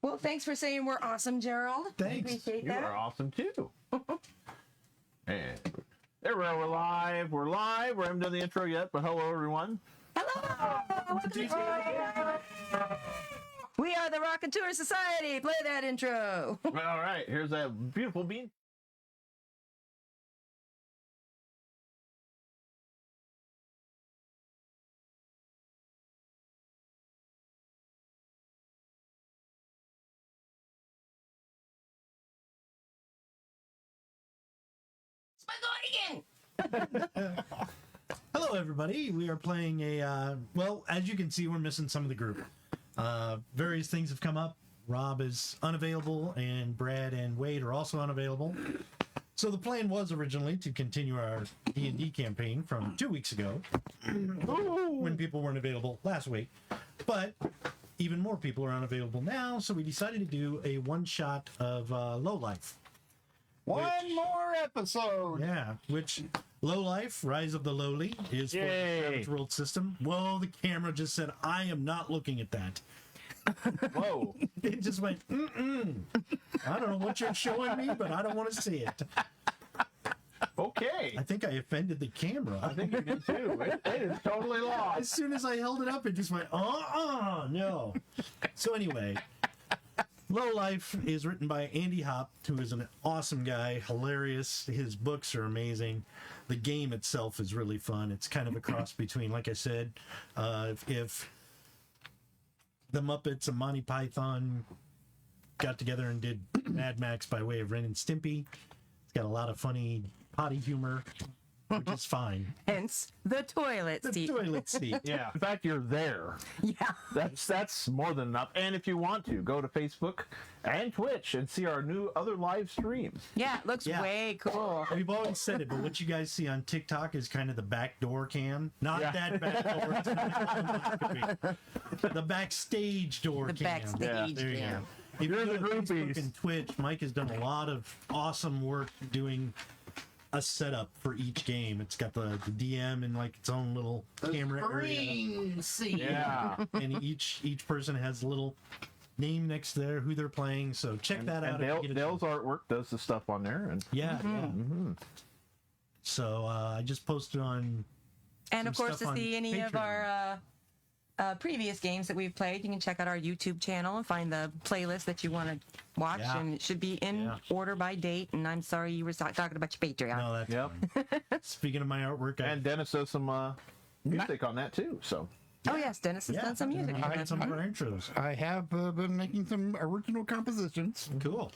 Well, thanks for saying we're awesome, Gerald. Thanks. Appreciate You that. are awesome too. And there we are. We're live. We're live. We haven't done the intro yet, but hello, everyone. Hello. We are the Raconteur Society. Play that intro. All right. Here's that beautiful bean. Hello, everybody. We are playing a, well, as you can see, we're missing some of the group. Various things have come up. Rob is unavailable, and Brad and Wade are also unavailable. So the plan was originally to continue our D&D campaign from 2 weeks ago, when people weren't available last week. But even more people are unavailable now, so we decided to do a one-shot of Lowlife. One more episode. Yeah, which Lowlife, Rise of the Lowly, is for the Yay. Savage World system. Whoa, the camera just said, I am not looking at that. Whoa. It just went, I don't know what you're showing me, but I don't want to see it. Okay. I think I offended the camera. I think you did too. It is totally As lost. soon as I held it up, it just went, no. So anyway, Lowlife is written by Andy Hopp, who is an awesome guy, hilarious. His books are amazing. The game itself is really fun. It's kind of a cross between, like I said, if the Muppets and Monty Python got together and did Mad Max by way of Ren and Stimpy. It's got a lot of funny potty humor, which is fine. Hence the toilet The seat. toilet seat. Yeah. In fact, you're there. Yeah. That's more than enough. And if you want to, go to Facebook and Twitch and see our new other live streams. Yeah, it looks Yeah. way cool. We've always said it, but what you guys see on TikTok is kind of the backdoor cam. Not Yeah. that backdoor. It's not the backstage door The cam. backstage There you cam. go. If You're you the go to Facebook groupies. and Twitch, Mike has done a lot of awesome work doing a setup for each game. It's got the DM in like its own little camera area, Green sea. Yeah. and each person has a little name next to there, who they're playing. So check that out. And if you get a Dale's chance. artwork does the stuff on there. And Yeah, yeah. Mhm. So I just posted on. And of some course, to stuff on see any of Patreon. our previous games that we've played, you can check out our YouTube channel and find the playlist that you want to watch. Yeah. And it should be in Yeah. order by date. And I'm sorry you were talking about your Patreon. No, that's Yep. fine. Speaking of my artwork, And Dennis does some music on that too. So Oh, yes, Dennis has done some music. I got some of our intros. I have been making some original compositions. Cool.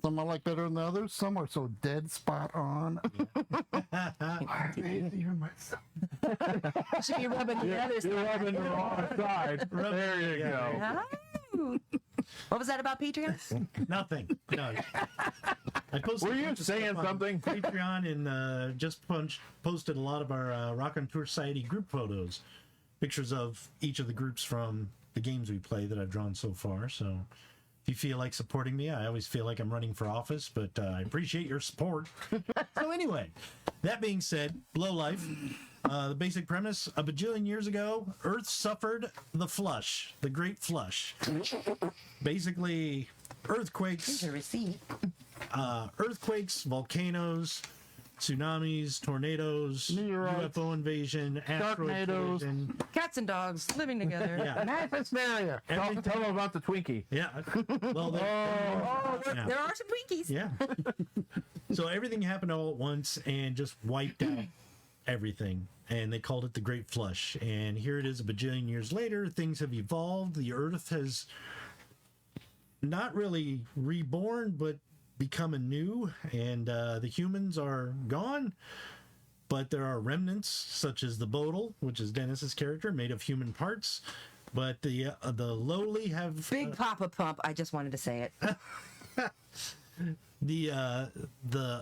Some I like better than the others. Some are so dead spot on. I made it even myself. Should be rubbing the others. you're rubbing the wrong side. There you go. Oh. What was that about Patreon? Nothing. No. I posted Were a you bunch of saying stuff on something? Patreon and just posted a lot of our Raconteur Society group photos, pictures of each of the groups from the games we play that I've drawn so far. So if you feel like supporting me, I always feel like I'm running for office, but I appreciate your support. So anyway, that being said, Lowlife. The basic premise: a bajillion years ago, Earth suffered the flush, the Great Flush. Basically, earthquakes, Here's a receipt. earthquakes, volcanoes, tsunamis, tornadoes, Meteorites. UFO invasion, asteroid Sharknadoes. collision. Cats and dogs living together. Yeah, Mass hysteria. Tell them about the Twinkie. yeah. Well, yeah. There are some Twinkies. Yeah. So everything happened all at once and just wiped out everything. And they called it the Great Flush. And here it is a bajillion years later. Things have evolved. The Earth has not really reborn, but become anew. And the humans are gone. But there are remnants, such as the Bodil, which is Dennis's character, made of human parts. But the lowly have... Big Papa Pump. I just wanted to say it. The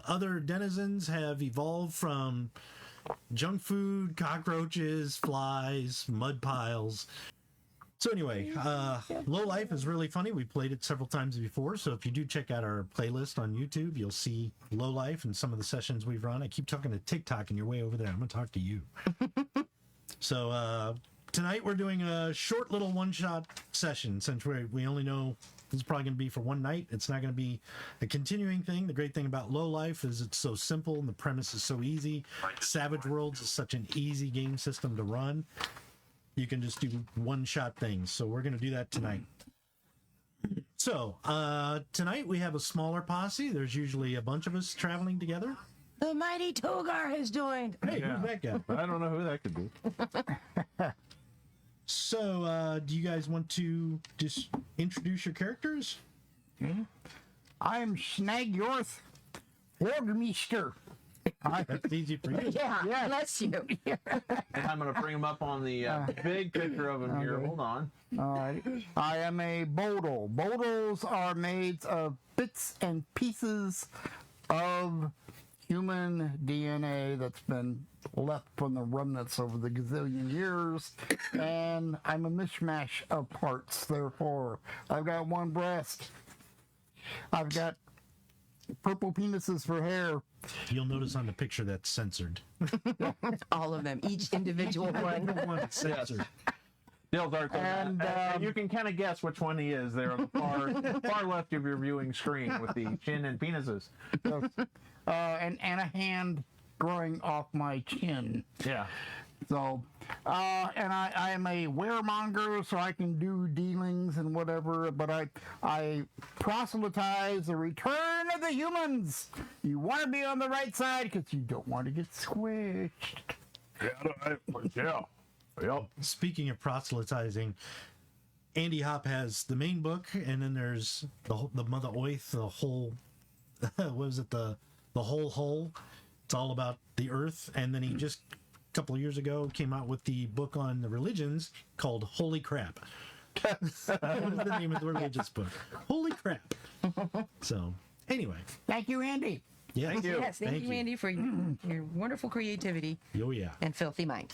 other denizens have evolved from junk food, cockroaches, flies, mud piles. So anyway, Lowlife is really funny. We played it several times before, so if you do check out our playlist on YouTube, you'll see Lowlife and some of the sessions we've run. I keep talking to TikTok and you're way over there. I'm going to talk to you. So tonight we're doing a short little one-shot session since we only know this is probably going to be for one night. It's not going to be a continuing thing. The great thing about Low Life is it's so simple and the premise is so easy. Savage Worlds is such an easy game system to run. You can just do one-shot things. So we're going to do that tonight. So tonight we have a smaller posse. There's usually a bunch of us traveling together. The mighty Togar has joined. Hey, who's that guy? I don't know who that could be. So, do you guys want to just introduce your characters? I'm Shnagyorth Tentacles. That's easy for you. Yeah, bless you. And I'm going to bring him up on the big picture of him here. Okay. Hold on. All right. I am a bodal. Bodals are made of bits and pieces of human DNA that's been left from the remnants over the gazillion years, and I'm a mishmash of parts. Therefore, I've got one breast. I've got purple penises for hair. You'll notice on the picture that's censored. All of them, each individual one. One is censored. Dale's article. And, And you can kind of guess which one he is there on the far left of your viewing screen with the chin and penises. And a hand growing off my chin. Yeah. So, and I am a waremonger, so I can do dealings and whatever, but I proselytize the return of the humans. You want to be on the right side because you don't want to get squished. Yeah. Yep. Speaking of proselytizing, Andy Hop has the main book, and then there's the Mother Oath, the whole, what was it, the whole hole. It's all about the earth, and then he just a couple of years ago came out with the book on the religions called Holy Crap. That was the name of the religious book. Holy crap. So anyway, Thank you, Andy. yeah, Thank you. Yes, thank you, Andy, for your wonderful creativity Oh yeah. and filthy mind.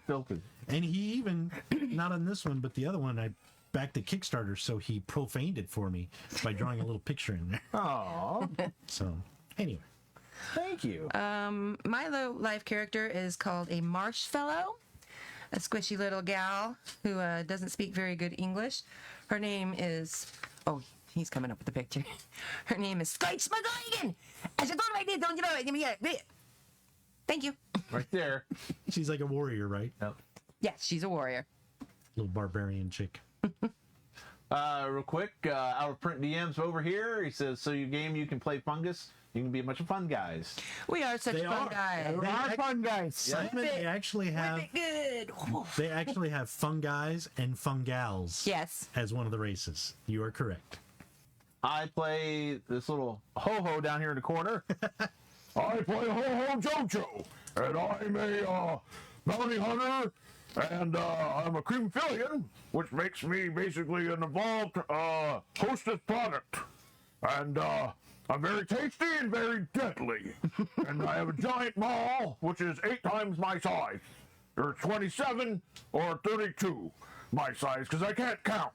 Filthy. And he even, not on this one, but the other one, I backed the Kickstarter, so he profaned it for me by drawing a little picture in there. Oh, So anyway. thank you. My low life character is called a Marshfellow, a squishy little gal who doesn't speak very good English. Her name is, oh, he's coming up with the picture. Her name is Scoitch McGuigan. I said, don't make it, don't get it. Thank you. Right there. She's like a warrior, right? Yep. Yes, she's a warrior. Little barbarian chick. Real quick, our print DM's over here. He says, so you game, you can play fungus. You can be a bunch of fun guys. We are such They fun are. guys. We're our fun guys. Simon, they actually have Good. funguis and fungals Yes. as one of the races. You are correct. I play this little HoHo down here in the corner. I play HoHo Jojo, and I'm a bounty hunter, and I'm a creamphilian, which makes me basically an evolved hostess product. And I'm very tasty and very deadly. And I have a giant maul, which is 8 times my size. Or 27 or 32 my size, because I can't count.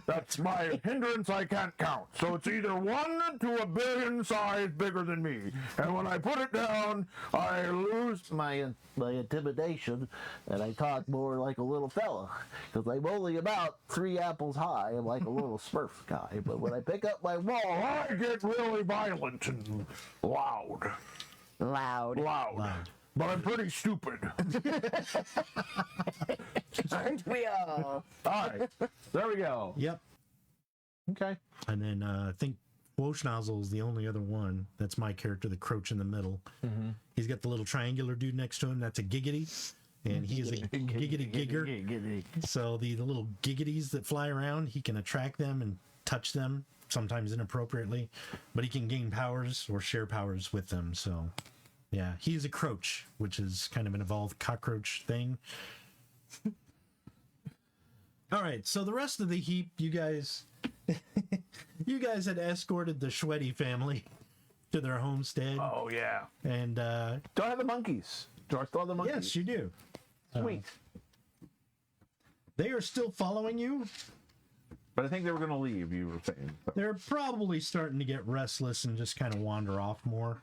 That's my hindrance, I can't count. So it's either 1 to 1 billion size bigger than me. And when I put it down, I lose my intimidation, and I talk more like a little fella, because I'm only about 3 apples high. I'm like a little Smurf guy, but when I pick up my maul, I get really violent and loud. Loud. Loud. But I'm pretty stupid. Aren't we all? All right. There we go. Yep. Okay. And then I think Woshnozzle is the only other one. That's my character, the Croach in the middle. He's got the little triangular dude next to him. That's a Giggity. And he is a Giggity Gigger. So the little Giggities that fly around, he can attract them and touch them, sometimes inappropriately. But he can gain powers or share powers with them. So, yeah, he's a Croach, which is kind of an evolved cockroach thing. All right, so the rest of the heap, you guys had escorted the Schweddy family to their homestead. Oh, yeah. And Do I have the monkeys? Do I still have the monkeys? yes, you do. Sweet. They are still following you. But I think they were going to leave, you were saying. So. They're probably starting to get restless and just kind of wander off more.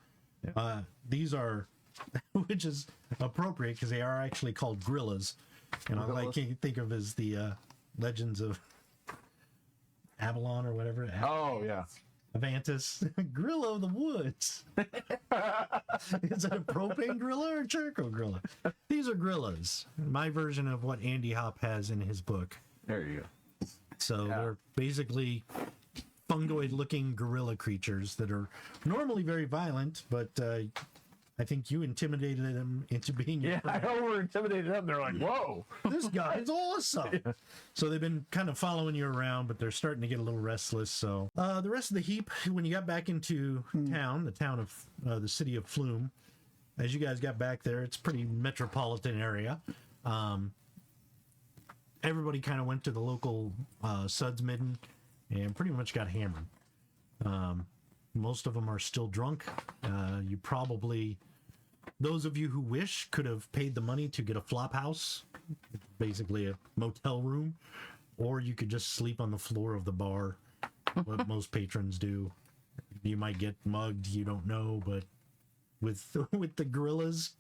These are, which is appropriate because they are actually called gorillas. And all I can think of is the Legends of Avalon or whatever. Oh yeah. Avantis. Gorilla of the woods. Is it a propane gorilla or a charcoal gorilla? These are gorillas. My version of what Andy Hop has in his book. There you go. So they're basically fungoid-looking gorilla creatures that are normally very violent, but I think you intimidated them into being your Yeah, I friend. over intimidated them. They're like, whoa. This guy's awesome. So they've been kind of following you around, but they're starting to get a little restless. So the rest of the heap, when you got back into town, the town of the city of Flume, as you guys got back there, it's a pretty metropolitan area. Everybody kind of went to the local Suds Midden and pretty much got hammered. Most of them are still drunk. You probably, those of you who wish, could have paid the money to get a flop house, basically a motel room, or you could just sleep on the floor of the bar, what most patrons do. You might get mugged, you don't know, but with the gorillas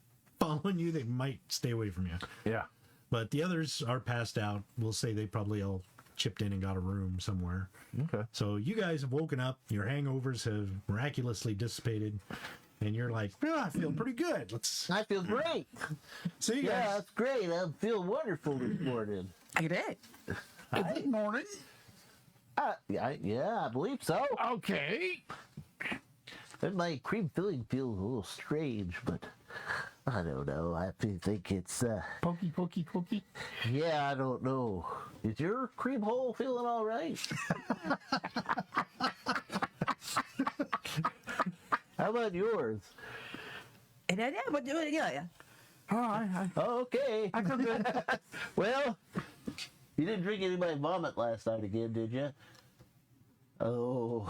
following you, they might stay away from you. Yeah. But the others are passed out. We'll say they probably all chipped in and got a room somewhere. Okay. So you guys have woken up, your hangovers have miraculously dissipated, and you're like, oh, I feel pretty good. Let's I feel great. see you Yeah, guys. that's great. I feel wonderful this morning. Look at it. Good morning. Yeah, I believe so. Okay. And my cream filling feels a little strange, but I don't know. I think it's, Pokey, pokey, pokey. yeah, I don't know. Is your cream hole feeling all right? How about yours? And then, yeah, but yeah. Oh, I Okay. feel good. Well, you didn't drink any of my vomit last night again, did you? Oh.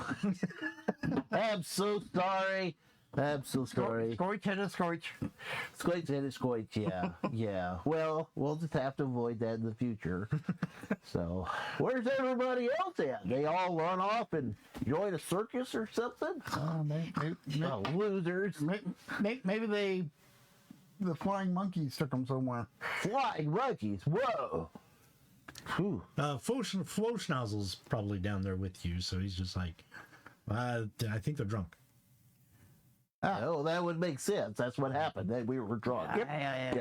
I'm so sorry. I'm so sorry. Scoitch had a scoitch. Scoitch and a scoitch, yeah. Yeah. Well, we'll just have to avoid that in the future. So, where's everybody else at? They all run off and join a circus or something? Oh, losers. Maybe the flying monkeys took them somewhere. Flying monkeys. Whoa. Whew. Floschnauzel's probably down there with you, so he's just like, I think they're drunk. Oh, that would make sense. That's what happened. We were drunk. Yes.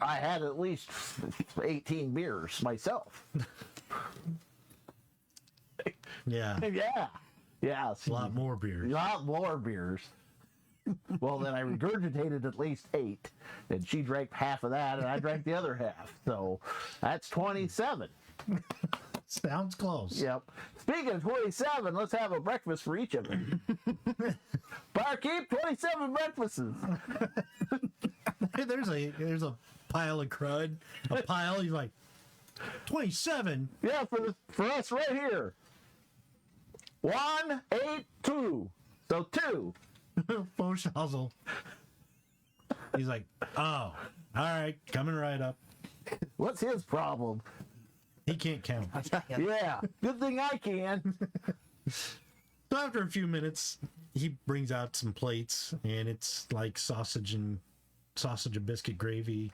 I had at least 18 beers myself. Yeah, Yeah. Yeah. a lot more A beer. lot more beers. Well, then I regurgitated at least 8, and she drank half of that, and I drank the other half. So that's 27. Sounds close. Yep. Speaking of 27, let's have a breakfast for each of them. Barkeep, 27 breakfasts. There's a pile of crud. A pile. He's like, 27. Yeah, for us right here. 1, 8, 2. So 2. Floschnauzel. He's like, oh, all right, coming right up. What's his problem? He can't count. Yeah, good thing I can. So after a few minutes, he brings out some plates, and it's like sausage and biscuit gravy,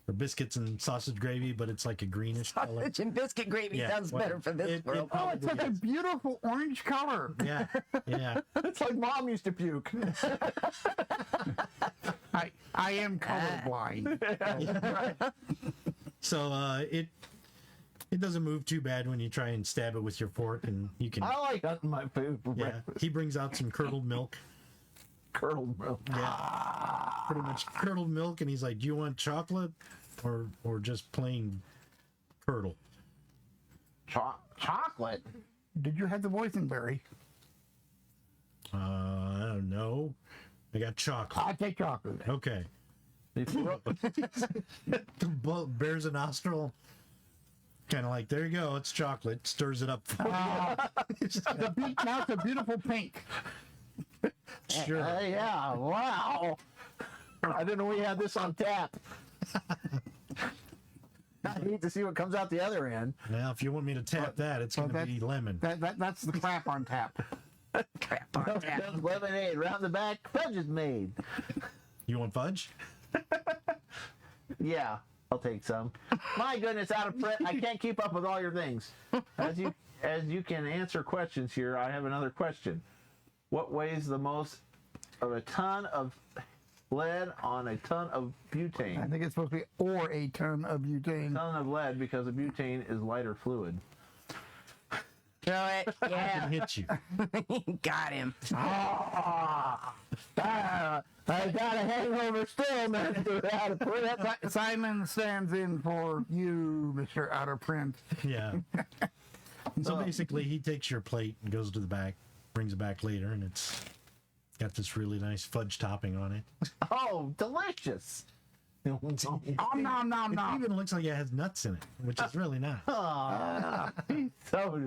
or biscuits and sausage gravy, but it's like a greenish color. Sausage and biscuit gravy Yeah, sounds well, better for this it- world. Oh, it's such a beautiful orange color. Yeah, yeah. It's like mom used to puke. I am colorblind. So it doesn't move too bad when you try and stab it with your fork, and you can. I like hunting my food for Yeah, breakfast. he brings out some curdled milk. Curdled milk. Yeah, pretty much curdled milk, and he's like, "Do you want chocolate, or just plain curdle?" Chocolate? Did you have the boysenberry? I don't know. I got chocolate. I take chocolate. Okay. Bears a nostril. Kind of like, there you go, it's chocolate. Stirs it up for you. Now it's a beautiful pink. Sure. Yeah, wow. I didn't know we had this on tap. I need to see what comes out the other end. Now, if you want me to tap that, it's going to be lemon. That's the crap on tap. Crap on that. That's lemonade. Round the back, fudge is made. You want fudge? Yeah. I'll take some. My goodness, out of print. I can't keep up with all your things. As you can answer questions here, I have another question. What weighs the most of a ton of lead on a ton of butane? I think it's supposed to be or a ton of butane. Ton of lead because the butane is lighter fluid. Throw it. I Yeah. can hit you. Got him. I got a hangover still, Mr. Out of Print. Simon stands in for you, Mr. Out of Print. Yeah. So basically, he takes your plate and goes to the back, brings it back later, and it's got this really nice fudge topping on it. Oh, delicious! Nom, nom, nom, It nom. even looks like it has nuts in it, which is really nice. Oh, so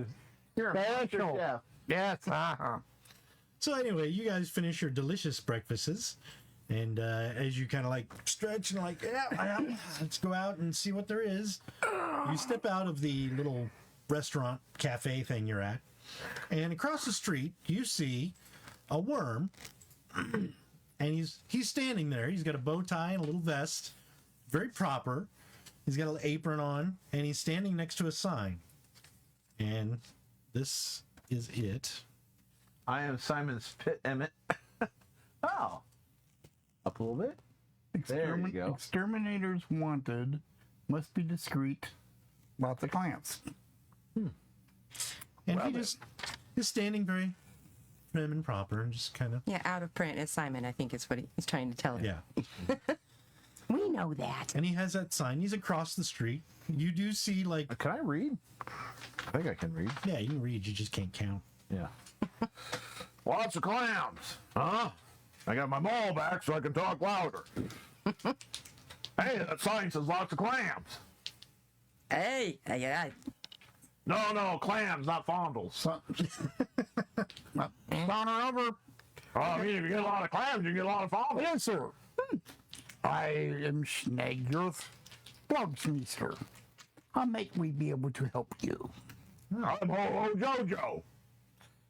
you're a master Special. chef. Yes, So anyway, you guys finish your delicious breakfasts, and as you kind of like stretch and like, yeah, let's go out and see what there is. You step out of the little restaurant cafe thing you're at, and across the street you see a worm, and he's standing there. He's got a bow tie and a little vest, very proper. He's got an apron on, and he's standing next to a sign. And this is it. I am Simon Spit Emmett. Oh, up a little bit. There you go. Exterminators Wanted. Must be discreet. Lots of clamps. And he just is standing very prim and proper and just kind of, Yeah, out of print is Simon, I think is what he's trying to tell him. yeah. We know that. And he has that sign. He's across the street. You do see, like, Can I read? I think I can read. yeah, you can read, you just can't count. Yeah. Lots of clams, huh? I got my maul back so I can talk louder. Hey, that sign says lots of clams. Hey, yeah. No, clams, not fondles. Honor over. I mean, if you get a lot of clams, you get a lot of fondles. Yes, sir. I am Shnagyorth Tentacles. How might we be able to help you? I'm HoHo Jojo.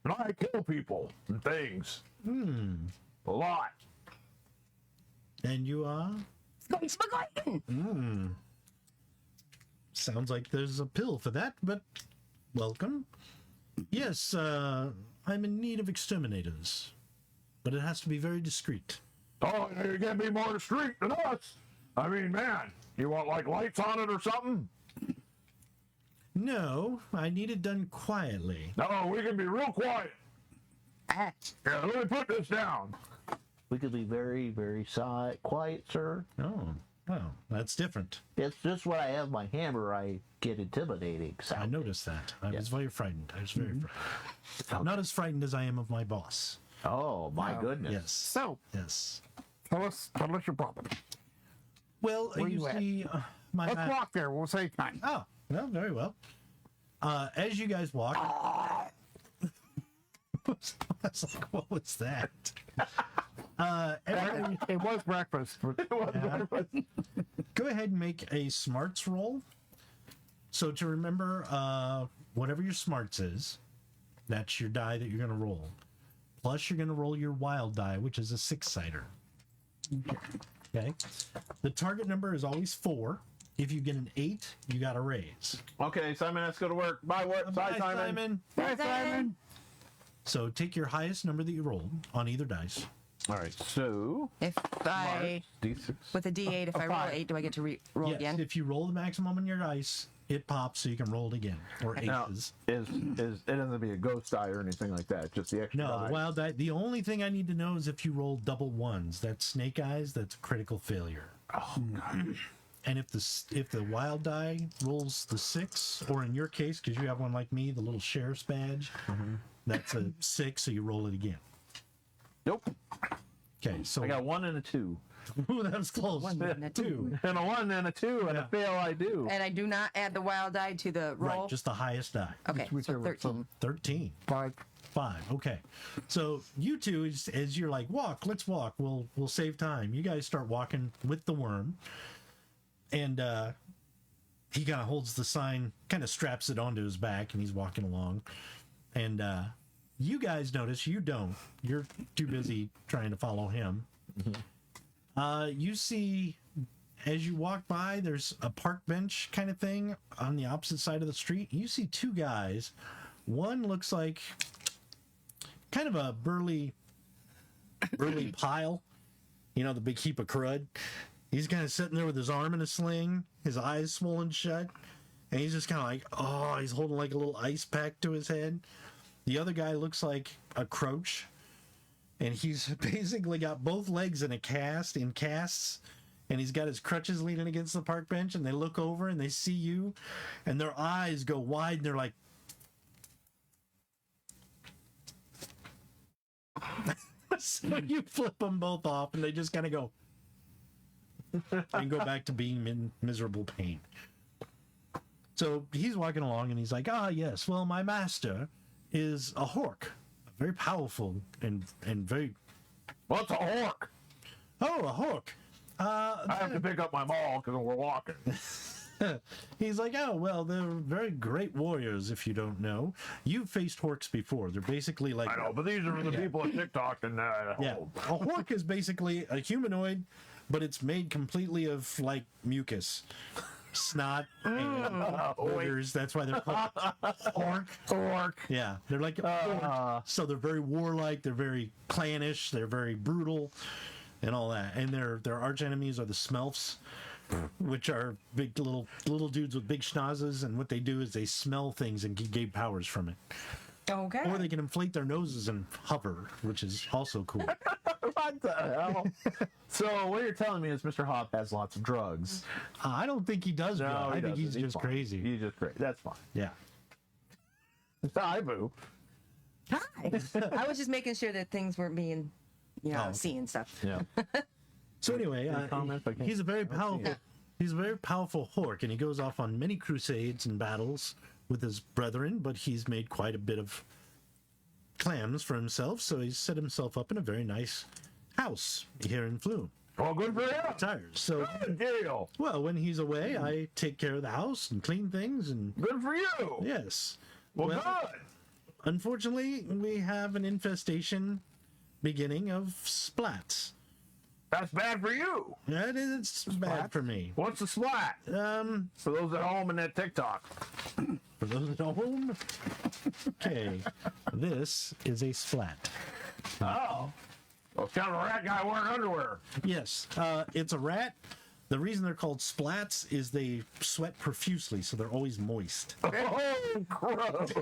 And I kill people and things. A lot. And you are? Scoitch McGuigan. Sounds like there's a pill for that, but welcome. Yes, I'm in need of exterminators, but it has to be very discreet. Oh, you can't be more discreet than us. I mean, man, you want like lights on it or something? No, I need it done quietly. No, we can be real quiet. Ah, Yeah, let me put this down. We could be very, very quiet, sir. Oh, well, that's different. It's just when I have my hammer, I get intimidating. So I noticed that. I was very frightened. I was very frightened. Not as frightened as I am of my boss. oh my goodness. Yes. So, Yes. tell us your problem. Well, Where you you at? see, my Let's walk there. We'll save time. Oh, well, very well. As you guys walk, I was like, what was that? Everybody, It was breakfast. But go ahead and make a smarts roll. So to remember, whatever your smarts is, that's your die that you're going to roll. Plus, you're going to roll your wild die, which is a 6-sider. Okay. The target number is always 4. If you get an 8, you got a raise. Okay, Simon, let's go to work. Bye, work. Bye, Simon. Bye, Simon. So take your highest number that you rolled on either dice. All right, so if I, D6. with a D8, if I roll 8, do I get to roll Yes, again? if you roll the maximum on your dice, it pops so you can roll it again. Or Now, aces. is it doesn't be a ghost die or anything like that? Just the extra No, die. the wild die. The only thing I need to know is if you roll double ones. That's snake eyes. That's a critical failure. Oh, God. And if the wild die rolls the 6, or in your case, because you have one like me, the little sheriff's badge, that's a 6, so you roll it again. Nope. Okay, so I got 1 and a 2. Ooh, that was close. 1 and a 2. And a 1 and a 2 and Yeah. a fail I do. And I do not add the wild die to the roll? Right, just the highest die. Okay, so whichever, 13. 13. 5. 5. Okay. So you two, as you're like, let's walk. We'll save time. You guys start walking with the worm. And he kind of holds the sign, kind of straps it onto his back, and he's walking along. And you guys notice, you don't. You're too busy trying to follow him. You see as you walk by, there's a park bench kind of thing on the opposite side of the street. You see two guys. One looks like kind of a burly pile, you know, the big heap of crud. He's kind of sitting there with his arm in a sling, his eyes swollen shut, and he's just kind of like, oh, he's holding like a little ice pack to his head. The other guy looks like a crouch, and he's basically got both legs in casts, and he's got his crutches leaning against the park bench, and they look over and they see you, and their eyes go wide, and they're like, so you flip them both off, and they just kind of go and go back to being in miserable pain. So he's walking along, and he's like, ah, yes, well, my master is a Hork, very powerful and very... What's a Hork? Oh, a Hork. I have to pick up my ball because we're walking. He's like, oh, well, they're very great warriors, if you don't know. You've faced Horks before. They're basically like... I know, but these are the people at TikTok and Yeah, a Hork is basically a humanoid, but it's made completely of, like, mucus. Snot and boogers. That's why they're called Hork. Yeah, they're like so they're very warlike, they're very clannish, they're very brutal and all that. And their arch enemies are the Smelfs, which are big little dudes with big schnozzes, and what they do is they smell things and gain powers from it. Okay. Or they can inflate their noses and hover, which is also cool. What the hell? So what you're telling me is Mr. Hop has lots of drugs. I don't think he does, bro. No, I think he's just fine. crazy. He's just crazy. That's fine. Yeah. Hi, boo. Hi. I was just making sure that things weren't being, seeing stuff. Yeah. So anyway, comment? Okay. he's a very powerful. He's a very powerful Hork, and he goes off on many crusades and battles with his brethren. But he's made quite a bit of clams for himself, so he's set himself up in a very nice house here in Flume. Oh, good for him. Tires. So, Good deal. well, when he's away, I take care of the house and clean things, and Good for you. yes. Well, good. Unfortunately, we have an infestation beginning of Splats. That's bad for you. That is bad for me. What's a splat? For those at home in that TikTok. For those at home, okay, this is a splat. Oh. Well, it's kind of a rat guy wearing underwear. Yes, it's a rat. The reason they're called splats is they sweat profusely, so they're always moist. Oh, gross.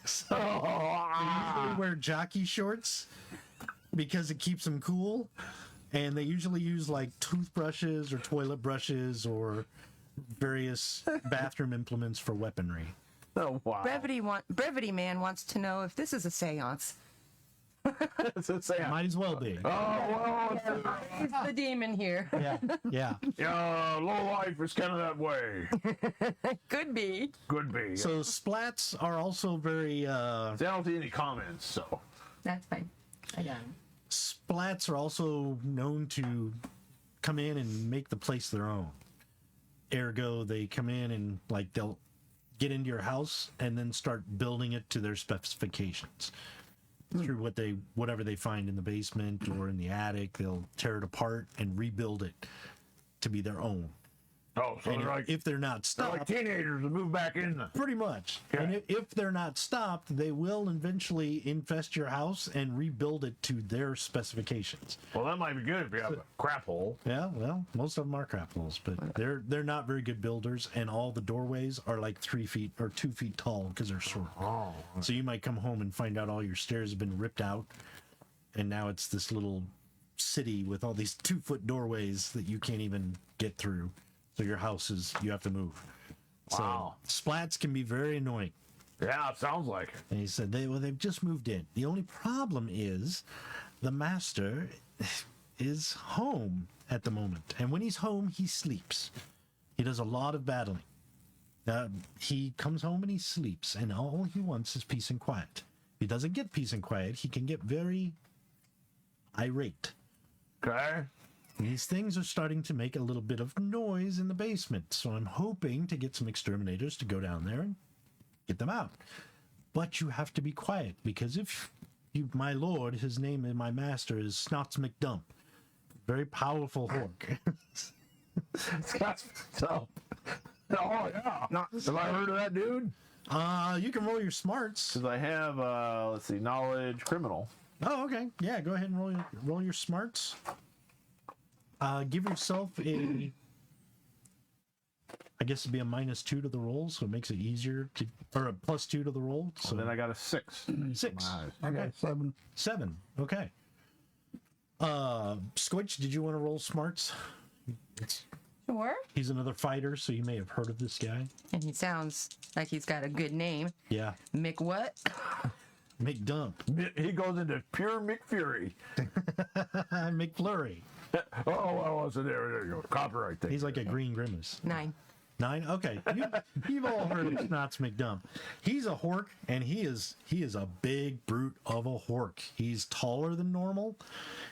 So they usually wear jockey shorts because it keeps them cool. And they usually use like toothbrushes or toilet brushes or various bathroom implements for weaponry. Oh, wow. Brevity Man wants to know if this is a seance. Might as well be. Oh, well, It's the demon here. Yeah. yeah, low life is kind of that way. Could be. Could be. So splats are also very I don't see any comments, so. That's fine. I got him. splats are also known to come in and make the place their own. Ergo, they come in and like they'll get into your house and then start building it to their specifications. Through whatever they find in the basement or in the attic, they'll tear it apart and rebuild it to be their own. Oh, so And they're like, if they're not they're like stopped, teenagers that move back in. pretty much. Okay. And if they're not stopped, they will eventually infest your house and rebuild it to their specifications. Well, that might be good if you have a crap hole. Yeah, well, most of them are crap holes, but they're not very good builders, and all the doorways are like 3 feet or 2 feet tall because they're short. Oh. So you might come home and find out all your stairs have been ripped out, and now it's this little city with all these 2-foot doorways that you can't even get through. So your house you have to move. Wow. So splats can be very annoying. Yeah, it sounds like it. And he said, they've just moved in. The only problem is the master is home at the moment. And when he's home, he sleeps. He does a lot of battling. He comes home and he sleeps, and all he wants is peace and quiet. If he doesn't get peace and quiet, he can get very irate. Okay. These things are starting to make a little bit of noise in the basement, so I'm hoping to get some exterminators to go down there and get them out. But you have to be quiet, because if you, my lord, his name and my master is Snots McDump, very powerful Hork. So, oh yeah. Have I heard of that dude? You can roll your smarts. Because I have, let's see, knowledge criminal. Oh, okay. Yeah, go ahead and roll your smarts. Give yourself a, I guess it'd be a -2 to the roll, so it makes it easier to, or a +2 to the roll. So So then I got a 6. 6. I got 7. 7. Okay. Scoitch, did you want to roll smarts? Sure. He's another fighter, so you may have heard of this guy. And he sounds like he's got a good name. Yeah. Mick what? McDump. He goes into pure McFury. McFlurry. Oh, so there you go. Copyright thing. He's like a green grimace. 9. 9? Okay. You've all heard of Snots McDump. He's a Hork, and he is a big brute of a Hork. He's taller than normal.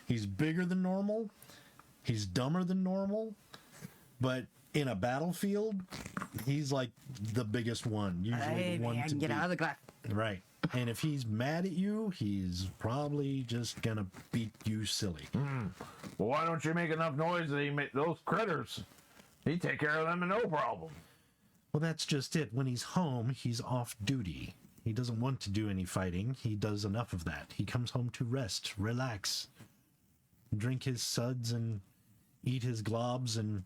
He's bigger than normal. He's dumber than normal. But in a battlefield, he's like the biggest one. Usually Hey, the one man, to get beat. out of the glass. Right. And if he's mad at you, he's probably just gonna beat you silly. Well, why don't you make enough noise that he make those critters? He take care of them and no problem. Well, that's just it. When he's home, he's off duty. He doesn't want to do any fighting. He does enough of that. He comes home to rest, relax, drink his suds, and eat his globs, and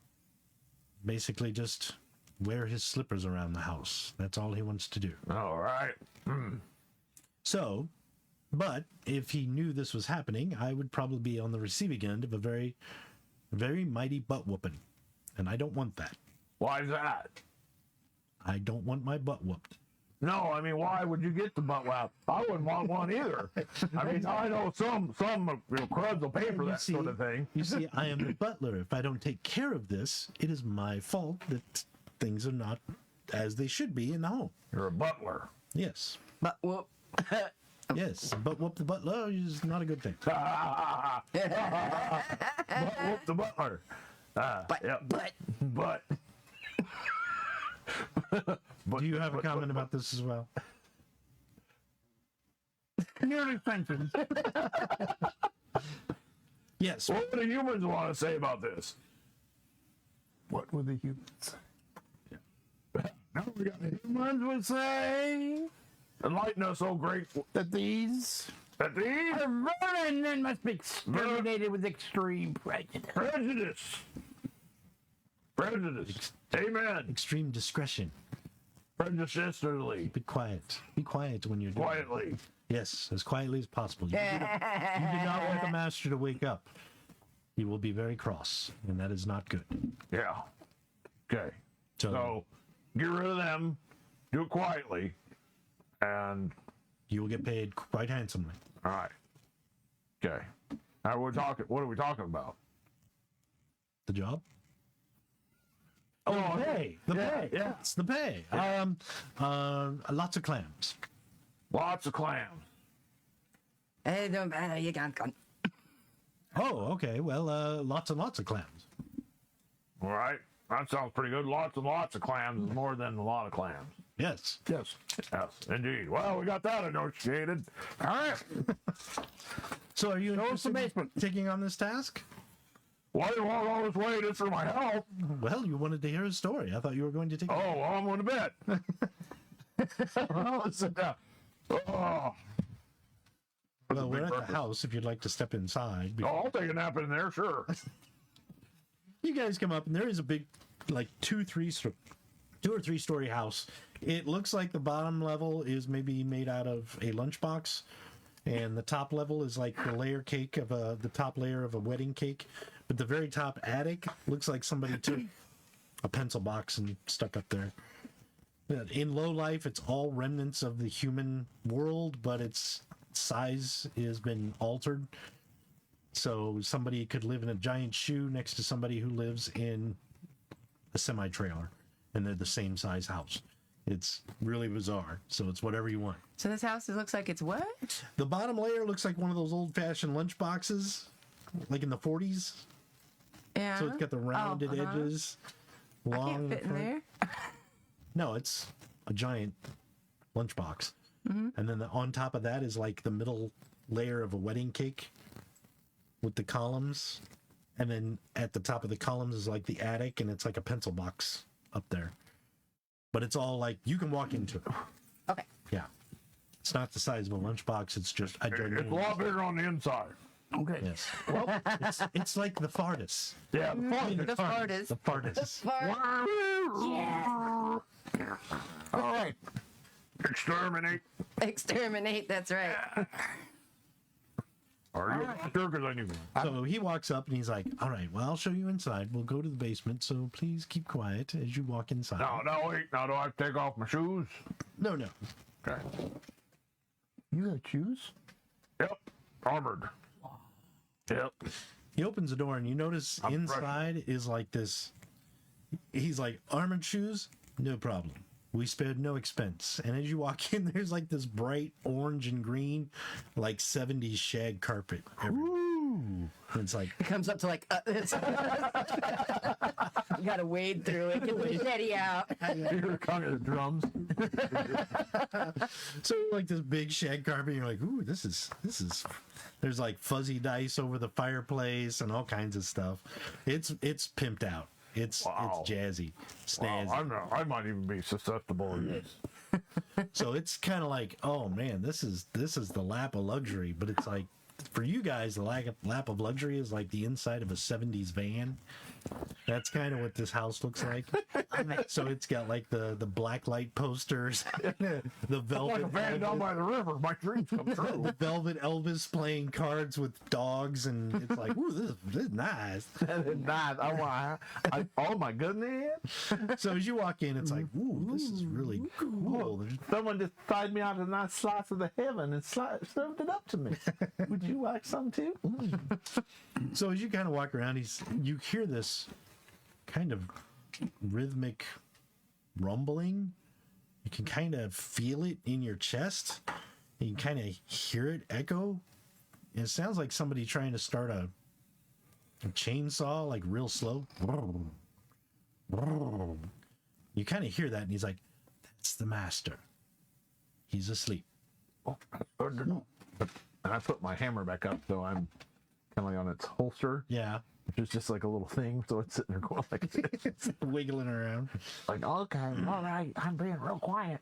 basically just wear his slippers around the house. That's all he wants to do. All right. So, but if he knew this was happening, I would probably be on the receiving end of a very, very mighty butt whooping. And I don't want that. Why is that? I don't want my butt whooped. No, I mean, why would you get the butt whap? I wouldn't want one either. I mean, I know some crowds will pay for that sort of thing. You see, I am the butler. If I don't take care of this, it is my fault that things are not as they should be in the home. You're a butler. Yes. But whoop. Yes. But whoop the butler is not a good thing. Butt whoop the butler. But Do you have a comment about this as well? Nearly fences. Yes. What do the humans want to say about this? What would the humans? Now we got the Humans would say enlighten us, oh great. that these That these are vermin and must be exterminated with extreme prejudice. prejudice. Amen. Extreme discretion. Prejudicially. Be quiet. Be quiet when you're doing it. Quietly. Yes, as quietly as possible. You do not want the master to wake up. He will be very cross, and that is not good. Yeah. Okay. So get rid of them. Do it quietly. And you will get paid quite handsomely. all right. Okay. Now we're talking. What are we talking about? The job? Oh, The pay. The pay. yeah. It's the pay. Lots of clams. Lots of clams. It don't matter. You can't come. Oh, okay. Well, lots and lots of clams. All right. That sounds pretty good. Lots and lots of clams is more than a lot of clams. Yes. Yes. Yes, indeed. Well, we got that negotiated. All right. So are you interested in taking on this task? Why do you walk all this way just for my health? Well, you wanted to hear his story. I thought you were going to take Oh, well, I'm going to bed. Well, let's sit down. Oh. Well, we're at the house if you'd like to step inside. Oh, I'll take a nap in there, sure. You guys come up, and there is a big, like, 2 or 3 story house. It looks like the bottom level is maybe made out of a lunchbox, and the top level is like the layer cake of the top layer of a wedding cake. But the very top attic looks like somebody took a pencil box and stuck up there. In low life, it's all remnants of the human world, but its size has been altered. So somebody could live in a giant shoe next to somebody who lives in a semi-trailer, and they're the same size house. It's really bizarre. So it's whatever you want. So this house, it looks like it's what? The bottom layer looks like one of those old-fashioned lunch boxes, like in the 40s. Yeah. So it's got the rounded edges. I Long can't fit in there. No, it's a giant lunchbox. And then on top of that is like the middle layer of a wedding cake with the columns And then at the top of the columns is like the attic, and it's like a pencil box up there. But it's all like, you can walk into it. Okay. Yeah. It's not the size of a lunchbox, it's just a It's a gigantic. lot bigger on the inside. Okay. Yes. Well, it's like the fartus. Yeah, The fart is. The fartus. All right. exterminate. Exterminate, that's right. Are you sure? Because I knew. So he walks up and he's like, all right, well, I'll show you inside. We'll go to the basement, so please keep quiet as you walk inside. No, wait. Now do I have to take off my shoes? No. Okay. You got shoes? Yep. Armored. Yep. He opens the door and you notice I'm inside is like this. He's like, armored shoes? No problem. We spared no expense. And as you walk in, there's like this bright orange and green, like 70s shag carpet everywhere. And it's like, It comes up to like this. You gotta wade through it, get the machete out. Here come the drums. so like this big shag carpet. And you're like, ooh, this is. There's like fuzzy dice over the fireplace and all kinds of stuff. It's pimped out. It's jazzy, snazzy. Wow, I might even be susceptible to this. So it's kind of like, oh man, this is the lap of luxury. But it's like, for you guys, the lap of luxury is like the inside of a 70s van. That's kind of what this house looks like. So it's got like the black light posters, the Like a velvet van down by the river. My dreams come true. the velvet Elvis playing cards with dogs, and it's like, ooh, this is nice. Nice. Oh my goodness. So as you walk in, it's like, ooh, this is really cool. There's Someone just tied me out a nice slice of the heaven and served it up to me. Would you like some too? So as you kind of walk around, you hear this kind of rhythmic rumbling. You can kind of feel it in your chest. You can kind of hear it echo. And it sounds like somebody trying to start a chainsaw, like real slow. You kind of hear that, and he's like, that's the master. He's asleep. Oh, that's good to know. And I put my hammer back up, so I'm kind of like on its holster, Yeah. which is just like a little thing. So it's sitting there going like this. It's wiggling around. Like, okay, all right, I'm being real quiet.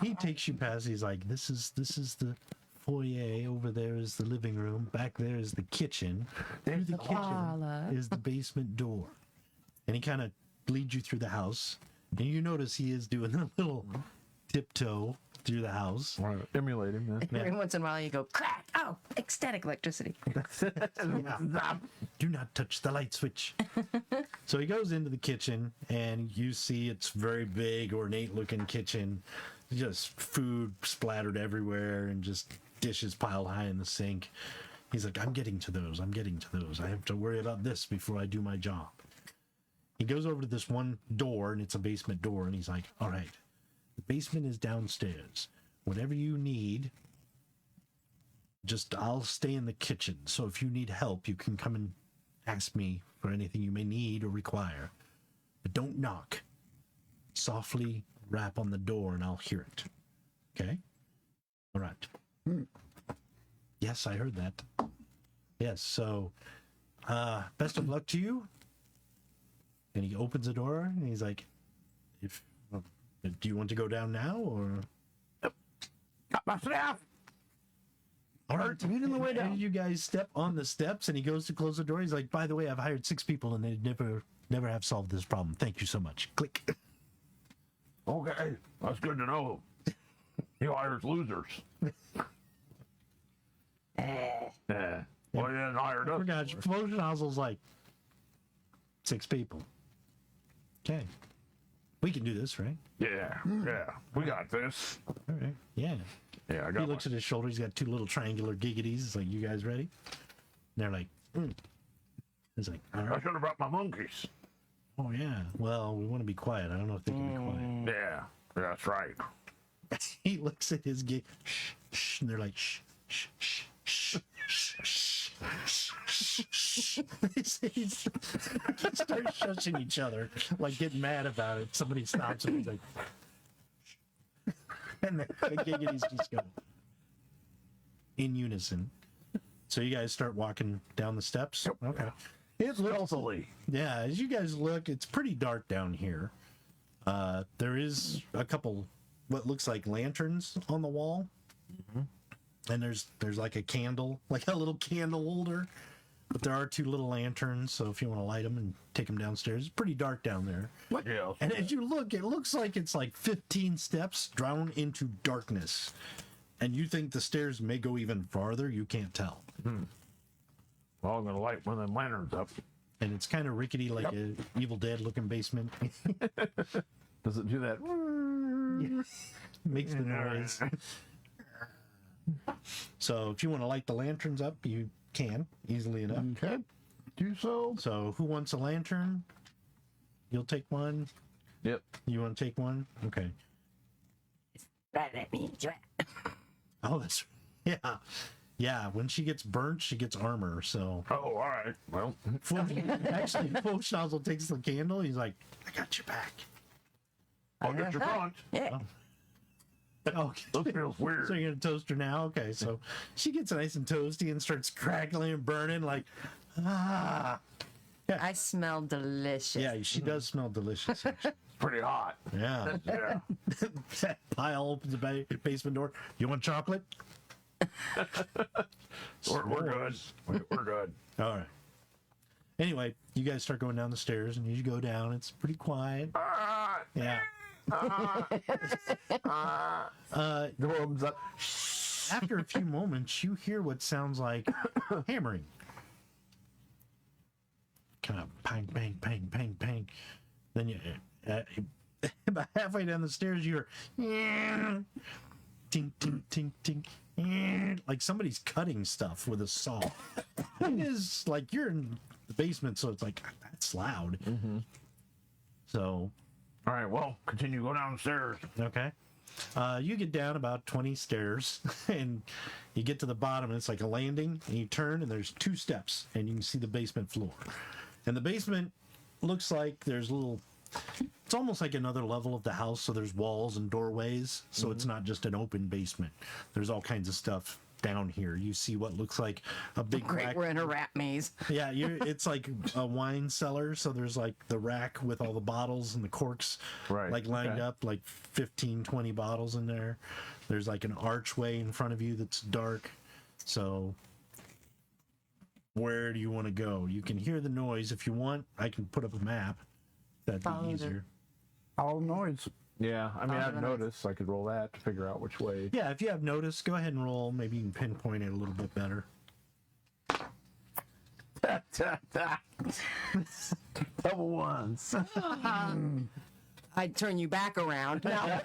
He takes you past. He's like, this is the foyer. Over there is the living room. Back there is the kitchen. Through the kitchen parlor. is the basement door. And he kind of leads you through the house. And you notice he is doing a little tiptoe through the house. Right, emulating this. Every once in a while you go crack. Oh, ecstatic electricity. Do not touch the light switch. So he goes into the kitchen, and you see it's very big, ornate looking kitchen. Just food splattered everywhere, and just dishes piled high in the sink. He's like, I'm getting to those. I have to worry about this before I do my job. He goes over to this one door, and it's a basement door, and he's like, all right, the basement is downstairs. Whatever you need, I'll stay in the kitchen. So if you need help, you can come and ask me for anything you may need or require. But don't knock. Softly rap on the door and I'll hear it. Okay? All right. Yes, I heard that. Yes, so best of luck to you. And he opens the door and he's like, do you want to go down now or? Got my staff. All right, leading the way down. And you guys step on the steps, and he goes to close the door. He's like, "By the way, I've hired 6 people, and they never have solved this problem. Thank you so much." Click. Okay, that's good to know. He hires losers. Yeah. Well, he didn't hire I us. forgot. Your promotion nozzle's like 6 people. Okay, we can do this, right? Yeah, we got this. All right. Yeah. Yeah, I He got looks at his shoulder. He's got 2 little triangular giggities. It's like, you guys ready? And they're like, He's like, all I right. should have brought my monkeys. Oh yeah. Well, we want to be quiet. I don't know if they can be quiet. Yeah, that's right. He looks at his gig. Shh, shh, and they're like, shh, shh, shh, shh, shh, shh, shh, shh. They start shushing each other, like getting mad about it. Somebody stops him. He's like, shh. And the giggities just go in unison. So you guys start walking down the steps. Yep. Okay. It looks, Stealthily. yeah, as you guys look, it's pretty dark down here. There is a couple what looks like lanterns on the wall, and there's like a candle, like a little candle holder. But there are 2 little lanterns, so if you want to light them and take them downstairs, it's pretty dark down there. Yeah. And as you look, it looks like it's like 15 steps down into darkness. And you think the stairs may go even farther, you can't tell. Well, I'm gonna light one of them lanterns up. And it's kind of rickety, like a Evil Dead looking basement. Does it do that? Makes the noise. So if you want to light the lanterns up, you can easily enough. Okay. Do so. So who wants a lantern? You'll take one. Yep. You want to take one? Okay. Let me enjoy it. Oh, that's yeah. When she gets burnt, she gets armor. So Oh, all right. Well, actually, Schnozzle takes the candle. He's like, "I got your back." I'll get your front. Yeah. Oh, This feels weird. so you're gonna toast her now? Okay, so she gets nice and toasty and starts crackling and burning like, ah. I smell delicious. Yeah, she does smell delicious. Actually. Pretty hot. Yeah. Yeah. Pyle opens the basement door. You want chocolate? We're good. We're good. All right. Anyway, you guys start going down the stairs, and as you go down, it's pretty quiet. Yeah. Thumbs up. After a few moments, you hear what sounds like hammering. Kind of bang, bang, bang, bang, bang. Then you, about halfway down the stairs, you hear tink, tink, tink, tink, like somebody's cutting stuff with a saw. It is like you're in the basement, so it's like that's loud. So, All right. Well, continue. Go downstairs. okay. You get down about 20 stairs and you get to the bottom, and it's like a landing, and you turn, and there's 2 steps, and you can see the basement floor. And the basement looks like there's it's almost like another level of the house, so there's walls and doorways, so it's not just an open basement. There's all kinds of stuff down here. You see what looks like a big Great, rack. we're in a rat maze. Yeah, it's like a wine cellar, so there's like the rack with all the bottles and the corks Right, like lined okay. up, like 15, 20 bottles in there. There's like an archway in front of you that's dark. So where do you want to go? You can hear the noise. If you want, I can put up a map. That'd Follow be the- easier. All noise. Yeah, I mean, Oh, I've nice. noticed. I could roll that to figure out which way. Yeah, if you have notice, go ahead and roll. Maybe you can pinpoint it a little bit better. Double ones. I'd turn you back around. No.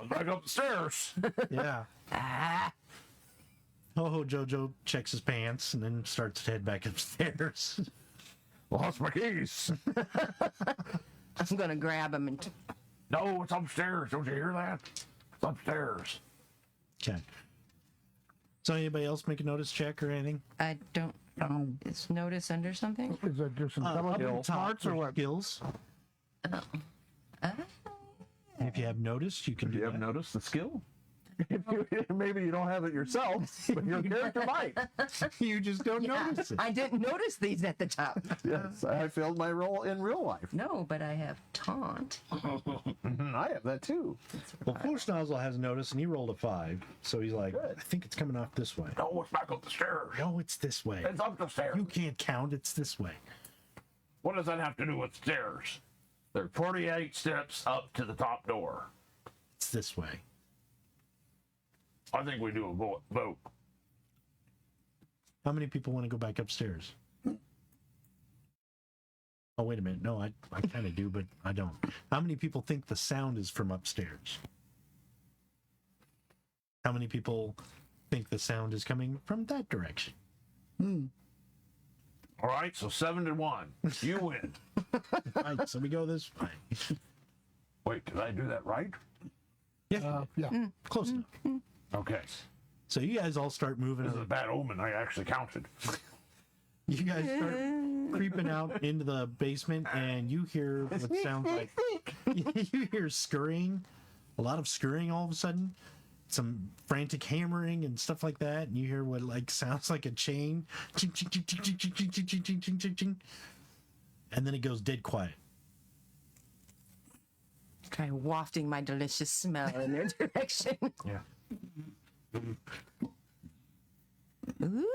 Back up the stairs. Yeah. HoHo Jojo checks his pants and then starts to head back upstairs. Lost my keys. I'm gonna grab him and No, it's upstairs. Don't you hear that? It's upstairs. Okay. So anybody else make a notice check or anything? I don't. Is notice under something? Is that just Up at the intelligence top, parts or there's what? skills. If you have notice, you can Do do you have that. noticed the skill? Maybe you don't have it yourself, but your character might. You just don't notice it. I didn't notice these at the top. Yes, I failed my role in real life. No, but I have taunt. I have that too. Well, Schnozzle has notice, and he rolled a 5, so he's like, Good. I think it's coming off this way. No, it's back up the stairs. No, it's this way. It's up the stairs. You can't count. It's this way. What does that have to do with stairs? There are 48 steps up to the top door. It's this way. I think we do a vote. How many people want to go back upstairs? Oh, wait a minute. No, I kind of do, but I don't. How many people think the sound is from upstairs? How many people think the sound is coming from that direction? All right, so 7-1. You win. Right, so we go this way. Wait, did I do that right? Yeah, Yeah. close enough. Okay. So you guys all start moving. This is a bad omen. I actually counted. You guys start creeping out into the basement, and you hear what sounds like you hear scurrying, a lot of scurrying all of a sudden, some frantic hammering and stuff like that, and you hear what like sounds like a chain, ching, ching, ching, ching, ching, ching, ching, ching, ching, ching, ching, ching, ching, and then it goes dead quiet. Try wafting my delicious smell in their direction. Yeah. Ooh.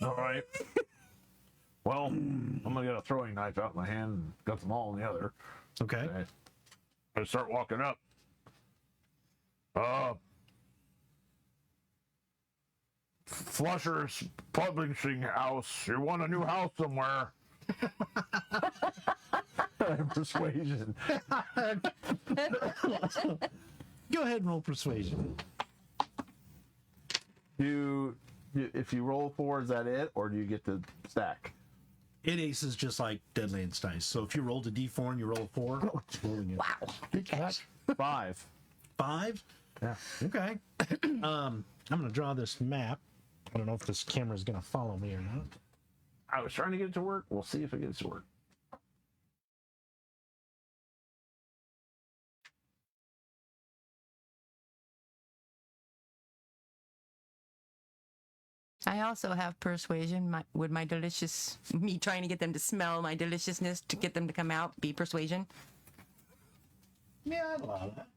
All right. Well, I'm gonna get a throwing knife out in my hand and got them all in the other. Okay. I start walking up. Flusher's Publishing House. You want a new house somewhere? Persuasion. Go ahead and roll persuasion. If you roll 4, is that it, or do you get to stack? It aces just like Deadlands dice. So if you rolled a d4 and you roll a 4, it's rolling it. Wow. Good catch. 5. 5? Yeah. Okay. I'm gonna draw this map. I don't know if this camera's gonna follow me or not. I was trying to get it to work. We'll see if it gets to work. I also have persuasion. Would my delicious, me trying to get them to smell my deliciousness to get them to come out, be persuasion? Yeah, I'd allow that.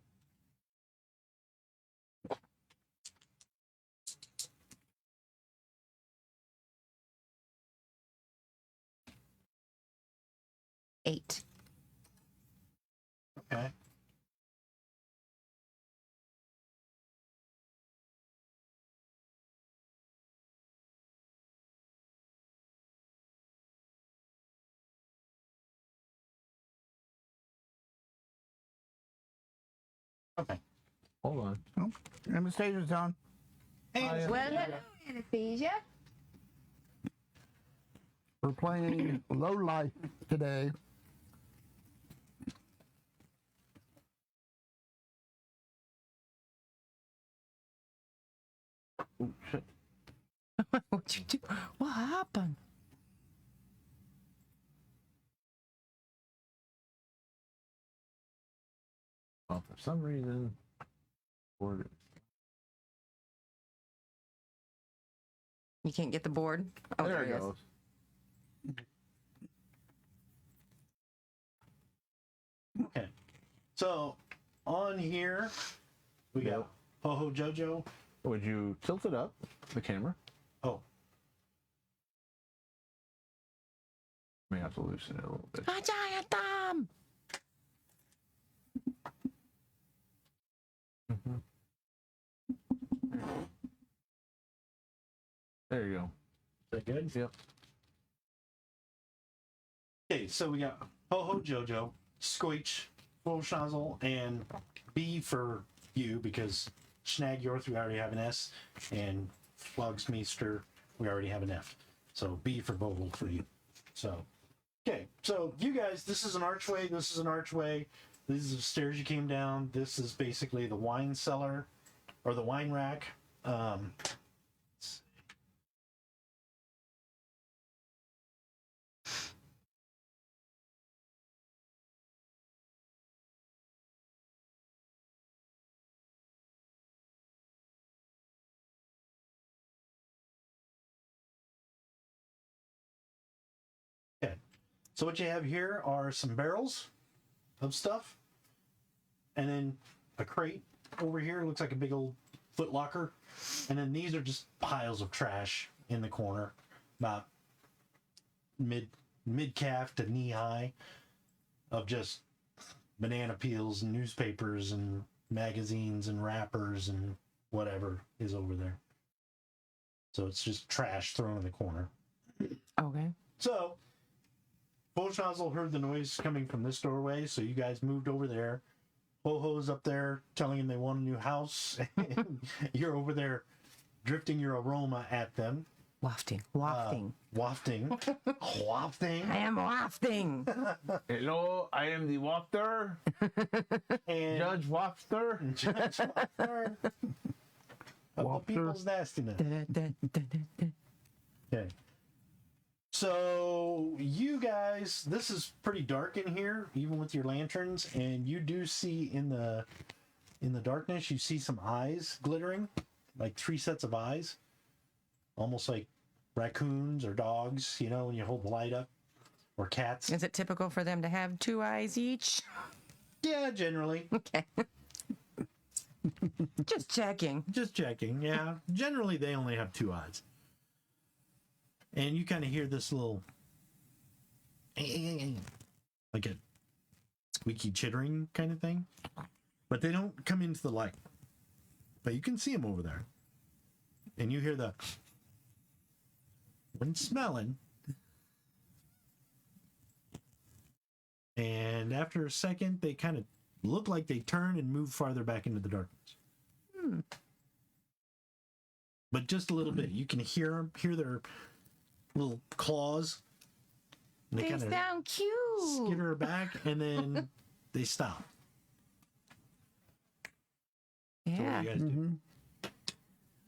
Eight. Okay. Okay. Hold on. Oh, Anastasia's on. Well, hello, Anastasia. We're playing Low Life today. Oh, shit. What'd you do? What happened? Well, for some reason, You can't get the board? Oh, there it it is. goes. Okay. So on here we got HoHo JoJo. Would you tilt it up, the camera? Oh, May have to loosen it a little bit. A giant thumb! There you go. is that good? Yep. Okay, so we got HoHo JoJo, Scoitch, Fullshazzle, and B for you because Shnagyorth we already have an S, and Flogsmeister we already have an F. So B for Bogle for you. So okay, so you guys, this is an archway, this is an archway, these are the stairs you came down, this is basically the wine cellar or the wine rack. Okay, so what you have here are some barrels of stuff, and then a crate over here looks like a big old foot locker, and then these are just piles of trash in the corner, about mid calf to knee high, of just banana peels and newspapers and magazines and wrappers and whatever is over there. So it's just trash thrown in the corner. Okay. So Fullshazzle heard the noise coming from this doorway, so you guys moved over there. HoHo's up there telling him they want a new house, and you're over there drifting your aroma at them. Wafting. Wafting. Wafting. Wafting. I am wafting. Hello, I am the wafter, And Judge Wafter. Judge Wafter. Of the Wafter. people's nastiness. Da-da-da-da-da-da. Okay. So you guys, this is pretty dark in here, even with your lanterns, and you do see in the in the darkness, you see some eyes glittering, like 3 sets of eyes, almost like raccoons or dogs, you know, when you hold the light up, or cats. Is it typical for them to have 2 eyes each? Yeah, generally. Okay. Just checking. Just checking, yeah. Generally, they only have 2 eyes. And you kind of hear this little, like a squeaky chittering kind of thing. But they don't come into the light. But you can see them over there. And you hear the, when smelling. And after a second, they kind of look like they turn and move farther back into the darkness. But just a little bit. You can hear their little claws. And They kind of sound cute. skitter back, and then they stop. So what Yeah. do you guys do?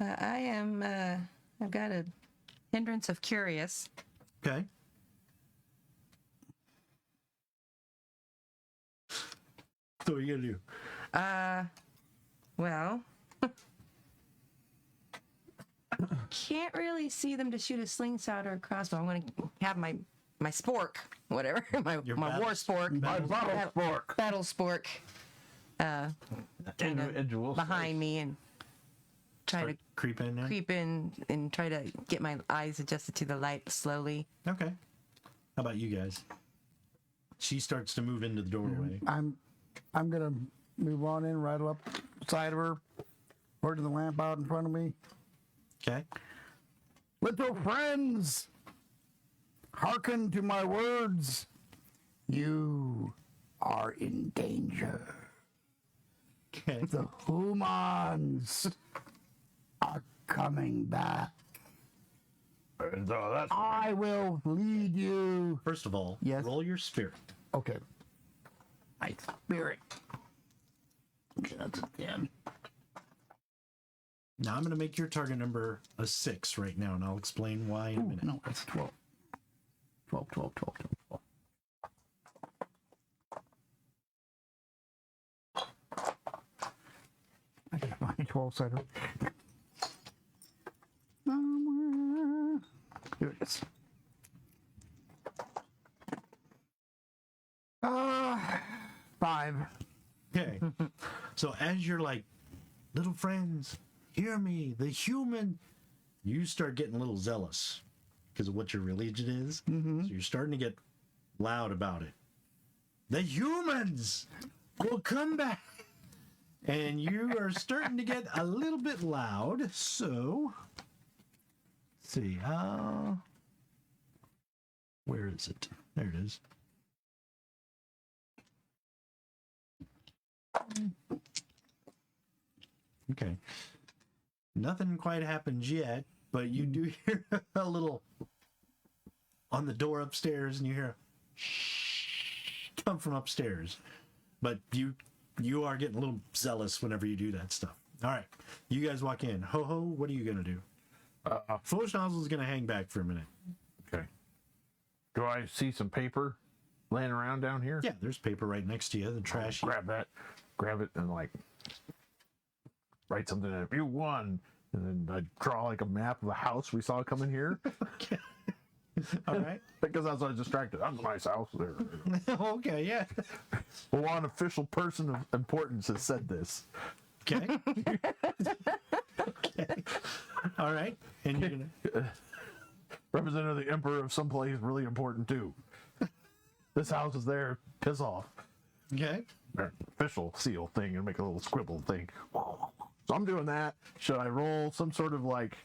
I am, I've got a hindrance of curious. Okay. So what are you gonna do? Well, can't really see them to shoot a slingshot or a crossbow. I'm going to have my spork, whatever, my battle- war spork, My battle spork. battle spork, kind of Individual behind me and try to Creep in there. creep in and try to get my eyes adjusted to the light slowly. Okay. How about you guys? She starts to move into the doorway. I'm gonna move on in right up side of her, holding the lamp out in front of me. Okay. Little friends, hearken to my words. You are in danger. Okay. The humans are coming back. And that's I will lead you. First of all, Yes. roll your spirit. Okay. My spirit. Okay, that's a 10. Now I'm going to make your target number a 6 right now, and I'll explain why in a minute. No, that's 12. 12, 12, 12, 12. I gotta find a 12 sider. Somewhere. Here it is. 5. Okay. So as you're like, little friends, hear me, the human, you start getting a little zealous because of what your religion is. So you're starting to get loud about it. The humans will come back. And you are starting to get a little bit loud. So, let's see. Where is it? There it is. Okay. Nothing quite happens yet, but you do hear a little on the door upstairs, and you hear shh come from upstairs. But you are getting a little zealous whenever you do that stuff. All right, you guys walk in. HoHo, what are you gonna do? Foolish Nozzle is gonna hang back for a minute. Okay. Do I see some paper laying around down here? Yeah, there's paper right next to you. The trash. Grab that, grab it, and like write something in it. You won, and then I draw like a map of a house we saw coming here. Okay. All right. Because I was distracted. That's a nice house there. Okay. Yeah. Well, one official person of importance has said this. Okay. Okay. All right. And you're gonna. Representative of the Emperor of someplace really important too. This house is there. Piss off. Okay. Official seal thing and make a little scribble thing. So I'm doing that. Should I roll some sort of like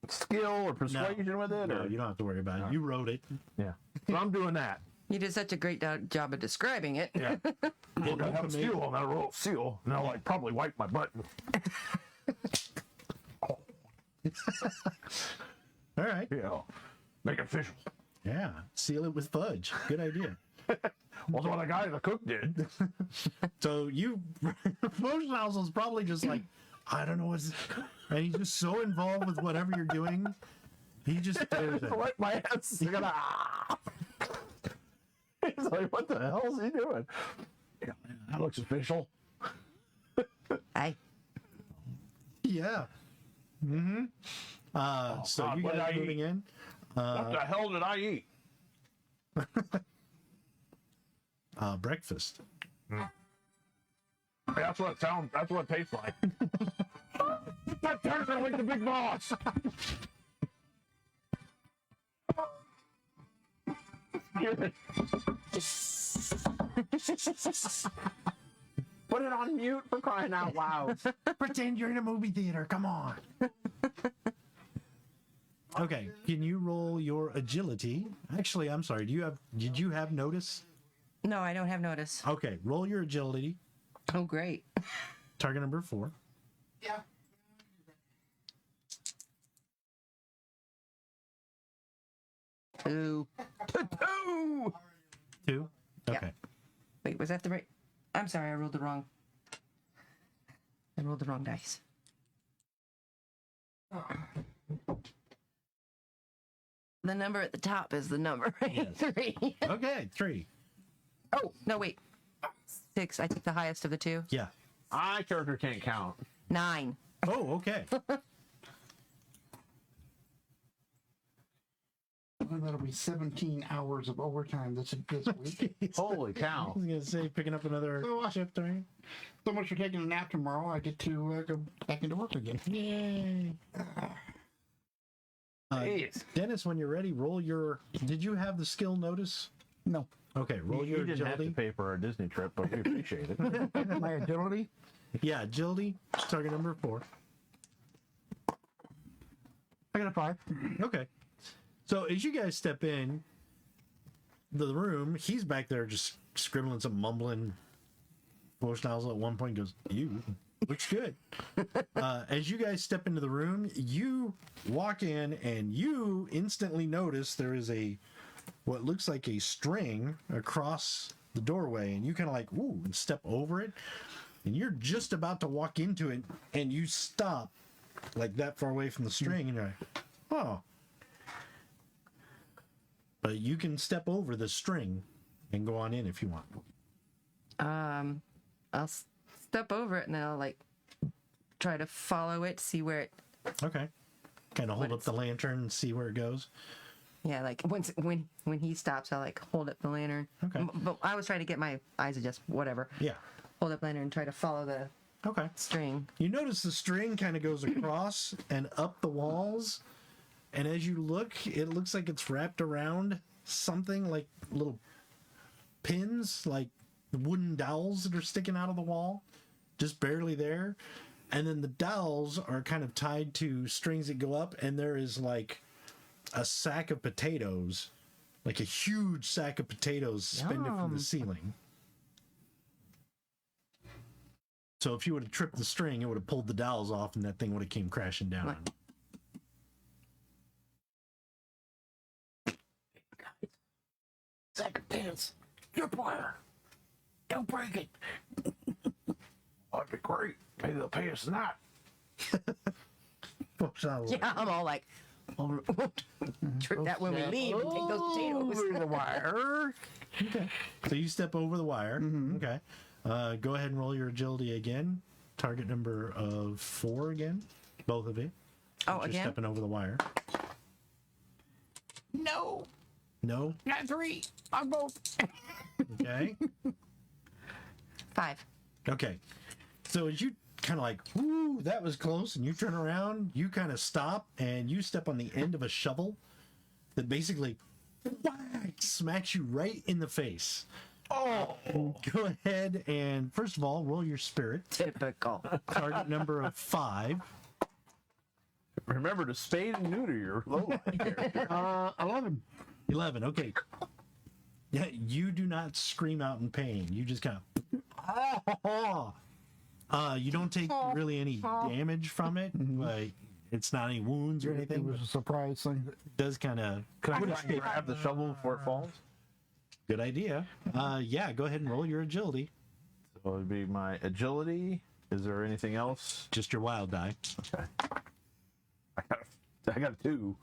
skill or persuasion with it? No, Or you don't have to worry about it. You wrote it. yeah. So I'm doing that. You did such a great job of describing it. Yeah. We're gonna have a seal on that roll seal, and I'll like probably wipe my butt. All right. You know, make it official. Yeah. Seal it with fudge. Good idea. Well, that's what the guy, the cook, did. So Foolish Nozzle's probably just like, I don't know what's, and he's just so involved with whatever you're doing. He just stares at it. Wipe my ass. He's like, what the hell is he doing? Yeah, that looks official. Hey, Yeah. Mm-hmm. So God, you what did guys I moving eat? in. What the hell did I eat? Breakfast. That's what it sounds. That's what it tastes like. That turner like the big boss. Put it on mute for crying out loud. Pretend you're in a movie theater. Come on. Okay. Can you roll your agility? Actually, I'm sorry. Did you have notice? no, I don't have notice. Okay. Roll your agility. Oh, great. Target number 4. Yeah. Two. 2. Yeah. Okay. Wait, was that the right? I'm sorry, I rolled the wrong. I rolled the wrong dice. The number at the top is the number, right? Yes. 3. Okay. 3. Oh, no, wait. 6. I took the highest of the 2. Yeah. My character can't count. 9. Oh, okay. That'll be 17 hours of overtime this week. Holy I cow. was gonna say picking up another shift, are you? So much for taking a nap tomorrow. I get to go back into work again. Yay. Jeez. Dennis, when you're ready, roll your. Did you have the skill notice? No. Okay, roll You your didn't have to agility. pay for our Disney trip, but we appreciate it. My agility. Yeah, agility. Target number 4. I got a 5. Okay. So as you guys step in the room, he's back there just scribbling some mumbling. Voicemails at one point goes, "You looks good." As you guys step into the room, you walk in and you instantly notice there is what looks like a string across the doorway, and you kind of like, "Ooh," and step over it, and you're just about to walk into it, and you stop like that far away from the string, and you're like, "Oh." But you can step over the string and go on in if you want. I'll step over it and then I'll like try to follow it, see where it. Okay. Kind of hold up the lantern and see where it goes. Yeah, like when he stops, I'll like hold up the lantern. Okay. But I was trying to get my eyes adjusted, whatever. Yeah. Hold up lantern and try to follow the Okay. string. You notice the string kind of goes across and up the walls. And as you look, it looks like it's wrapped around something like little pins, like wooden dowels that are sticking out of the wall, just barely there. And then the dowels are kind of tied to strings that go up, and there is like a sack of potatoes, like a huge sack of potatoes suspended from Yum. the ceiling. So if you would have tripped the string, it would have pulled the dowels off, and that thing would have came crashing down. Right. on you. Sack of pants. Your wire. Don't break it. That'd be great. Maybe they'll pay us not. Yeah, I'm all like, we'll trip that when we leave and take those potatoes. Over the wire. Okay. So you step over the wire. Okay. Go ahead and roll your agility again. Target number of 4 again. Both of you. Oh, You're again? stepping over the wire. No. No? Got 3 on both. Okay. 5. Okay. So as you kind of like, whoo, that was close, and you turn around, you kind of stop, and you step on the end of a shovel that basically whack, smacks you right in the face. Oh, Go ahead and, first of all, roll your spirit. Typical. Target number of 5. Remember to spade and neuter your low life character. 11. 11. Okay. Yeah, you do not scream out in pain. You just kind of. You don't take really any damage from it. Like it's not any wounds or It anything. was a surprise thing. It does kind of. Can I try and grab the shovel before it falls? Good idea. Yeah, go ahead and roll your agility. So it would be my agility. Is there anything else? Just your wild die. Okay. I got a 2.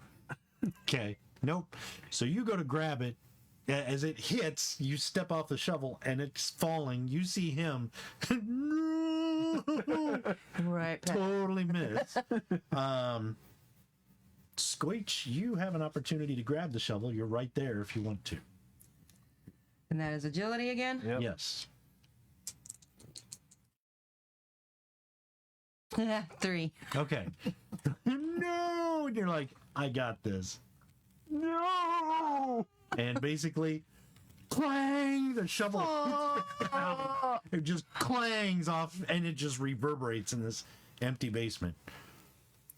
Okay. Nope. So you go to grab it. As it hits, you step off the shovel and it's falling. You see him Right. Totally miss. Scoitch, you have an opportunity to grab the shovel. You're right there if you want to. And that is agility again? Yep. Yes. 3. Okay. No! And you're like, I got this. No! And basically, clang! The shovel hits the ground. It just clangs off and it just reverberates in this empty basement.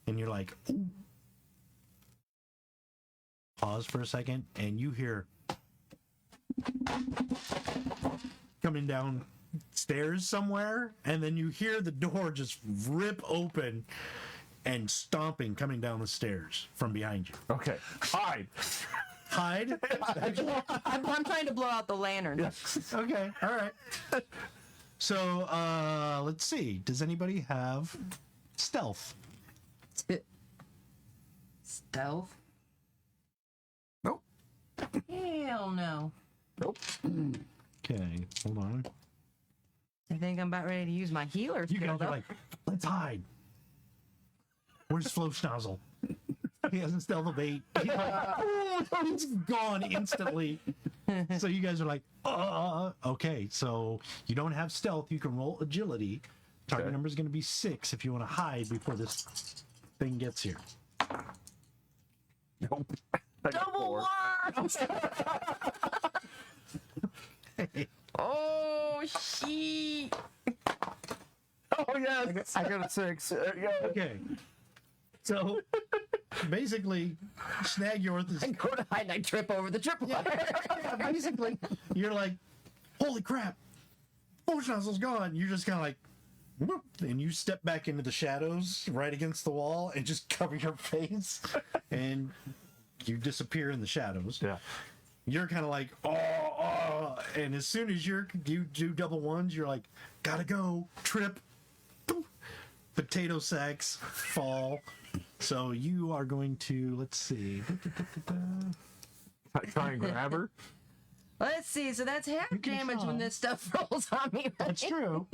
And you're like, ooh. Pause for a second, and you hear coming down stairs somewhere, and then you hear the door just rip open and stomping coming down the stairs from behind you. Okay. Hide. Hide? I'm trying to blow out the lantern. Okay, all right. So, let's see. Does anybody have stealth? Stealth? Nope. Hell no. Nope. Okay, hold on. I think I'm about ready to use my healer You skill, guys are though. like, let's hide. Where's Flo Schnozzle? He has a stealth of 8. He's like, oh, it's gone instantly. So you guys are like, okay. So you don't have stealth. You can roll agility. Target Okay. number is going to be 6 if you want to hide before this thing gets here. Nope. I got Double 4. one! Oh, shit. Oh, yes. I got a 6. There you go. Okay. So basically, Shnagyorth is I go to hide and I trip over the tripwire. basically, you're like, holy crap, Flo Schnozzle's gone. You're just kind of like, whoop, and you step back into the shadows right against the wall and just cover your face, and you disappear in the shadows. Yeah. You're kind of like, oh, and as soon as you do double ones, you're like, gotta go, trip, boop, potato sacks fall. So you are going to, let's see. Try and grab her. Let's see, so that's half can damage try. when this stuff rolls on me. Right? That's true.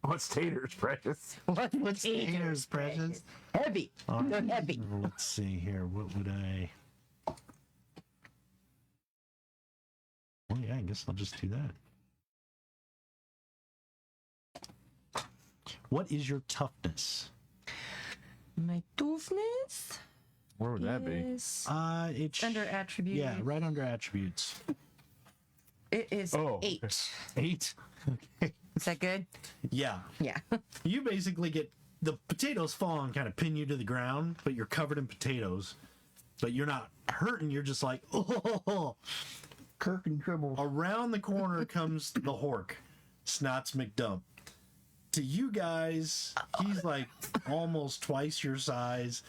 What's Tater's precious? What's Tater's precious? Heavy. They're heavy. Let's see here. What would I? Well, yeah, I guess I'll just do that. What is your toughness? My toughness Where would that be? is It's under attribute. Yeah, right under attributes. It is Oh, 8. 8. Okay. Is that good? Yeah. Yeah. You basically get the potatoes fall and kind of pin you to the ground, but you're covered in potatoes. But you're not hurting. You're just like, oh. Kirk and Tribble. Around the corner comes the Hork, Snots McDump. To you guys, he's like almost twice your size,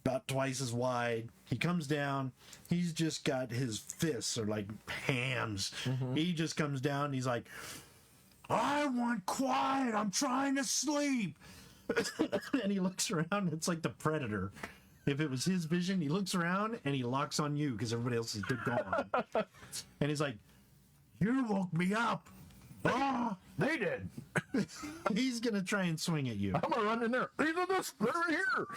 about twice as wide. He comes down. He's just got his fists are like hams. He just comes down. And he's like, I want quiet. I'm trying to sleep. And he looks around. It's like the Predator. If it was his vision, he looks around and he locks on you because everybody else is gone. And he's like, you woke me up. Ah! They did. He's going to try and swing at you. I'm gonna run in there. These are this. They're here.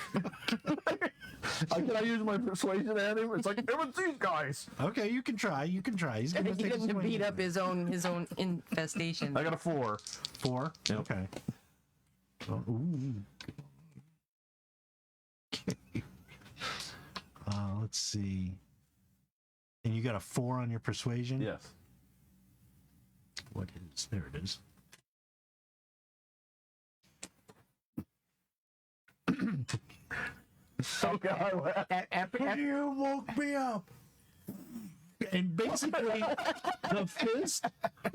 Can I use my persuasion at him? It's like it was these guys. Okay, you can try. You can try. He's going to He take a doesn't swing. beat up his own infestation. I got a 4. 4? Yep. Okay. Oh, ooh. Okay. Let's see. And you got a 4 on your persuasion? Yes. What is? There it is. Okay. You woke me up. And basically, the fist,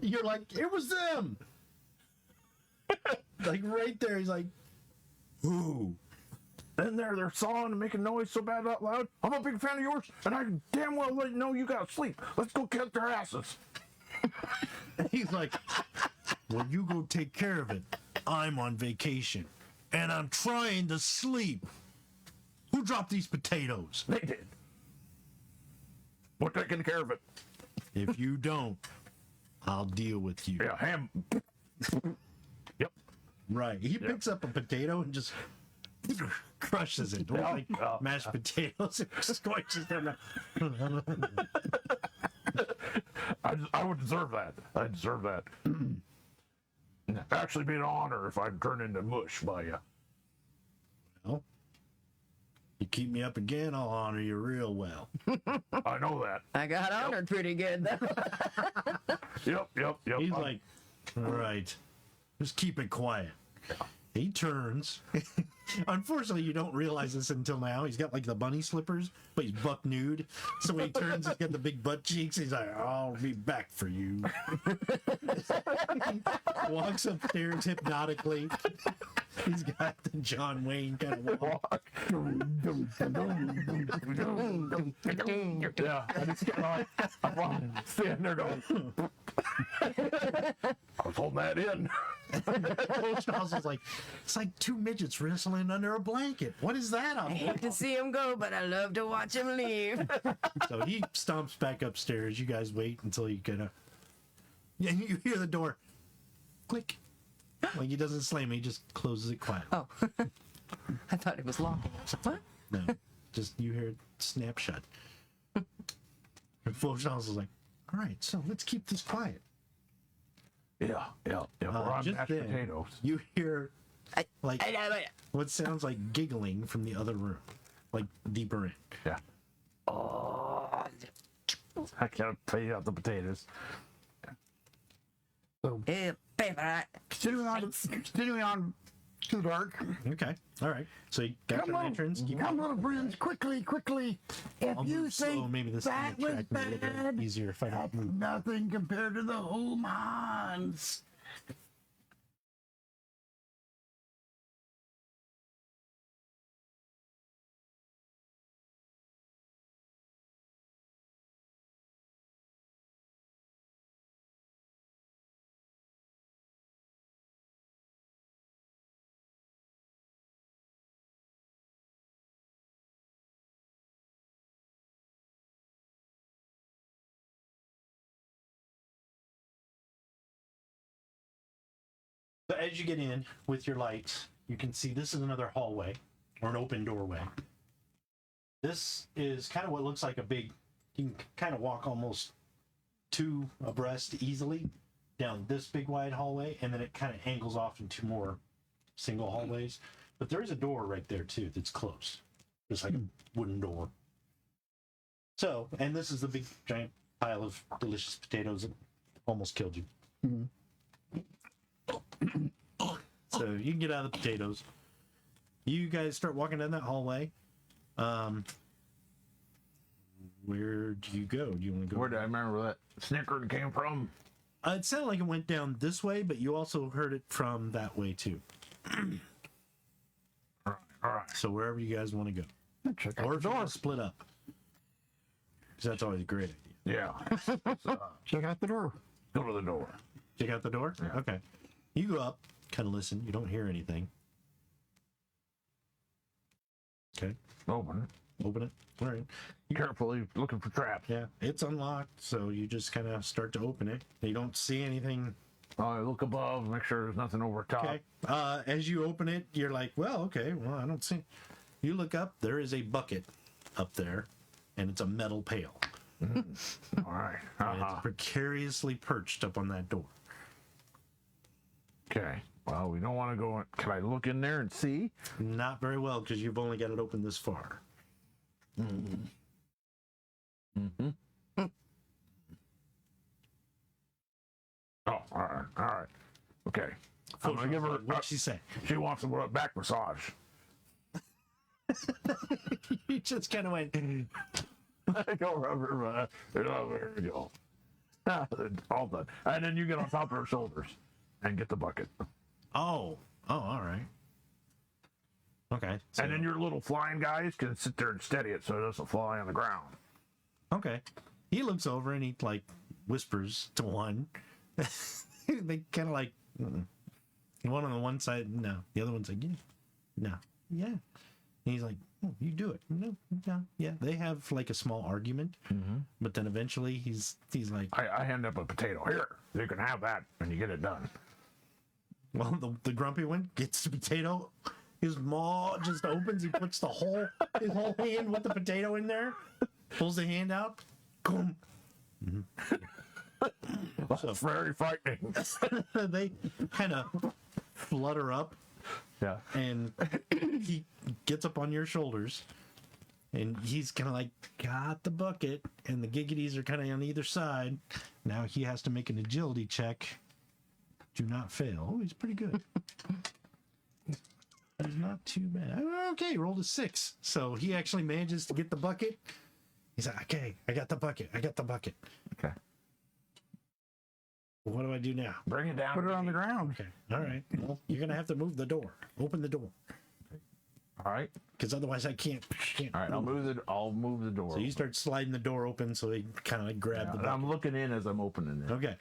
you're like, it was them. Like right there, he's like, ooh. Then they're sawing and making noise so bad out loud. I'm a big fan of yours, and I damn well let you know you gotta sleep. Let's go kick their asses. And he's like, well, you go take care of it. I'm on vacation, and I'm trying to sleep. Who dropped these potatoes? They did. We're taking care of it. If you don't, I'll deal with you. Yeah, ham. Right. He picks up a potato and just crushes it. Like mashed potatoes. Squishes them. I would deserve that. I deserve that. Actually, be an honor if I'm turned into mush by you. Well, you keep me up again, I'll honor you real well. I know that. I got honored pretty good, though. Yep. He's like, all right, just keep it quiet. He turns. Unfortunately, you don't realize this until now. He's got like the bunny slippers, but he's buck nude. So when he turns, he's got the big butt cheeks. He's like, I'll be back for you. Walks upstairs hypnotically. He's got the John Wayne kind of walk. Yeah, I just get on. I'm standing there going. I was holding that in. Charles is like, it's like two midgets wrestling under a blanket. What is that? I hate to see him go, but I love to watch him leave. So he stomps back upstairs. You guys wait until you kind of. Yeah, you hear the door. Click. Like he doesn't slam it, he just closes it quietly. Oh. I thought it was locking. What? No, just you hear it snap shut. And Charles is like, all right, so let's keep this quiet. Yeah. We're on Just mashed then, potatoes. you hear like what sounds like giggling from the other room, like deeper in. Yeah. I can't pay out the potatoes. Continuing on to the dark. Okay, all right. So you got your lanterns. Keep Come, little friends, quickly. If I'll you move slow. think Maybe this that will was attract me a little bit bad, easier if I don't that's move. nothing compared to the whole mines. So as you get in with your lights, you can see this is another hallway or an open doorway. This is kind of what looks like a big, you can kind of walk almost two abreast easily down this big wide hallway, and then it kind of angles off into more single hallways. But there is a door right there too that's closed. It's like a wooden door. So, and this is the big giant pile of delicious potatoes that almost killed you. So you can get out of the potatoes. You guys start walking down that hallway. Where do you go? Do you want to go? Where do I remember where that snicker came from? It sounded like it went down this way, but you also heard it from that way too. All right. So wherever you guys want to go, Check out or the if you door. want to split up, because that's always a great idea. Yeah. Check out the door. Go to the door. Check out the door. Yeah. Okay, you go up, kind of listen. You don't hear anything. Okay, Open open it. All right. it. Carefully looking for traps. Yeah, it's unlocked, so you just kind of start to open it. You don't see anything. I look above, make sure there's nothing over top. Okay. As you open it, you're like, well, okay, well, I don't see. You look up, there is a bucket up there, and it's a metal pail. All right. And it's precariously perched up on that door. Okay. Well, we don't want to go. Can I look in there and see? Not very well, because you've only got it open this far. Oh, all right. All right. Okay. I'm gonna give her. What'd she say? She wants a back massage. You just kind of went. I go rub her. There we go. All done. And then you get on top of her shoulders and get the bucket. Oh, all right. Okay. So, And then your little flying guys can sit there and steady it so it doesn't fly on the ground. okay. He looks over and he like whispers to one. They kind of like one on the one side, no. The other one's like, yeah, no, yeah. And he's like, oh, you do it, no, yeah. They have like a small argument, but then eventually he's like, I hand up a potato. Here, you can have that when you get it done. Well, the grumpy one gets the potato. His maw just opens. He puts his whole hand with the potato in there. Pulls the hand out. Boom. That's very frightening. They kind of flutter up, Yeah. and he gets up on your shoulders, and he's kind of like got the bucket, and the Giggities are kind of on either side. Now he has to make an agility check. Do not fail. Oh, he's pretty good. He's not too bad. Okay, he rolled a 6. So he actually manages to get the bucket. He's like, okay, I got the bucket. Okay. What do I do now? Bring it down. Put it on the ground. Okay. All right. Well, you're going to have to move the door. Open the door. All right. Because otherwise I can't. All right. I'll move the door. So you start sliding the door open so they kind of like grab the And bucket. I'm looking in as I'm opening it. Okay.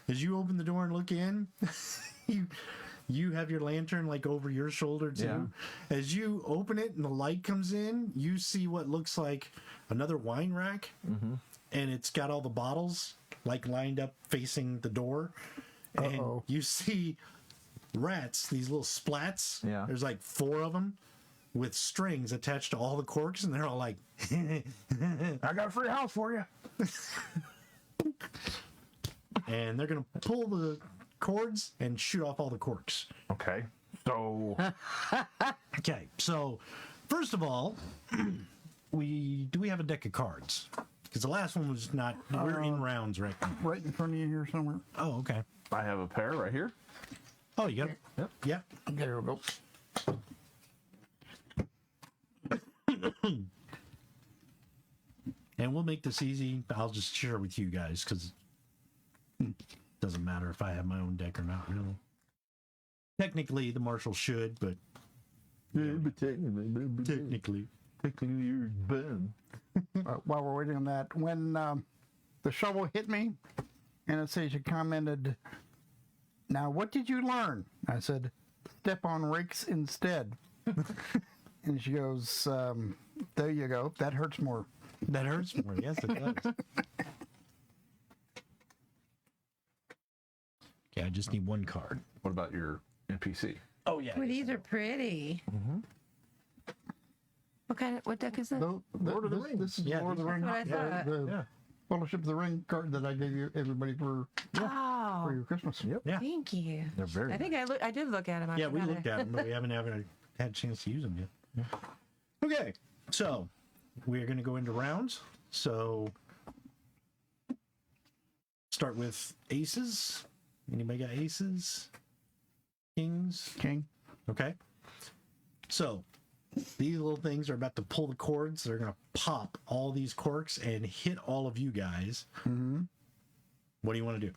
As you open the door and look in, you have your lantern like over your shoulder too. Yeah. As you open it and the light comes in, you see what looks like another wine rack, and it's got all the bottles like lined up facing the door, and you see rats, these little splats. Yeah. There's like 4 of them with strings attached to all the corks, and they're all like, I got a free house for you. and they're gonna pull the cords and shoot off all the corks. Okay. So Okay, so first of all, we have a deck of cards? Because the last one was not. We're in rounds right now. Right in front of you here somewhere. Oh, okay. I have a pair right here. Oh, you got it. Yep. Yeah. There we go. And we'll make this easy. I'll just share with you guys because it doesn't matter if I have my own deck or not, really. Technically, the marshal should, but But technically you're Ben. While we're waiting on that, when the shovel hit me, Anastasia commented, "Now, what did you learn?" I said, "Step on rakes instead." And she goes, "There you go. That hurts more." that hurts more. Yes, it does. Okay, I just need one card. What about your NPC? Oh, yeah. Well, these are pretty. What deck is this? Lord of the Rings. This is Yeah, Lord of the Rings. That's what I thought. The Fellowship of the Ring card that I gave you everybody for Oh, your Christmas. Yep. Yeah. thank you. They're very I think I did look at them. Yeah, we looked at them, but we haven't had a chance to use them yet. Okay, so we're going to go into rounds. So start with aces. Anybody got aces? Kings? King. Okay. So these little things are about to pull the cords. They're going to pop all these corks and hit all of you guys. What do you want to do?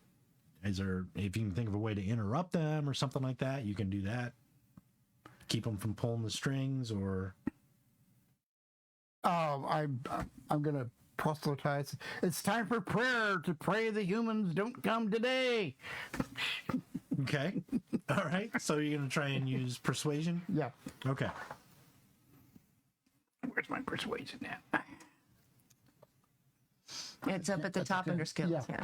Is there, if you can think of a way to interrupt them or something like that, you can do that. Keep them from pulling the strings, or I'm gonna proselytize. It's time for prayer to pray the humans don't come today. okay. All right. So you're going to try and use persuasion? Yeah. Okay. Where's my persuasion at? It's up at the top under skills. Yeah. Yeah.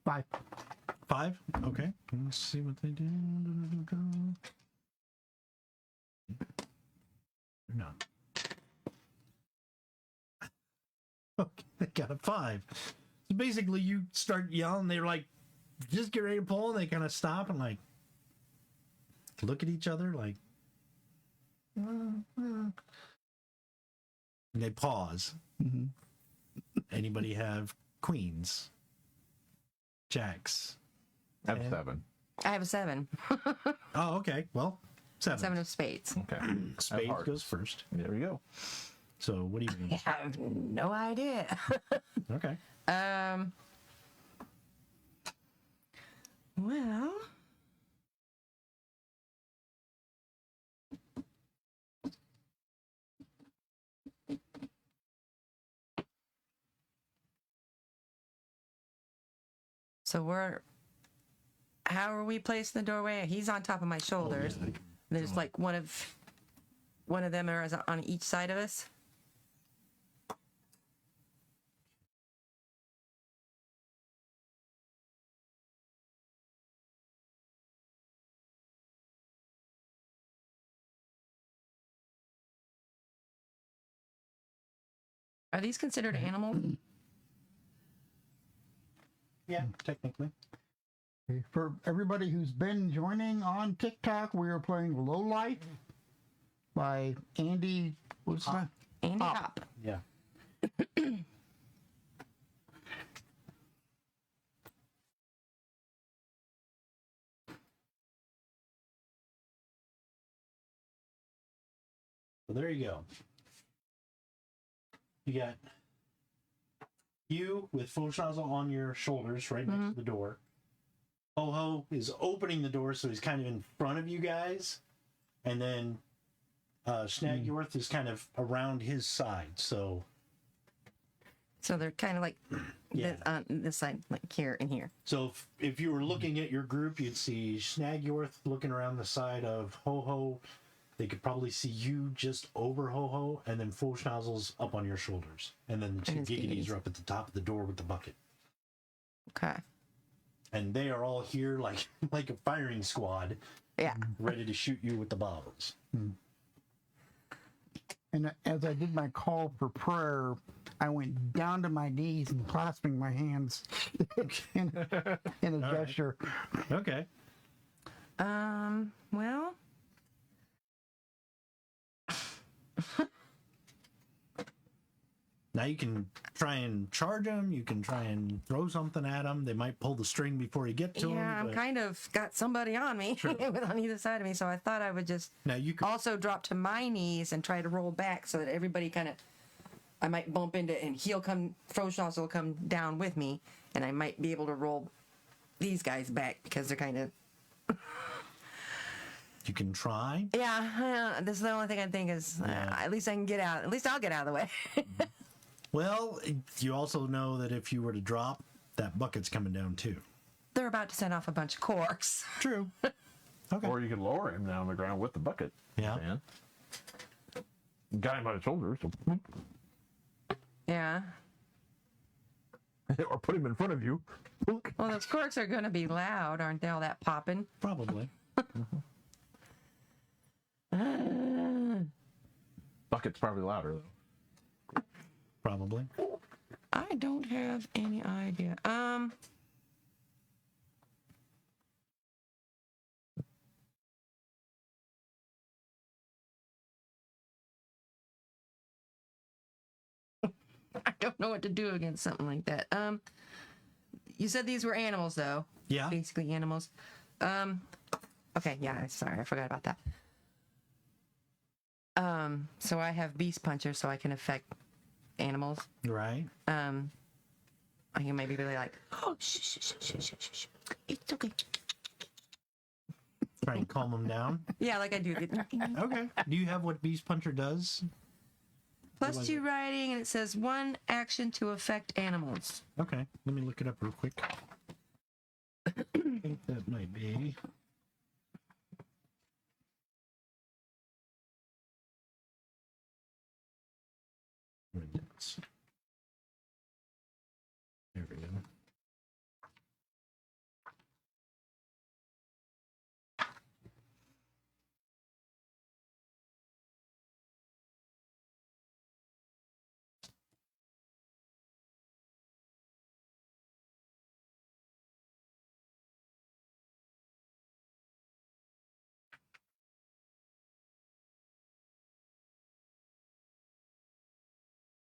5. 5? Okay. Let's see what they do. No. Okay, they got a 5. So basically, you start yelling. They're like, just get ready to pull. And they kind of stop and like look at each other like. And they pause. Anybody have queens? Jacks? I have Yeah. 7. I have a 7. Oh, okay. Well, 7. 7 of spades. Okay. Spades hearts. goes first. There we go. So what do you mean? I have no idea. Okay. Well, so how are we placed in the doorway? He's on top of my shoulders. There's like one of them are on each side of us. Are these considered animals? Yeah, technically. For everybody who's been joining on TikTok, we are playing Low Life by Andy. What's that? Andy Hop. Yeah. So there you go. You got you with Foshazzle on your shoulders right next to the door. HoHo is opening the door, so he's kind of in front of you guys. And then Shnagyorth is kind of around his side. So they're kind of like Yeah. this, on this side, like here and here. So if you were looking at your group, you'd see Shnagyorth looking around the side of HoHo. They could probably see you just over HoHo, and then Foshazzle's up on your shoulders. And then the two And his Giggities Giggities. are up at the top of the door with the bucket. Okay. And they are all here like a firing squad, Yeah. ready to shoot you with the bottles. And as I did my call for prayer, I went down to my knees and clasping my hands in a gesture. Okay. Well, Now you can try and charge them. You can try and throw something at them. They might pull the string before you get to them. yeah, I'm kind of got somebody on me on either side of me, so I thought I would just Now you could. also drop to my knees and try to roll back so that everybody kind of, I might bump into, and Froshnos will come down with me, and I might be able to roll these guys back because they're kind of, You can try. yeah, this is the only thing I think is, at least I can get out, at least I'll get out of the way. Well, you also know that if you were to drop, that bucket's coming down too. They're about to send off a bunch of corks. True. Okay. Or you can lower him down on the ground with the bucket. Yeah. Man. Got him by the shoulders. So whoop. Yeah. Or put him in front of you. Boink. Well, those corks are going to be loud, aren't they? All that popping. Probably. Bucket's probably louder though. Probably. I don't have any idea. I don't know what to do against something like that. You said these were animals, though. Yeah. Basically animals. Okay, yeah, sorry, I forgot about that. So I have Beast Puncher, so I can affect animals. Right. I can maybe be like, oh, shh, it's okay. Try and calm them down. Yeah, like I do. Okay. Do you have what Beast Puncher does? +2 writing, and it says 1 action to affect animals. Okay. Let me look it up real quick. I think that might be. Where it is. There we go.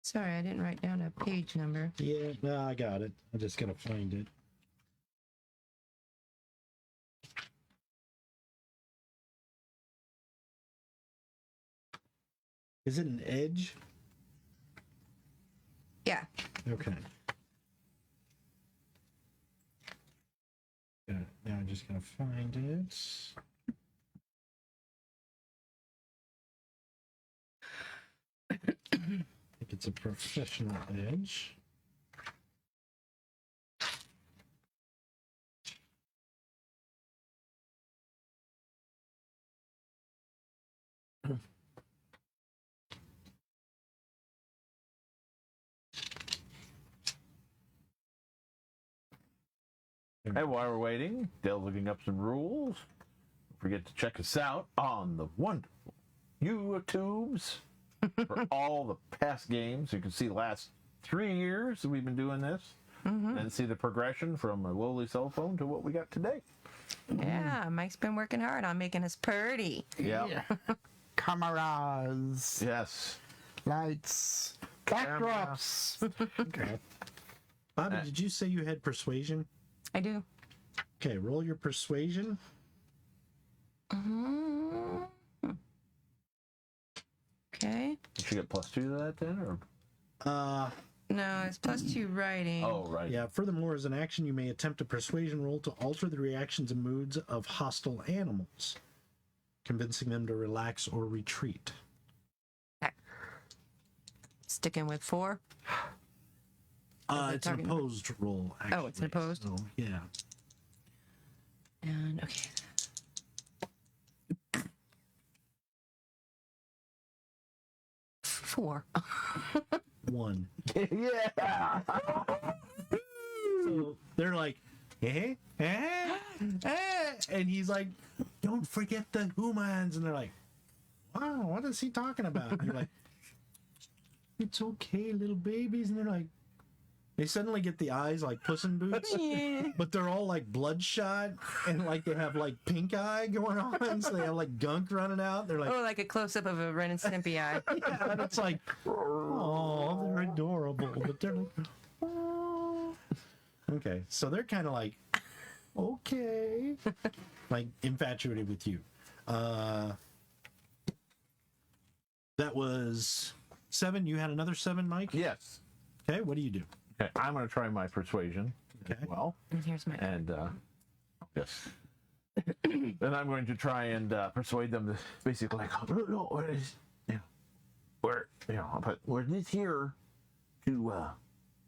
Sorry, I didn't write down a page number. Yeah, no, I got it. I just gotta find it. Is it an edge? Yeah. Okay. Got it. Now I'm just gonna find it. I think it's a professional edge. Hey, while we're waiting, Dale's looking up some rules. Don't forget to check us out on the wonderful YouTubes. for all the past games. You can see the last 3 years that we've been doing this, and see the progression from a lowly cell phone to what we got today. Yeah, Mike's been working hard on making us pretty. Yeah. Cameras, Yes. lights, backdrops. Okay. Bobby, did you say you had persuasion? I do. Okay, roll your persuasion. Okay. You should get +2 to that then, or? No, it's +2 writing. Oh, right. Yeah, furthermore, as an action, you may attempt a persuasion roll to alter the reactions and moods of hostile animals, convincing them to relax or retreat. Sticking with 4. It's an target- opposed roll, actually. Oh, it's an opposed? So, yeah. And okay. Four. 1. Yeah. So they're like, and he's like, don't forget the humans. And they're like, wow, what is he talking about? And you're like, it's okay, little babies. And they're like, they suddenly get the eyes like Puss in Boots, but they're all like bloodshot and like they have like pink eye going on. So they have like gunk running out. They're like, Oh, like a close up of a Ren and Stimpy eye. yeah, and it's like, oh, they're adorable, but they're like, oh. Okay, so they're kind of like, okay, like infatuated with you. That was 7. You had another 7, Mike? Yes. Okay, what do you do? Okay, I'm going to try my persuasion Okay. as well. And here's my. And yes. Then I'm going to try and persuade them to basically like, no, what is, we're this here to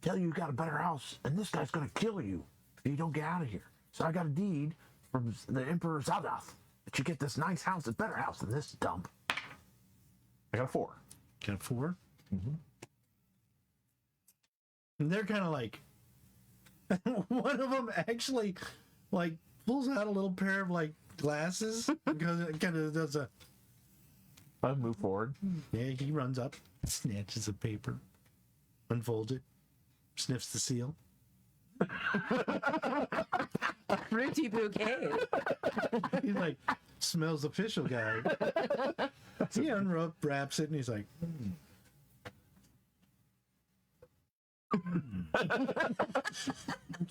tell you got a better house, and this guy's gonna kill you if you don't get out of here. So I got a deed from the Emperor Zadath that you get this nice house, a better house than this dump. I got a 4. Got a 4? Mm-hmm. And they're kind of like, one of them actually like pulls out a little pair of like glasses because it kind of does a, I move forward. yeah, he runs up, snatches a paper, unfolds it, sniffs the seal. Fruity bouquet. He like smells official guy. He unwraps it and he's like,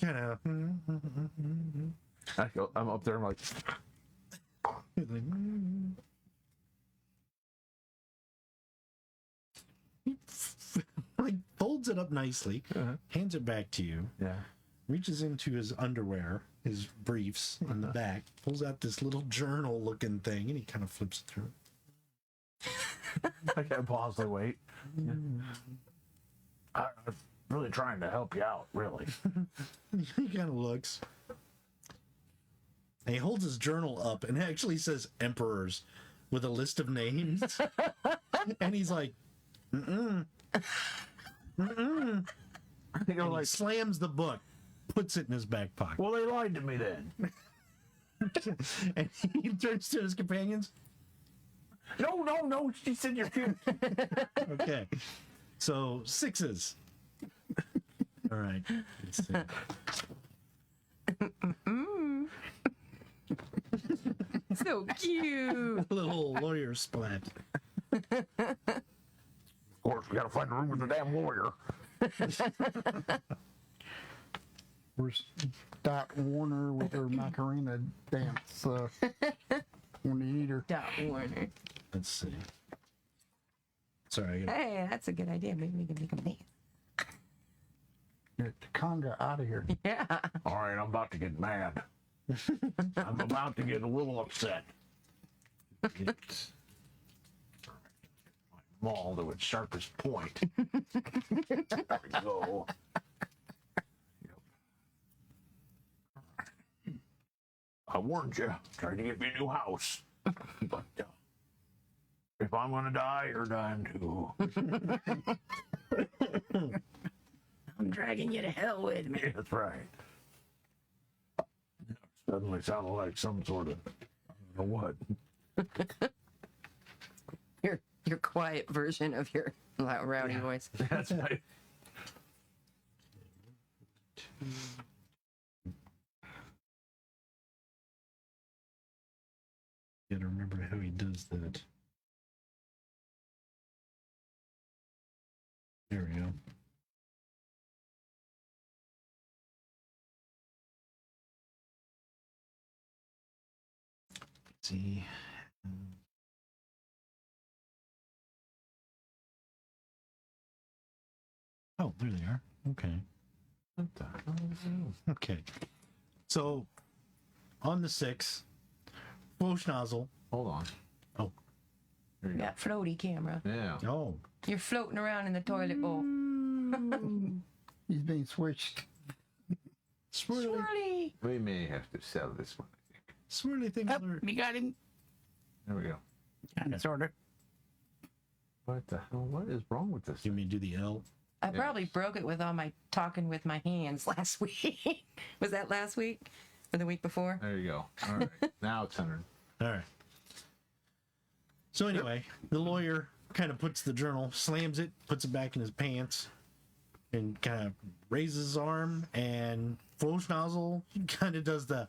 kind of. I'm up there. I'm like, like folds it up nicely, hands it back to you, yeah. reaches into his underwear, his briefs in the back, pulls out this little journal looking thing, and he kind of flips it through. I can't pause to wait. I'm really trying to help you out, really. He kind of looks. And he holds his journal up and actually says emperors with a list of names. And he's like, I think I'm like, slams the book, puts it in his back pocket. Well, they lied to me then. And he turns to his companions. No, she said you're cute. Okay. So 6s. All right. Let's see. So cute. Little lawyer splat. Of course, we gotta find a room with a damn lawyer. Where's Dot Warner with her Macarena dance when you need her? Dot Warner. Let's see. Sorry. I gotta, Hey, that's a good idea. Maybe we can make a dance. Get the conga out of here. Yeah. All right, I'm about to get mad. I'm about to get a little upset. It's my maul to its sharpest point. There we go. Yep. I warned you. Tried to get me a new house. But if I'm gonna die, you're dying too. I'm dragging you to hell with me. That's right. Suddenly sounded like some sort of, I don't know what. You're your quiet version of your loud, rowdy voice. That's right. Gotta remember how he does that. There we go. Let's see. Oh, there they are. Okay. What the hell is that? Okay. So, on the 6, Schnozzle. Hold on. Oh. There you go. That floaty camera. Yeah. Oh. You're floating around in the toilet bowl. He's being switched. Swirly. Swirly. We may have to sell this one, I think. Swirly things are. You got him. There we go. Kind of, sort of. What the hell? What is wrong with this? You mean do the L? I probably broke it with all my talking with my hands last week. Was that last week or the week before? There you go. All right. Now it's centered. All right. So anyway, the lawyer kind of puts the journal, slams it, puts it back in his pants, and kind of raises his arm, and Schnozzle kind of does the,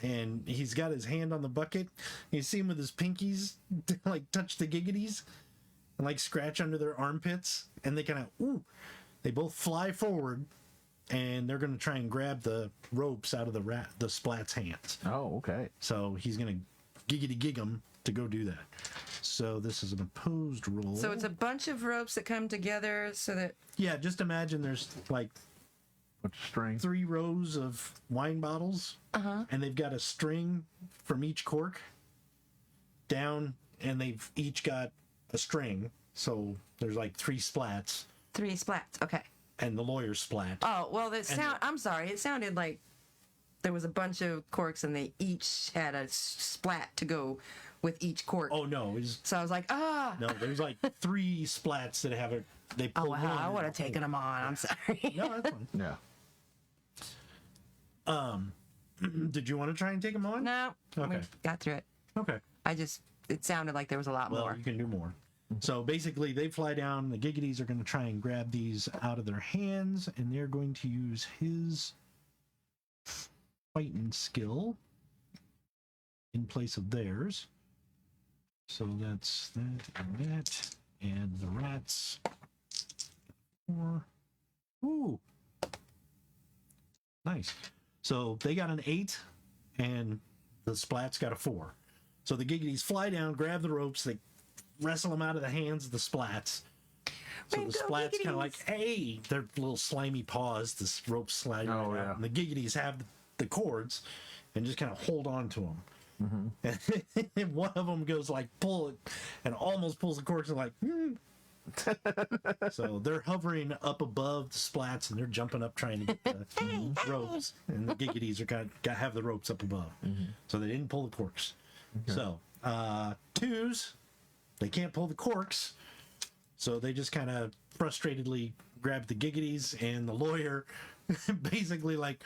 and he's got his hand on the bucket. You see him with his pinkies like touch the Giggities and like scratch under their armpits, and they kind of they both fly forward, and they're going to try and grab the ropes out of the Splat's hands. Oh, okay. So he's going to giggity gig him to go do that. So this is an opposed roll. So it's a bunch of ropes that come together so that Yeah, just imagine there's like What's string? 3 rows of wine bottles, and they've got a string from each cork down, and they've each got a string. So there's like 3 splats, 3 splats. Okay. and the lawyer's splat. Oh, well, I'm sorry. It sounded like there was a bunch of corks and they each had a splat to go with each cork. Oh no, it's, So I was like, no, there's like 3 splats that have it. They pull Oh, wow, one I and would have the whole- taken them on. I'm sorry. No, that's fine. Yeah. Did you want to try and take them on? No. Okay. We got through it. Okay. It sounded like there was a lot Well, more. you can do more. So basically, they fly down. The Giggities are going to try and grab these out of their hands, and they're going to use his fighting skill in place of theirs. So that's that, and the rats. 4. Ooh, nice. So they got an 8, and the Splats got a 4. So the Giggities fly down, grab the ropes, they wrestle them out of the hands of the Splats. So Way the to go, Splats kind of Giggities. like, hey, their little slimy paws, this rope sliding Oh, right yeah. out. And the Giggities have the cords and just kind of hold on to them. And one of them goes like, pull it, and almost pulls the cords and like, So they're hovering up above the Splats, and they're jumping up trying to get the ropes. And the Giggities are got have the ropes up above, so they didn't pull the corks. So 2s, they can't pull the corks, so they just kind of frustratedly grab the Giggities, and the lawyer basically like,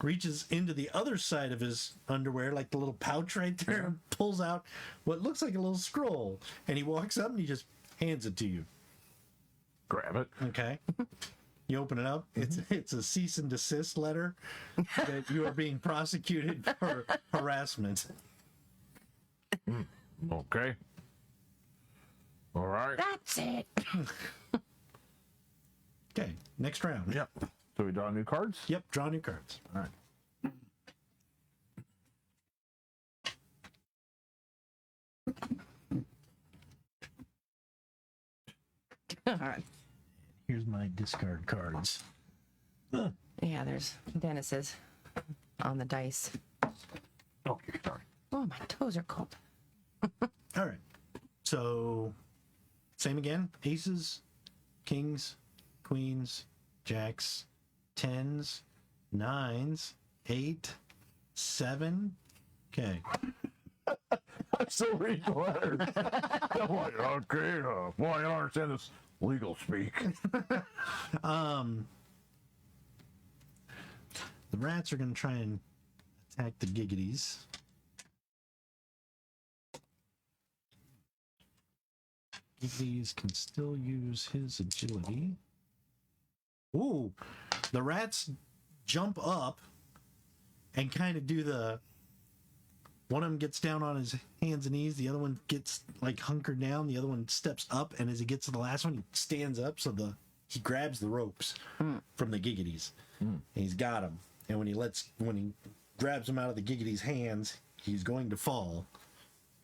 reaches into the other side of his underwear, like the little pouch right there, and pulls out what looks like a little scroll, and he walks up and he just hands it to you. Grab it. Okay. You open it up. It's a cease and desist letter that you are being prosecuted for harassment. Okay. All right. That's it. Okay, next round. Yep. So we draw new cards? Yep, draw new cards. All right. All right. Here's my discard cards. Yeah, there's Dennis's on the dice. Oh, sorry. Oh, my toes are cold. All right. So, same again. Aces, kings, queens, jacks, 10s, 9s, 8, 7. Okay. I'm still reading the letters. I'm like, okay, boy, I don't understand this legal speak. The rats are going to try and attack the Giggities. Giggities can still use his agility. Ooh, the rats jump up and kind of do the. One of them gets down on his hands and knees. The other one gets like hunkered down. The other one steps up, and as he gets to the last one, he stands up. So he grabs the ropes from the Giggities, and he's got them. And when he grabs them out of the Giggities' hands, he's going to fall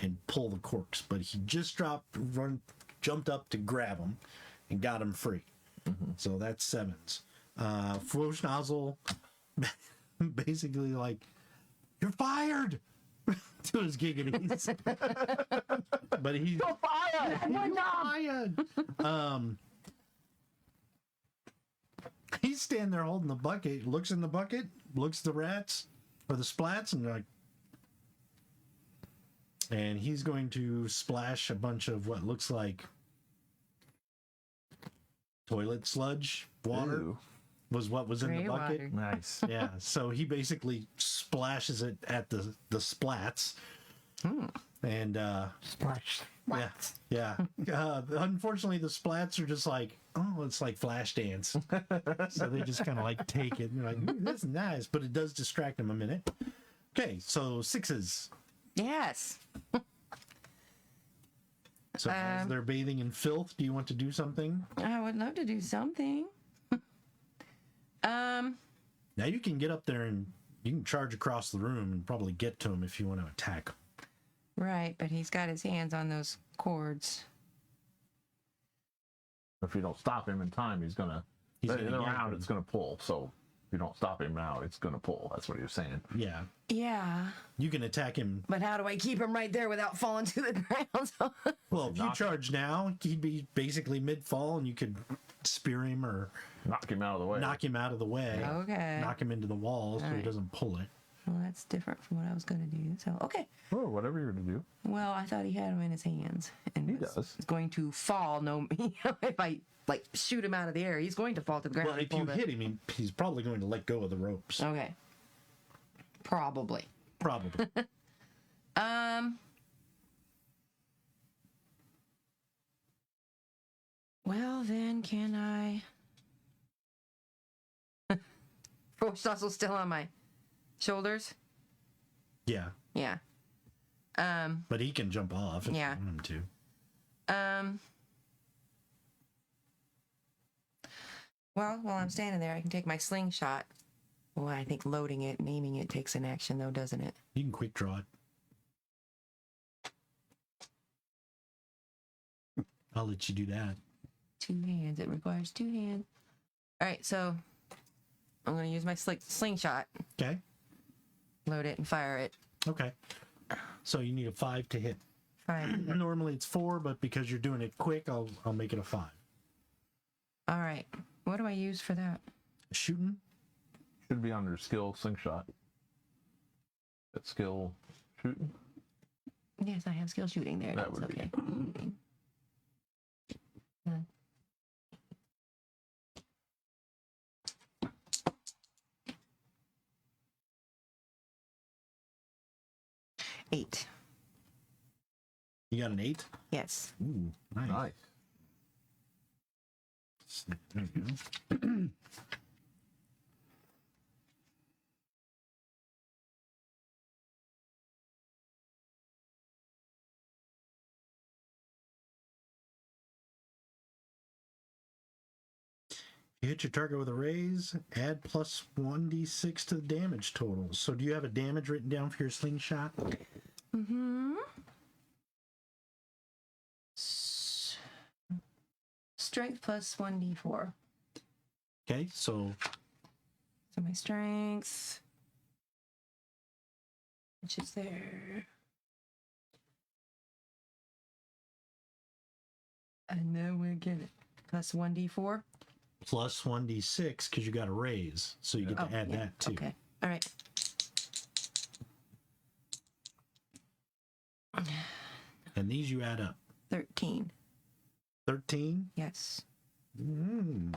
and pull the corks. But he just jumped up to grab him, and got him free. So that's 7s. Frosh Nozzle, basically like, you're fired. To his Giggities. But he's fired. He's standing there holding the bucket, looks in the bucket, looks at the rats or the splats, and he's going to splash a bunch of what looks like toilet sludge water. Ew. Was what was in the Gray bucket. water. Nice. Yeah, so he basically splashes it at the splats. And Splash. yeah. Unfortunately, the splats are just like, oh, it's like flash dance. So they just kind of like take it and they're like, ooh, this is nice, but it does distract them a minute. Okay, so 6s. Yes. So as they're bathing in filth, do you want to do something? I would love to do something. Now you can get up there and you can charge across the room and probably get to him if you want to attack him. Right, but he's got his hands on those cords. If you don't stop him in time, he's He's in gonna the yank round, him. it's gonna pull. So if you don't stop him now, it's gonna pull. That's what he was saying. Yeah, Yeah, you can attack him. but how do I keep him right there without falling to the ground? Well, if you charge now, he'd be basically mid-fall and you could spear him or Knock him out of the way. knock him out of the way. Okay. Knock him into the wall so he Alright. doesn't pull it. Well, that's different from what I was going to do. So, okay. Oh, whatever you're gonna do. Well, I thought he had him in his hands. And He was does. going to fall. No, if I like shoot him out of the air, he's going to fall to the ground. Well, if Pull you the- hit him, he's probably going to let go of the ropes. Okay. Probably. Probably. Well, then, can I? Frosh Nozzle's still on my shoulders. Yeah, Yeah. but he can jump off if Yeah. you want him to. Well, while I'm standing there, I can take my slingshot. Well, I think loading it and aiming it takes an action, though, doesn't it? You can quick draw it. I'll let you do that. 2 hands. It requires 2 hands. All right, so I'm going to use my slingshot, Okay. load it, and fire it. Okay. So you need a 5 to hit. 5. Normally it's 4, but because you're doing it quick, I'll make it a 5. All right. What do I use for that? Shooting? Should be under skill slingshot. That skill shooting. Yes, I have skill shooting there. That That's would be- okay. Nine. Eight. You got an 8? Yes. Ooh, nice. Nice. There you go. You hit your target with a raise, add plus 1d6 to the damage total. So do you have a damage written down for your slingshot? Mm-hmm. Strength plus 1d4. Okay, so So my strength, which is there. And then we get it. Plus 1d4. plus 1d6 because you got a raise. So you get to add yeah, that too. Okay. All right. And these you add up. 13. 13? Yes. Mm.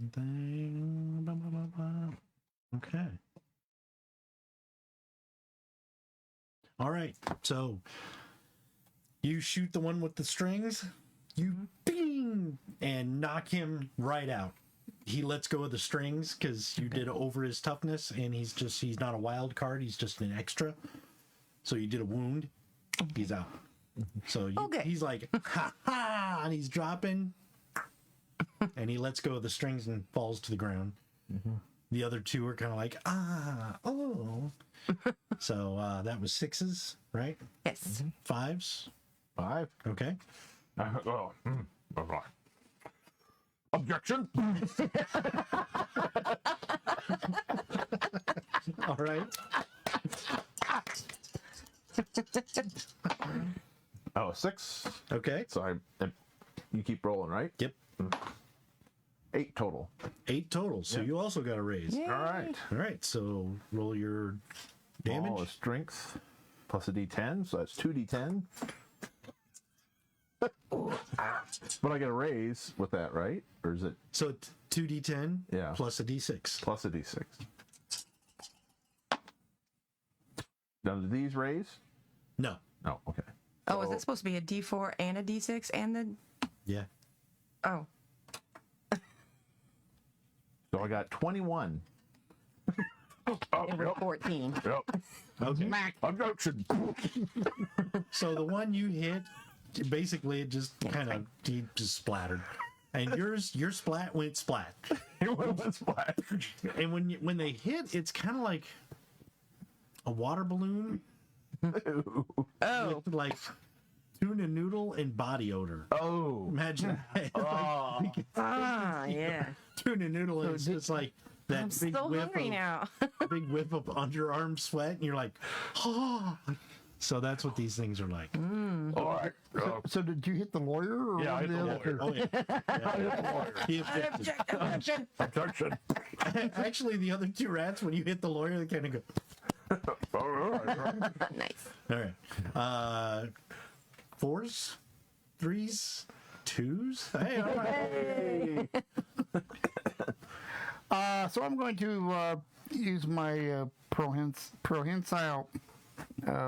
thing. Blah, blah, blah, blah. Okay. All right. So you shoot the one with the strings, you ding, and knock him right out. He lets go of the strings because you did over his toughness, and he's not a wild card, he's just an extra. So you did a wound, he's out. So he's like, ha ha, and he's dropping, and he lets go of the strings and falls to the ground. The other two are kind of like, oh. So that was 6s, right? Yes. 5s? 5. Okay. Okay. Objection. All right. Oh, 6. Okay. So you keep rolling, right? Yep. 8 total. 8 total. So you also got a raise. Yay. All right. All right. So roll your damage. All is strength plus a d10, so that's 2d10. But I get a raise with that, right? Or is it So it's 2d10 Yeah. plus a d6. plus a d6? Now, do these raise? No. No. Okay. Oh, is it supposed to be a D4 and a D6 and the? Yeah. Oh, So I got 21. it was 14. Yep. Okay. Objection. So the one you hit, basically it just kind of just splattered. And your splat went splat. It went splat. And when they hit, it's kind of like a water balloon Oh, with like tuna noodle and body odor. Oh. Imagine that. yeah. Tuna noodle is just like that I'm big so whiff hungry of now. big whiff of underarm sweat, and you're like, oh. So that's what these things are like. All right. So did you hit the lawyer? Or Yeah, I one hit of the other lawyer. two? Oh yeah. I hit the lawyer. He objected. Objection. Objection. Actually, the other two rats, when you hit the lawyer, they kind of go. All right. Nice. All right. 4s, 3s, 2s. Hey, all right. So I'm going to use my prehensile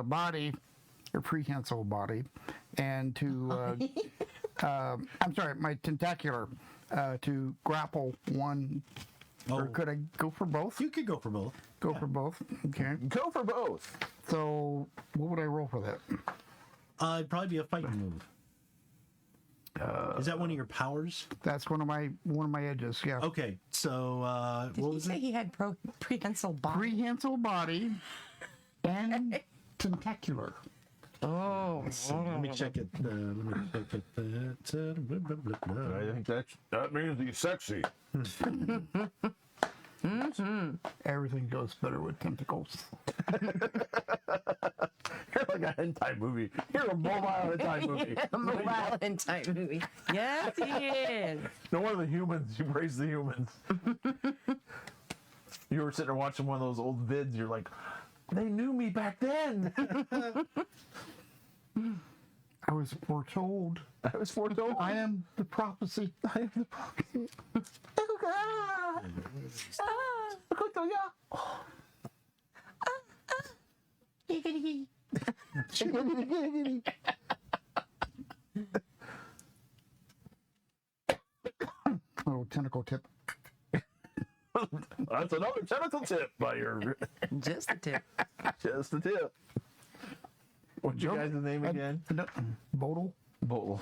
body, or prehensile body, and to I'm sorry, my tentacular to grapple one. Or could I go for both? You could go for both. Go for both. Okay. Go for both. So what would I roll for that? It'd probably be a fighting move. Is that one of your powers? That's one of my edges. Yeah. Okay, so Did what he was say it? he had prehensile body? Prehensile body and tentacular. Oh, Let me check it. Let me check it. I think that means he's sexy. Everything goes better with tentacles. You're like a hentai movie. You're a mobile hentai movie. a mobile hentai movie. Yes, he is. No one of the humans. You praise the humans. You were sitting there watching one of those old vids. You're like, they knew me back then. I was foretold. I was foretold. I am the prophecy. I am the prophecy. Giggity. Little tentacle tip. That's another tentacle tip by your. Just a tip. Just a tip. What's your guys' name again? Bodal. Bowl.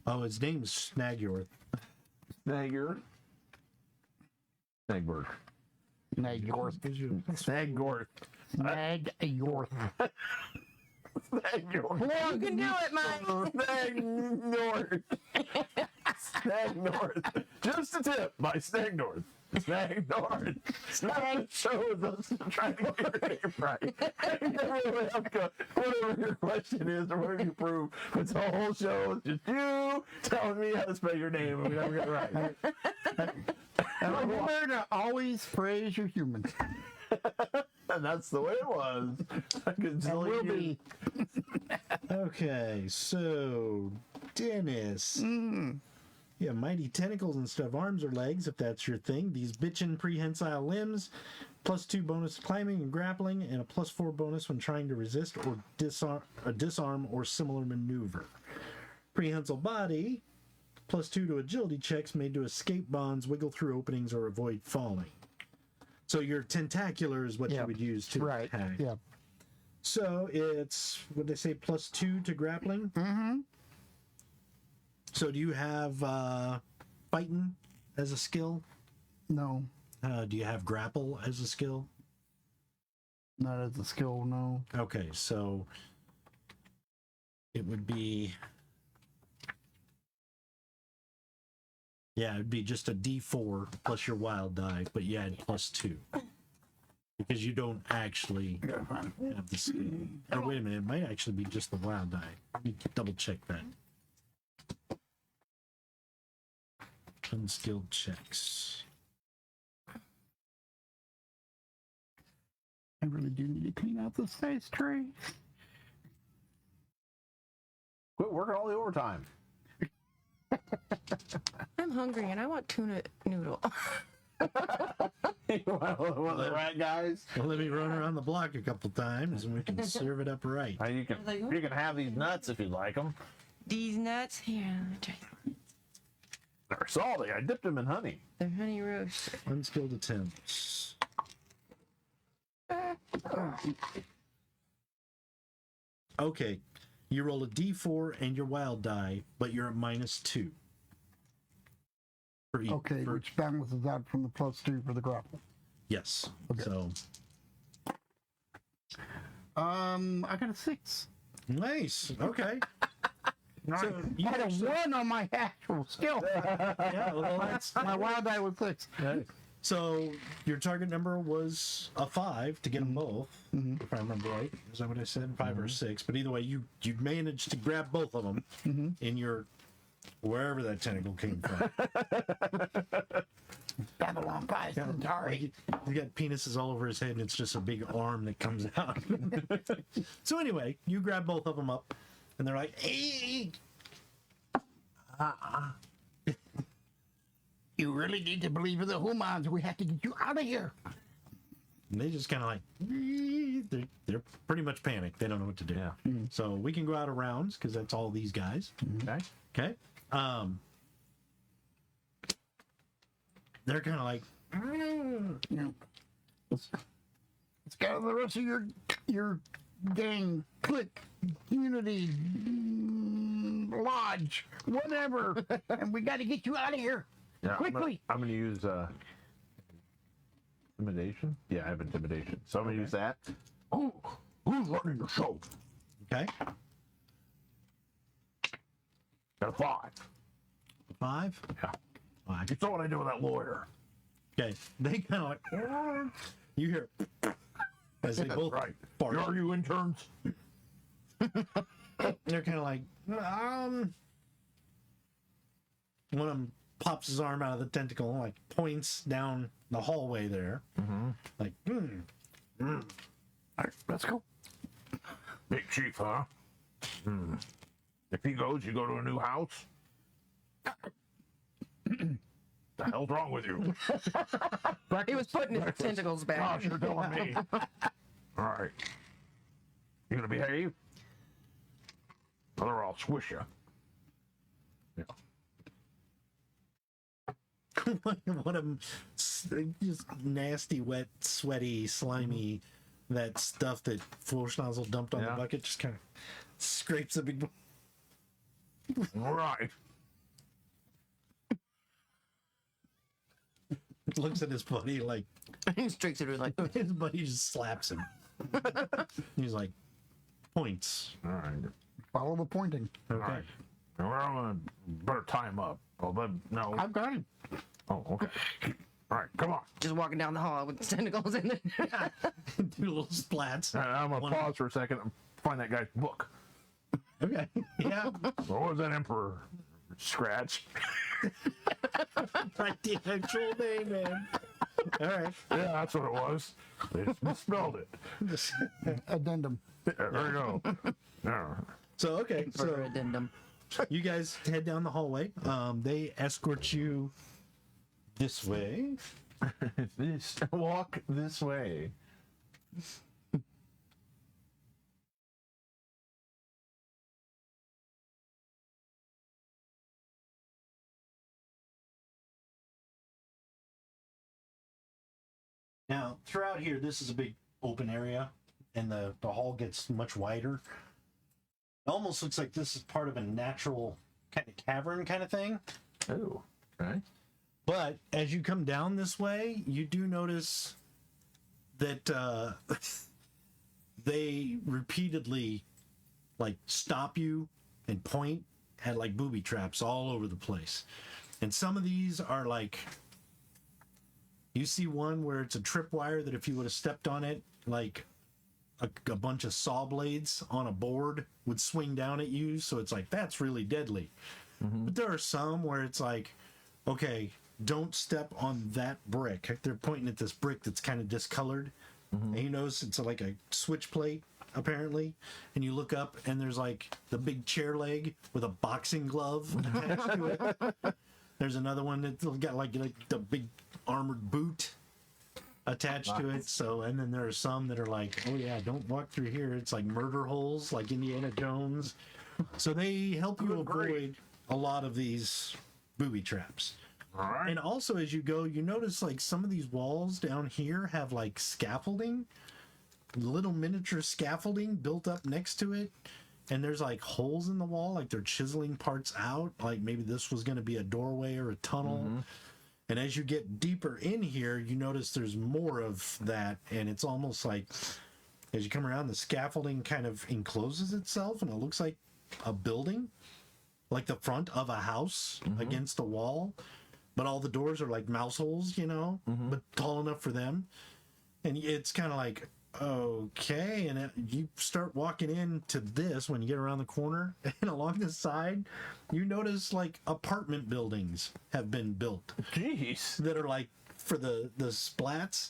Oh, his name's Shnagyorth. Snagger. Snagberg. Shnagyorth. Snagyorth. Shnagyorth. Snagyorth. You can do it, Mike. Snagnorth. Snagnorth. Just a tip by Snagnorth. Snagnorth. Snag shows us trying to get your name right. You never really have to, whatever your question is or whatever you prove, it's the whole show is just you telling me how to spell your name and we never get it right. And remember to always praise your humans. And that's the way it was. And will be. Okay, so Dennis. You have mighty tentacles instead of arms or legs, if that's your thing. These bitchin' prehensile limbs, +2 bonus to climbing and grappling, and a +4 bonus when trying to resist or disarm or similar maneuver. Prehensile body, +2 to agility checks made to escape bonds, wiggle through openings, or avoid falling. So your tentacular is what you would use to attack. Yeah. So it's, what they say, +2 to grappling? Mm-hmm. So do you have fighting as a skill? No. Do you have grapple as a skill? Not as a skill, no. Okay, so it would be... Yeah, it'd be just a D4 plus your wild die, but you add +2. Because you don't actually have the skill. Or wait a minute, it might actually be just the wild die. Let me double check that. Unskilled checks. I really do need to clean out the space tray. Quit working all the overtime. I'm hungry and I want tuna noodle. You want one of the rat guys? Well, let me run around the block a couple times and we can serve it up right. You can have these nuts if you'd like them. These nuts here. Let me try them. They're salty. I dipped them in honey. They're honey roast. Unskilled attempts. Okay, you roll a D4 and your wild die, but you're at -2. For each, Okay, which balances out from the +2 for the grapple. yes. Okay. So I got a 6. nice. Okay. So you I had a actually- 1 on my actual skill. yeah, well, that's My wild die was 6. so your target number was a 5 to get them both, if I remember right. Is that what I said? 5 or 6? But either way, you managed to grab both of them in your wherever that tentacle came from. Babylon 5 Centauri. He got penises all over his head, and it's just a big arm that comes out. So anyway, you grab both of them up, and they're like, "Hey!" You really need to believe in the humans. We have to get you out of here. And they just kind of like, they're pretty much panicked. They don't know what to do. Yeah. So we can go out of rounds because that's all these guys. Okay. Okay. They're kind of like, You know, let's gather the rest of your gang, clique, community, lodge, whatever, and we got to get you out of here Yeah, quickly. I'm gonna use intimidation. Yeah, I have intimidation, so I'm gonna use that. Oh, who's running the show? okay, Got a 5. 5. Yeah. 5. You saw what I did with that lawyer. Okay. They kind of like, you hear as they both Right. bark. Are you interns? They're kind of like, one of them pops his arm out of the tentacle and like points down the hallway there. Like, All right, let's go. Big chief, huh? If he goes, you go to a new house? The hell's wrong with you? He was putting his tentacles back. Gosh, you're telling me. All right. You gonna behave? Or I'll squish you. Yeah. one of them just nasty, wet, sweaty, slimy, that stuff that Schnozzle dumped on the Yeah. bucket just kind of scrapes a big. All right. Looks at his buddy like He strikes it with like, his buddy just slaps him. He's like, points. All right. Follow the pointing. Okay. All right. Well, I'm gonna better tie him up. Oh, but no. I've got him. Oh, okay. All right, come on. just walking down the hall with the tentacles in it. Do little splats. I'm gonna pause for a second and find that guy's book. Okay. Yeah. What was that emperor? Scratch. Like the actual name, man. All right. Yeah, that's what it was. They just misspelled it. Addendum. There we go. Yeah. So okay. For So addendum. you guys head down the hallway. They escort you this way. Walk this way. Now, throughout here, this is a big open area, and the hall gets much wider. It almost looks like this is part of a natural kind of cavern kind of thing. Oh, okay. But as you come down this way, you do notice that they repeatedly like stop you and point at like booby traps all over the place. And some of these are like, you see one where it's a tripwire that if you would have stepped on it, like a bunch of saw blades on a board would swing down at you. So it's like, that's really deadly. But there are some where it's like, okay, don't step on that brick. They're pointing at this brick that's kind of discolored. And you notice it's like a switch plate, apparently. And you look up and there's like the big chair leg with a boxing glove attached to it. There's another one that's got like the big armored boot attached to it. So, and then there are some that are like, oh yeah, don't walk through here. It's like murder holes, like Indiana Jones. So they help you avoid a lot of these booby traps. All right. And also as you go, you notice like some of these walls down here have like scaffolding, little miniature scaffolding built up next to it. And there's like holes in the wall, like they're chiseling parts out. Like maybe this was going to be a doorway or a tunnel. And as you get deeper in here, you notice there's more of that. And it's almost like as you come around, the scaffolding kind of encloses itself and it looks like a building, like the front of a house against a wall. But all the doors are like mouse holes, you know, but tall enough for them. And it's kind of like, okay. And you start walking into this when you get around the corner. And along the side, you notice like apartment buildings have been built. Jeez. That are like for the Splats,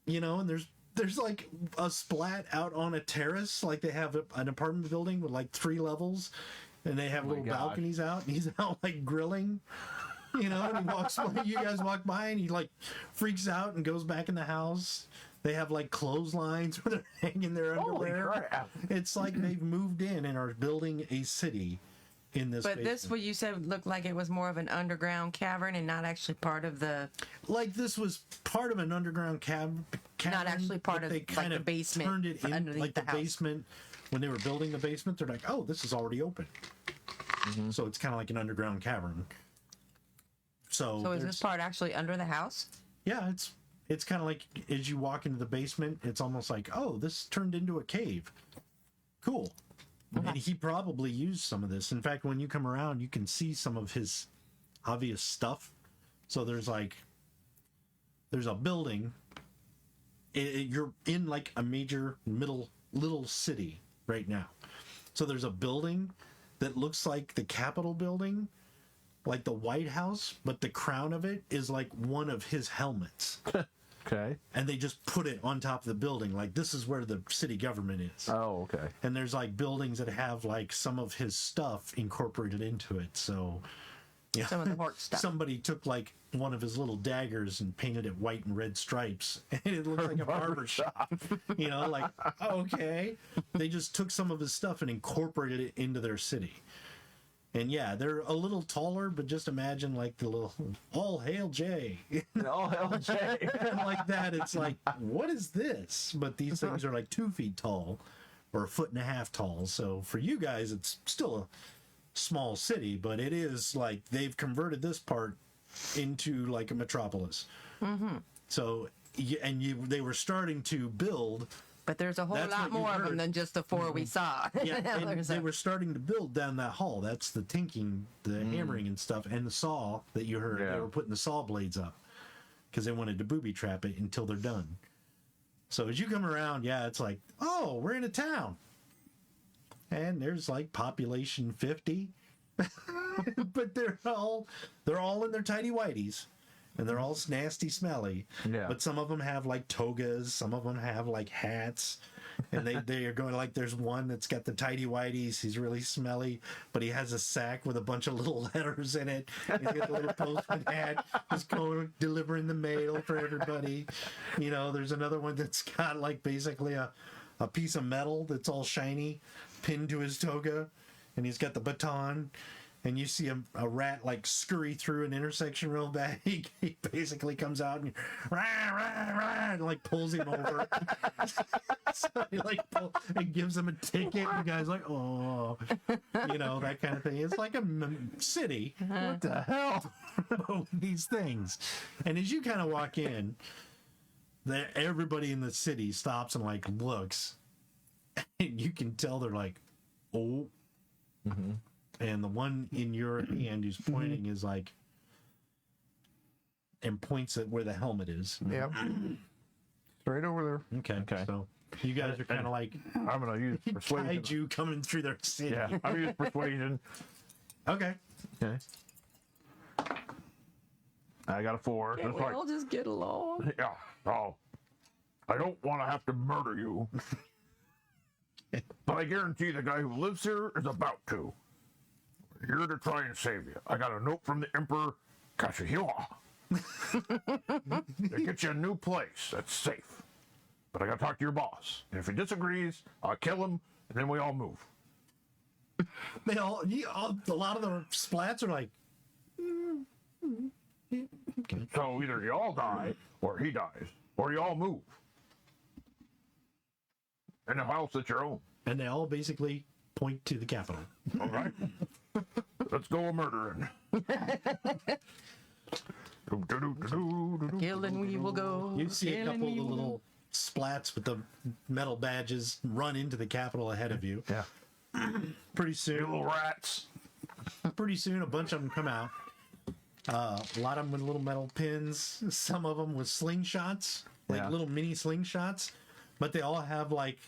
you know, and there's like a Splat out on a terrace. Like they have an apartment building with like 3 levels. And they have little balconies out. And he's out like grilling. You know, and he walks by, you guys walk by and he like freaks out and goes back in the house. They have like clotheslines where they're hanging their underwear. Holy crap. It's like they've moved in and are building a city in this But basement. this, what you said, looked like it was more of an underground cavern and not actually part of the. Like this was part of an underground cavern. Not actually part but of, they like, kind the of basement turned it in, underneath like the the house. basement. When they were building the basement, they're like, oh, this is already open. So it's kind of like an underground cavern. So So is there's- this part actually under the house? Yeah, it's kind of like as you walk into the basement, it's almost like, oh, this turned into a cave. Cool. And he probably used some of this. In fact, when you come around, you can see some of his obvious stuff. So there's a building. You're in like a major little city right now. So there's a building that looks like the Capitol building, like the White House, but the crown of it is like one of his helmets. Okay. And they just put it on top of the building. Like, this is where the city government is. Oh, okay. And there's like buildings that have like some of his stuff incorporated into it. So, yeah. Some of the Hork stuff. Somebody took like one of his little daggers and painted it white and red stripes. And it looks like a barber shop. You know, like, okay. They just took some of his stuff and incorporated it into their city. And yeah, they're a little taller, but just imagine like the little all hail Jay. All LJ. Like that. It's like, what is this? But these things are like 2 feet tall or 1.5 feet tall. So for you guys, it's still a small city, but it is like they've converted this part into like a metropolis. So, they were starting to build. But there's a whole That's lot what you more of them heard. than just the 4 we saw. Yeah, and There's they a- were starting to build down that hall. That's the tinking, the hammering and stuff, and the saw that you heard. Yeah. They were putting the saw blades up because they wanted to booby trap it until they're done. So as you come around, yeah, it's like, oh, we're in a town, and there's like population 50, but they're all in their tidy whities. And they're all nasty, smelly. Yeah. But some of them have like togas. Some of them have like hats. and they are going like, there's one that's got the tidy whities. He's really smelly, but he has a sack with a bunch of little letters in it. He's got the little postman hat. He's going delivering the mail for everybody. You know, there's another one that's got like basically a piece of metal that's all shiny pinned to his toga, and he's got the baton. And you see a rat like scurry through an intersection real bad. He basically comes out and rah, rah, rah, and like pulls him over. So he like and gives him a ticket. And the guy's like, oh, you know, that kind of thing. It's like a city. What the hell? These things. And as you kind of walk in, everybody in the city stops and like looks, and you can tell they're like, oh. Mm-hmm. And the one in your hand who's pointing is like, and points at where the helmet is. Yep. Straight over there. Okay. So you guys are kind of like, I'm gonna use persuasion. guide you coming through their city. Yeah, I'm gonna use persuasion. Okay. I got a 4. Can't That's we like, all just get along? yeah. Oh, I don't want to have to murder you, but I guarantee the guy who lives here is about to. Here to try and save you. I got a note from the Emperor Kashihiwa. They get you a new place that's safe. But I gotta talk to your boss. And if he disagrees, I'll kill him, and then we all move. They all, a lot of the splats are like, okay. So either you all die, or he dies, or you all move. In a house that's your own. And they all basically point to the capital. All right? Let's go a murdering. Killing we will go. You see a killing couple of we the will little splats with the metal badges run into the capital ahead of you. Yeah. Pretty You soon, little rats. a bunch of them come out. A lot of them with little metal pins. Some of them with slingshots, like Yeah. little mini slingshots. But they all have like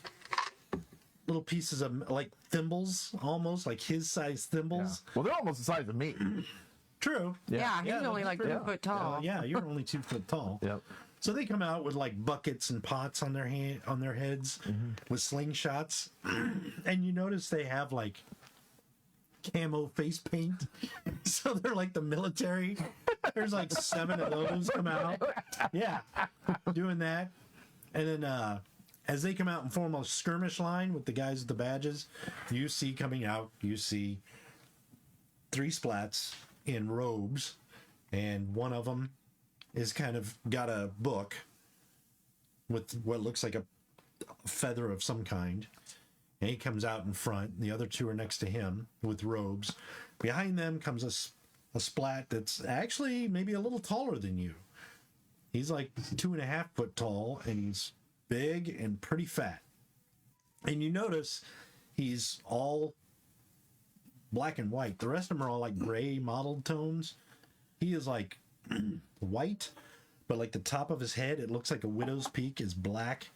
little pieces of like thimbles, almost like his size thimbles. Well, they're almost the size of me. True. Yeah, he's Yeah, only no, like that's 2 foot tall. Yeah, you're only 2 foot tall. Yep. So they come out with like buckets and pots on their heads with slingshots, and you notice they have like camo face paint. So they're like the military. There's like 7 of those come out. Yeah, doing that, and then as they come out and form a skirmish line with the guys with the badges, you see coming out. You see 3 splats in robes, and one of them is kind of got a book with what looks like a feather of some kind, and he comes out in front, and the other 2 are next to him with robes. Behind them comes a splat that's actually maybe a little taller than you. He's like 2.5 foot tall, and he's big and pretty fat. And you notice he's all black and white. The rest of them are all like gray mottled tones. He is like white, but like the top of his head, it looks like a widow's peak is black.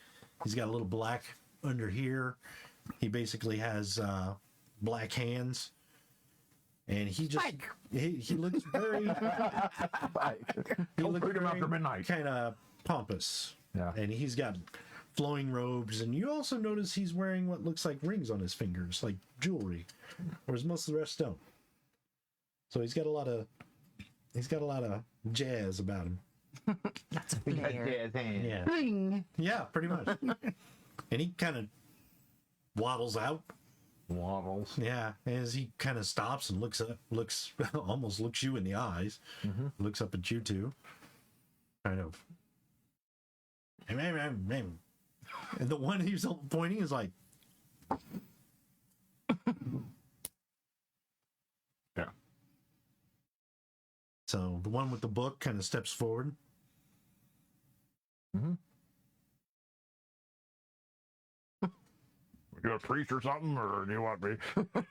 He's got a little black under here. He basically has black hands, and he just he looks very he looks Freedom after midnight. kind of pompous. Yeah. And he's got flowing robes, and you also notice he's wearing what looks like rings on his fingers, like jewelry, whereas most of the rest don't. So he's got a lot of jazz about him. That's a flair. Yeah. Bling. Yeah, pretty much. And he kind of waddles out. Waddles. Yeah, as he kind of stops and looks almost looks you in the eyes. Looks up at you two. Kind of. And the one who's pointing is like, Yeah. so the one with the book kind of steps forward. You a priest or something, or do you want me?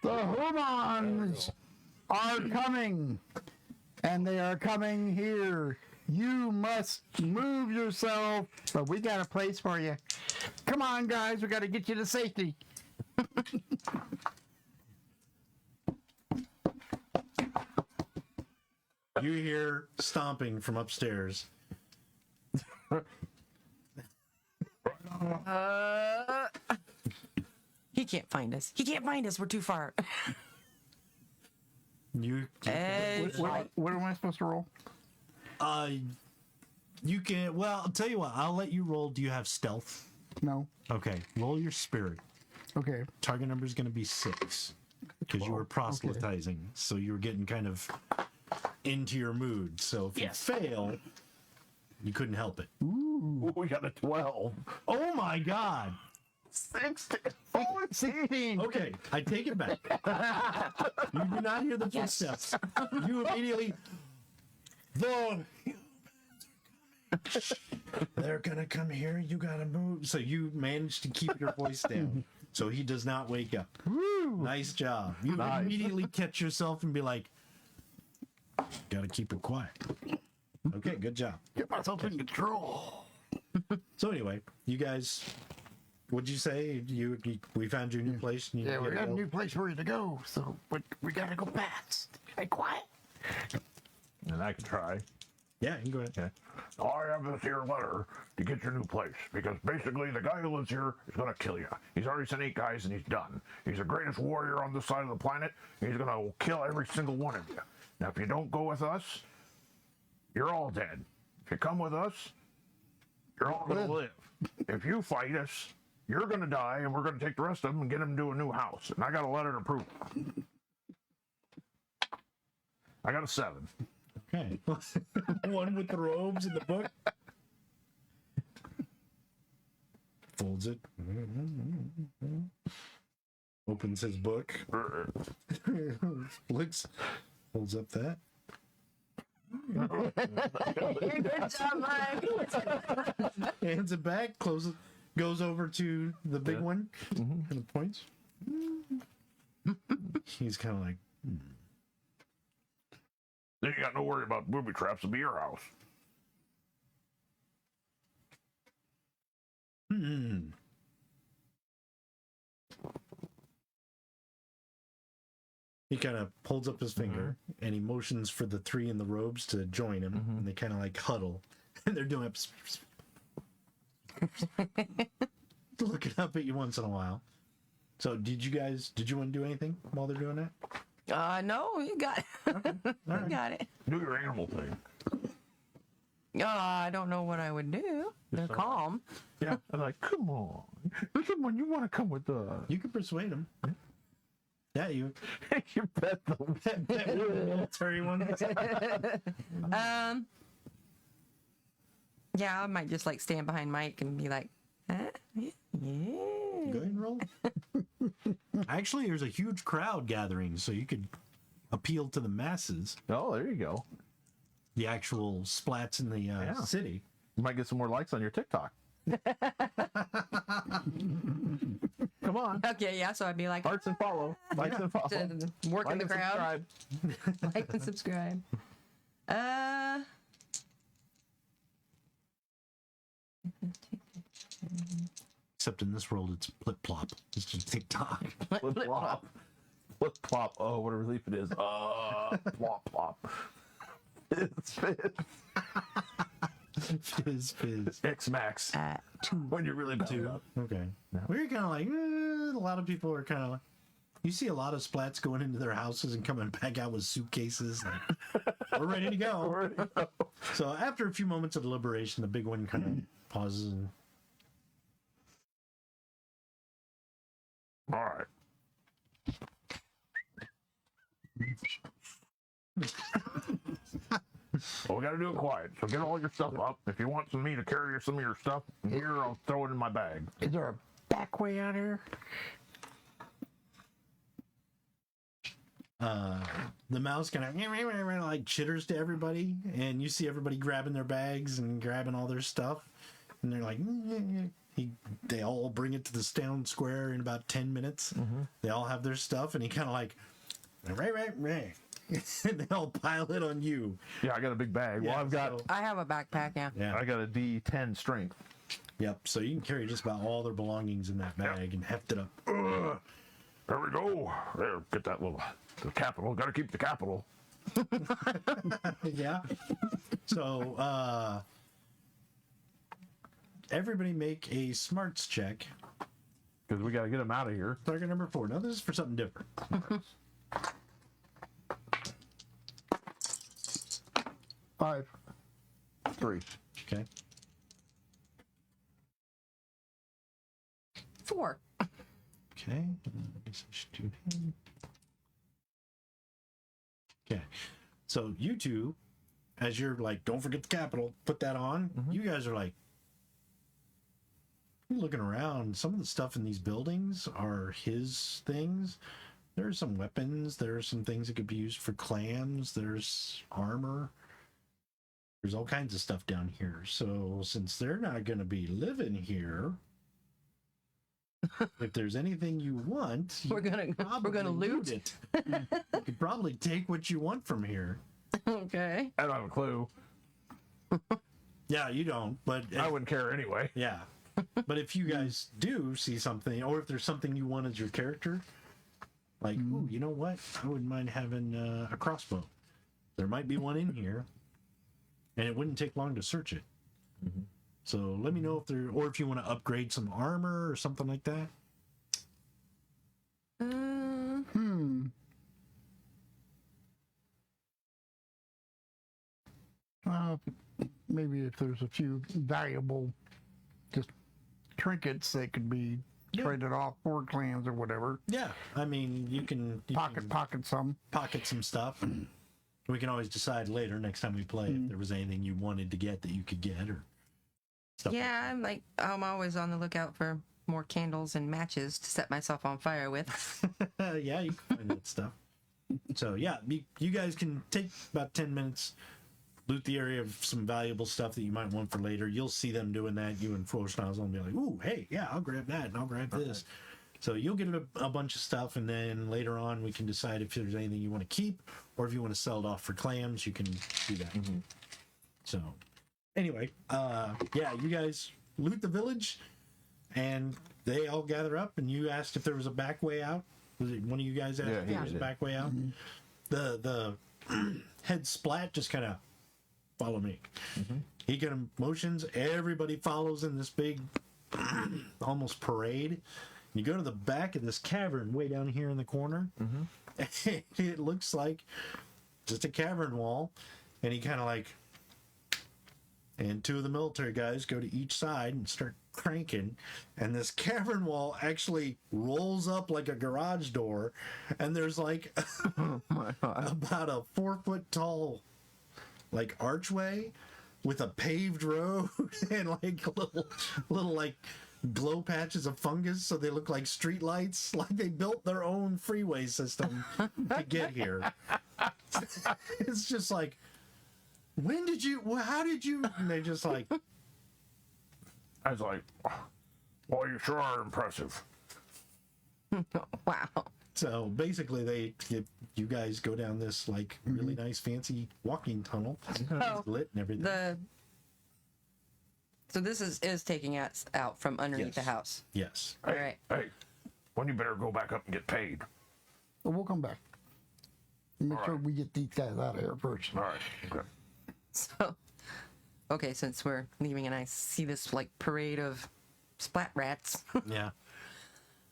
The humans are coming, and they are coming here. You must move yourself, but we got a place for you. Come on, guys, we got to get you to safety. You hear stomping from upstairs. Right on He can't find us. He can't find us. We're too far. You What am I supposed to roll? you can. Well, I'll tell you what. I'll let you roll. Do you have stealth? No. Okay. Roll your spirit. Okay. Target number is going to be 6 because you were proselytizing, so you were getting kind of into your mood. So if you fail, you couldn't help it. Ooh, we got a 12. Oh my God! 16. Okay, I take it back. You do not hear the footsteps. You immediately. They're gonna come here. You gotta move. So you managed to keep your voice down, so he does not wake up. Woo. Nice job. You immediately catch yourself and be like, "Gotta keep it quiet." Okay, good job. Get myself in control. So anyway, you guys, what'd you say? We found your new place. And you Yeah, we gotta got a go? new place ready to go, so but we gotta go fast. Hey, quiet. And I can try. Yeah, you can go ahead. Okay. I have this here letter to get your new place because basically the guy who lives here is going to kill you. He's already sent 8 guys and he's done. He's the greatest warrior on this side of the planet. He's going to kill every single one of you. Now, if you don't go with us, you're all dead. If you come with us, you're all going to live. If you fight us, you're going to die and we're going to take the rest of them and get them to a new house. And I got a letter to prove it. I got a 7. Okay. One with the robes in the book. Folds it. Opens his book. Looks. Holds up that. Good job, Mike. Hands it back. Closes. Goes over to the big one. And points. He's kind of like. Then you got no worry about booby traps. It'll be your house. He kind of holds up his finger and he motions for the 3 in the robes to join him, and they kind of like huddle, and they're doing looking up at you once in a while. So, did you want to do anything while they're doing that? No, you got it. You got it. Do your animal thing. I don't know what I would do. They're calm. Yeah. I'm like, come on. Come on, you want to come with us. You can persuade him. Yeah, you You bet the military ones. Yeah, I might just like stand behind Mike and be like, yeah. Go ahead and roll. Actually, there's a huge crowd gathering, so you could appeal to the masses. Oh, there you go. The actual splats in the city. You might get some more likes on your TikTok. Come on. Okay, yeah, so I'd be like, Hearts and follow. Likes and follow. to work in Like the and crowd. subscribe. Like and subscribe. Except in this world, it's flip plop. It's just TikTok. Flip plop. Flip plop. Oh, what a relief it is. Plop plop. It's Fizz. X Max. 2. When you're really bad. Okay. We're kind of like, a lot of people are kind of like, you see a lot of splats going into their houses and coming back out with suitcases. Like, we're ready to go. So after a few moments of deliberation, the big one kind of pauses and. All right. Well, we got to do it quiet. So get all your stuff up. If you want me to carry some of your stuff here, I'll throw it in my bag. Is there a back way out here? The mouse kind of like chitters to everybody, and you see everybody grabbing their bags and grabbing all their stuff, and they're like, they all bring it to the town square in about 10 minutes. They all have their stuff, and he kind of like, right. And they all pile it on you. Yeah, I got a big bag. Yeah, Well, I've got I have a backpack, yeah. Yeah. I got a D10 strength. Yep. So you can carry just about all their belongings in that bag and heft it up. There we go. There, get that little the capital. Got to keep the capital. Yeah. So everybody make a smarts check. Because we got to get him out of here. Target number 4. Now this is for something different. 5. 3. Okay. 4. Okay. Okay. So you two, as you're like, don't forget the capital, put that on. You guys are like, looking around. Some of the stuff in these buildings are his things. There's some weapons. There's some things that could be used for clams. There's armor. There's all kinds of stuff down here. So since they're not going to be living here, if there's anything you want, We're gonna loot it. You could probably take what you want from here. Okay. I don't have a clue. Yeah, you don't, but I wouldn't care anyway. yeah. But if you guys do see something, or if there's something you want as your character, like, ooh, you know what? I wouldn't mind having a crossbow. There might be one in here, and it wouldn't take long to search it. So let me know if there, or if you want to upgrade some armor or something like that. Maybe if there's a few valuable just trinkets that could be traded off for clams or whatever. Yeah, I mean, you can Pocket some. pocket some stuff. We can always decide later next time we play if there was anything you wanted to get that you could get or stuff. Yeah, I'm always on the lookout for more candles and matches to set myself on fire with. Yeah, you can find that stuff. So yeah, you guys can take about 10 minutes, loot the area of some valuable stuff that you might want for later. You'll see them doing that. You and Froschnoz will be like, ooh, hey, yeah, I'll grab that and I'll grab this. So you'll get a bunch of stuff, and then later on we can decide if there's anything you want to keep or if you want to sell it off for clams, you can do that. So anyway, yeah, you guys loot the village and they all gather up, and you asked if there was a back way out. Was it one of you guys asked if there was a back way out? The head Splat just kind of follow me. He kind of motions. Everybody follows in this big almost parade. You go to the back of this cavern way down here in the corner. It looks like just a cavern wall, and he kind of like, and two of the military guys go to each side and start cranking, and this cavern wall actually rolls up like a garage door, and there's like about a 4-foot tall like archway with a paved road and like little like glow patches of fungus, so they look like street lights, like they built their own freeway system to get here. It's just like, when did you, how did you, and they just like, I was like, well, you sure are impressive. Wow. so basically you guys go down this like really nice fancy walking tunnel. It's lit and everything. So this is taking us out from underneath Yes. the house. Yes. All right. Hey, when you better go back up and get paid. But we'll come back. Make All sure right. we get these guys out of here first. All right. Okay. So, okay, since we're leaving and I see this like parade of splat rats, Yeah.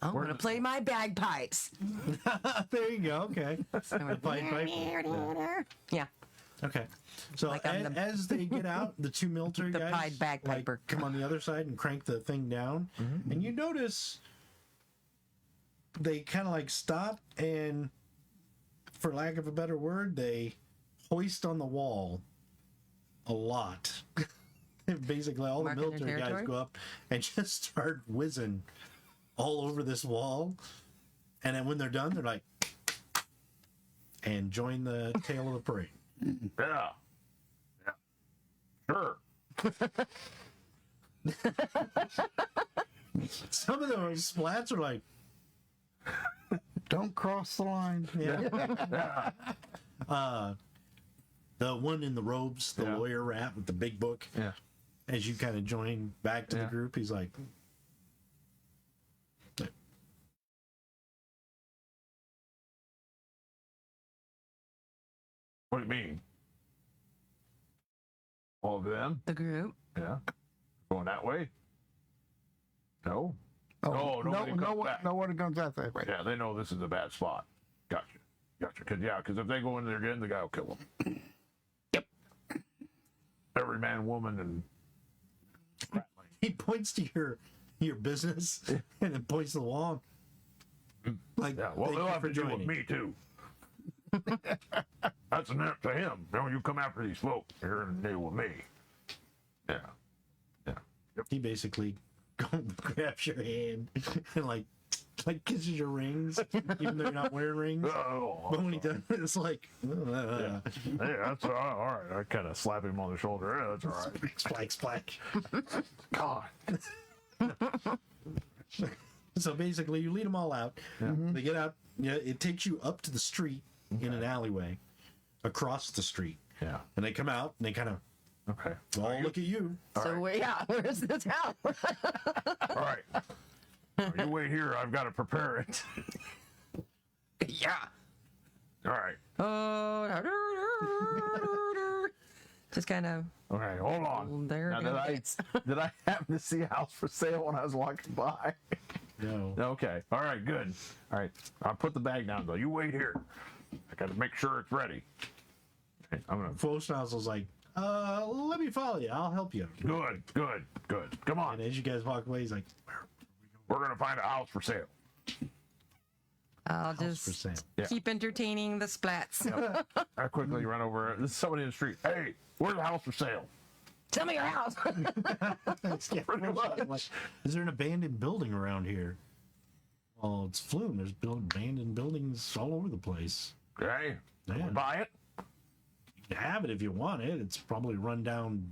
I'm gonna play my bagpipes. There you go. Okay. Pipe. Yeah. Okay. So Like I'm as they get out, the two military The guys Pied Bagpiper. like, come on the other side and crank the thing down. And you notice they kind of like stop and, for lack of a better word, they hoist on the wall a lot. Basically, all Marking the their military guys territory? go up and just start whizzing all over this wall. And then when they're done, they're like, and join the tail of the parade. Yeah. Sure. Some of those splats are like, Don't cross the line. yeah. The one in the robes, the Yeah. lawyer rat with the big book, Yeah. as you kind of join back to the Yeah. group, he's like, What do you mean? All of them? The group. Yeah. Going that way? No. Oh, nobody comes back. no one comes out that way. Yeah, they know this is a bad spot. Gotcha. Because if they go in there again, the guy will kill them. Yep. Every man, woman, and He points to your business and then points to the wall. Like, yeah. Well, thank they'll you have for to deal with joining. me too. That's an up to him. Don't you come after these folks. You're gonna deal with me. Yeah. He basically grabs your hand and like kisses your rings, even though you're not wearing rings. Oh, But when he does, it's like, yeah. Hey, that's all right. I kind of slap him on the shoulder. Yeah, that's all right. splack. God. So basically, you lead them all out. They get out. Yeah, it takes you up to the street in an alleyway, across the street, Yeah. and they come out and they kind of Okay. all look at you. So where's the town? All right. You wait here. I've got to prepare it. Yeah. All right. Just kind of Okay. Hold on. there. Now, it did I happen to see a house for sale when I was walking by? No. Okay. All right. Good. All right. I'll put the bag down though. You wait here. I got to make sure it's ready. Okay, I'm gonna. Fullschnauzl's like, let me follow you. I'll help you. Good. Come on. And as you guys walk away, he's like, We're gonna find a house for sale. I'll house for just sale. Yeah. keep entertaining the splats. I quickly run over. This is somebody in the street. Hey, where's the house for sale? Tell me your house. Yeah, like, is there an abandoned building around here? Well, it's Flume. There's abandoned buildings all over the place. Okay. Yeah. We buy it. You can have it if you want it. It's probably a run down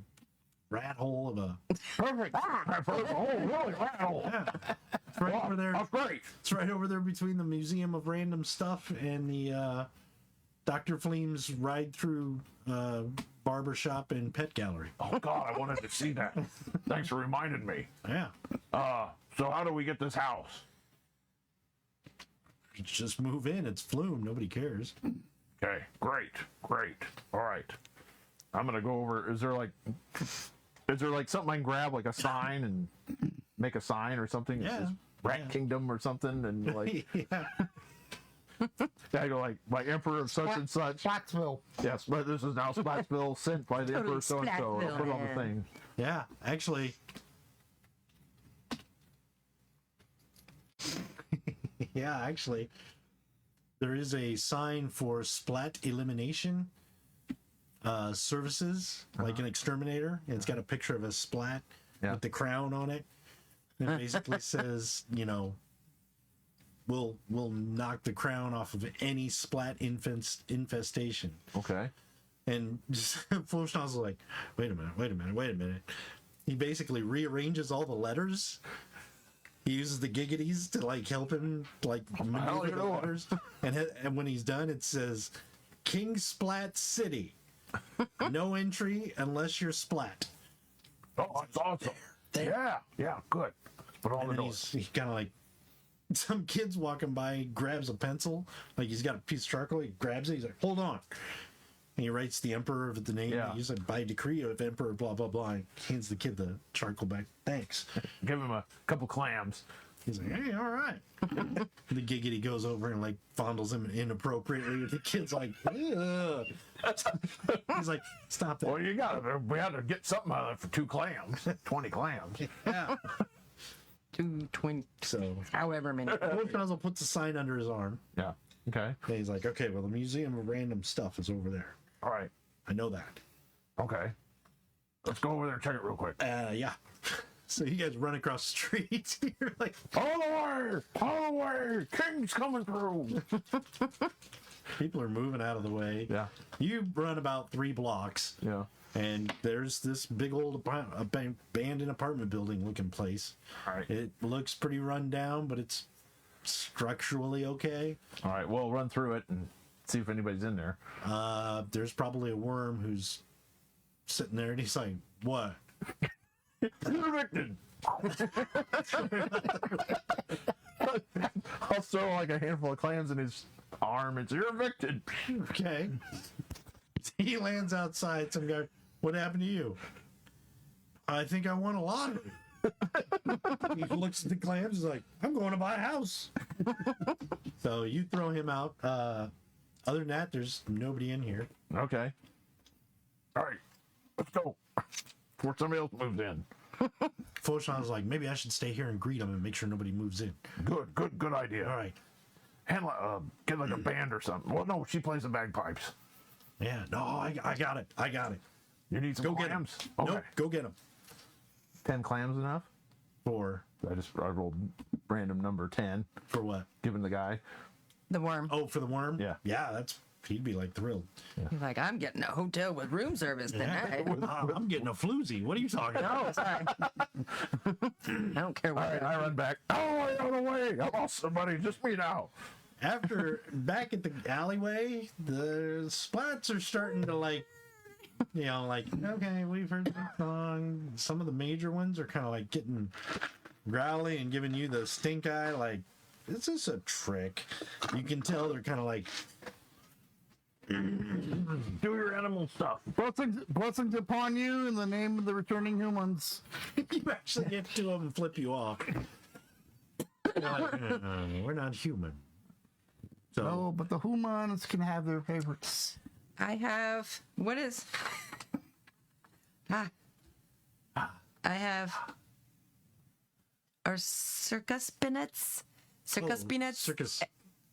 rat hole of a. Perfect. Oh, really? Wow. Yeah. It's right over there. That's great. It's right over there between the Museum of Random Stuff and the Dr. Fleem's ride through barber shop and pet gallery. Oh God, I wanted to see that. Thanks for reminding me. Yeah. So how do we get this house? Just move in. It's Flume. Nobody cares. Okay, great. All right. I'm gonna go over. Is there like something I can grab, like a sign and make a sign or something? that Yeah. says Rat Yeah. Kingdom or something, and like Yeah. I go like by Emperor of such and such. Splatsville. Yes, but this is now Splatsville sent by the Go to Emperor so and so. Splatsville, Put it on the man. thing. Yeah. Actually. Yeah, actually, there is a sign for Splat elimination services, like an exterminator, and it's got a picture of a splat Yeah. with the crown on it. And it basically says, we'll knock the crown off of any splat infestation. Okay. And Fullschnauz was like, wait a minute. He basically rearranges all the letters. He uses the Giggities to like help him like maneuver you the know what? letters. And when he's done, it says King Splat City. No entry unless you're Splat. Oh, that's awesome. Yeah, good. Put on And the then doors. he's kind of like, some kid's walking by, he grabs a pencil, like he's got a piece of charcoal, he grabs it, he's like, hold on. And he writes the Emperor of the name. Yeah. He's like, by decree of Emperor, blah, blah, blah. And hands the kid the charcoal back. Thanks. Give him a couple clams. He's like, hey, all right. The Giggity goes over and like fondles him inappropriately. The kid's like, ugh. He's like, stop that. Well, we had to get something out of it for 2 clams. 20 clams. Yeah. 220, So, however many. Fullschnauz puts a sign under his arm. Yeah. Okay. And he's like, okay, well, the Museum of Random Stuff is over there. All right. I know that. Okay. Let's go over there and check it real quick. Yeah. So you guys run across the street. You're like, All the way! King's coming through! people are moving out of the way. Yeah. You run about 3 blocks, Yeah. and there's this big old abandoned apartment building looking place. All right. It looks pretty run down, but it's structurally okay. All right. We'll run through it and see if anybody's in there. There's probably a worm who's sitting there, and he's like, what? You're evicted! I'll throw like a handful of clams in his arm and say, you're evicted! Okay. He lands outside. Some guy, what happened to you? I think I won a lottery. He looks at the clams. He's like, I'm going to buy a house. So you throw him out. Other than that, there's nobody in here. Okay. All right, let's go. Before somebody else moves in. Foshan's like, maybe I should stay here and greet him and make sure nobody moves in. Good idea. All right. Handle, get like a band or something. Well, no, she plays the bagpipes. Yeah. No, I got it. I got it. You need some Go get him. clams? Okay. Nope. Go get him. 10 clams enough? For I rolled random number 10, for what? giving the guy. The worm. Oh, for the worm? Yeah. Yeah, he'd be like thrilled. He's like, I'm getting a hotel with room service tonight. I'm getting a floozy. What are you talking about? Oh, sorry. I don't care All what. right, I run back. Oh, out of the way. I lost somebody. Just me now. After back at the alleyway, the Splats are starting to like, okay, we've heard the song. Some of the major ones are kind of like getting growly and giving you the stink eye. Like, is this a trick? You can tell they're kind of like, Do your animal stuff. Blessings upon you in the name of the returning humans. you actually get to them and flip you off. They're like, we're not human. So No, but the humans can have their favorites. I have. What is. I have. Are circus peanuts? Circus peanuts?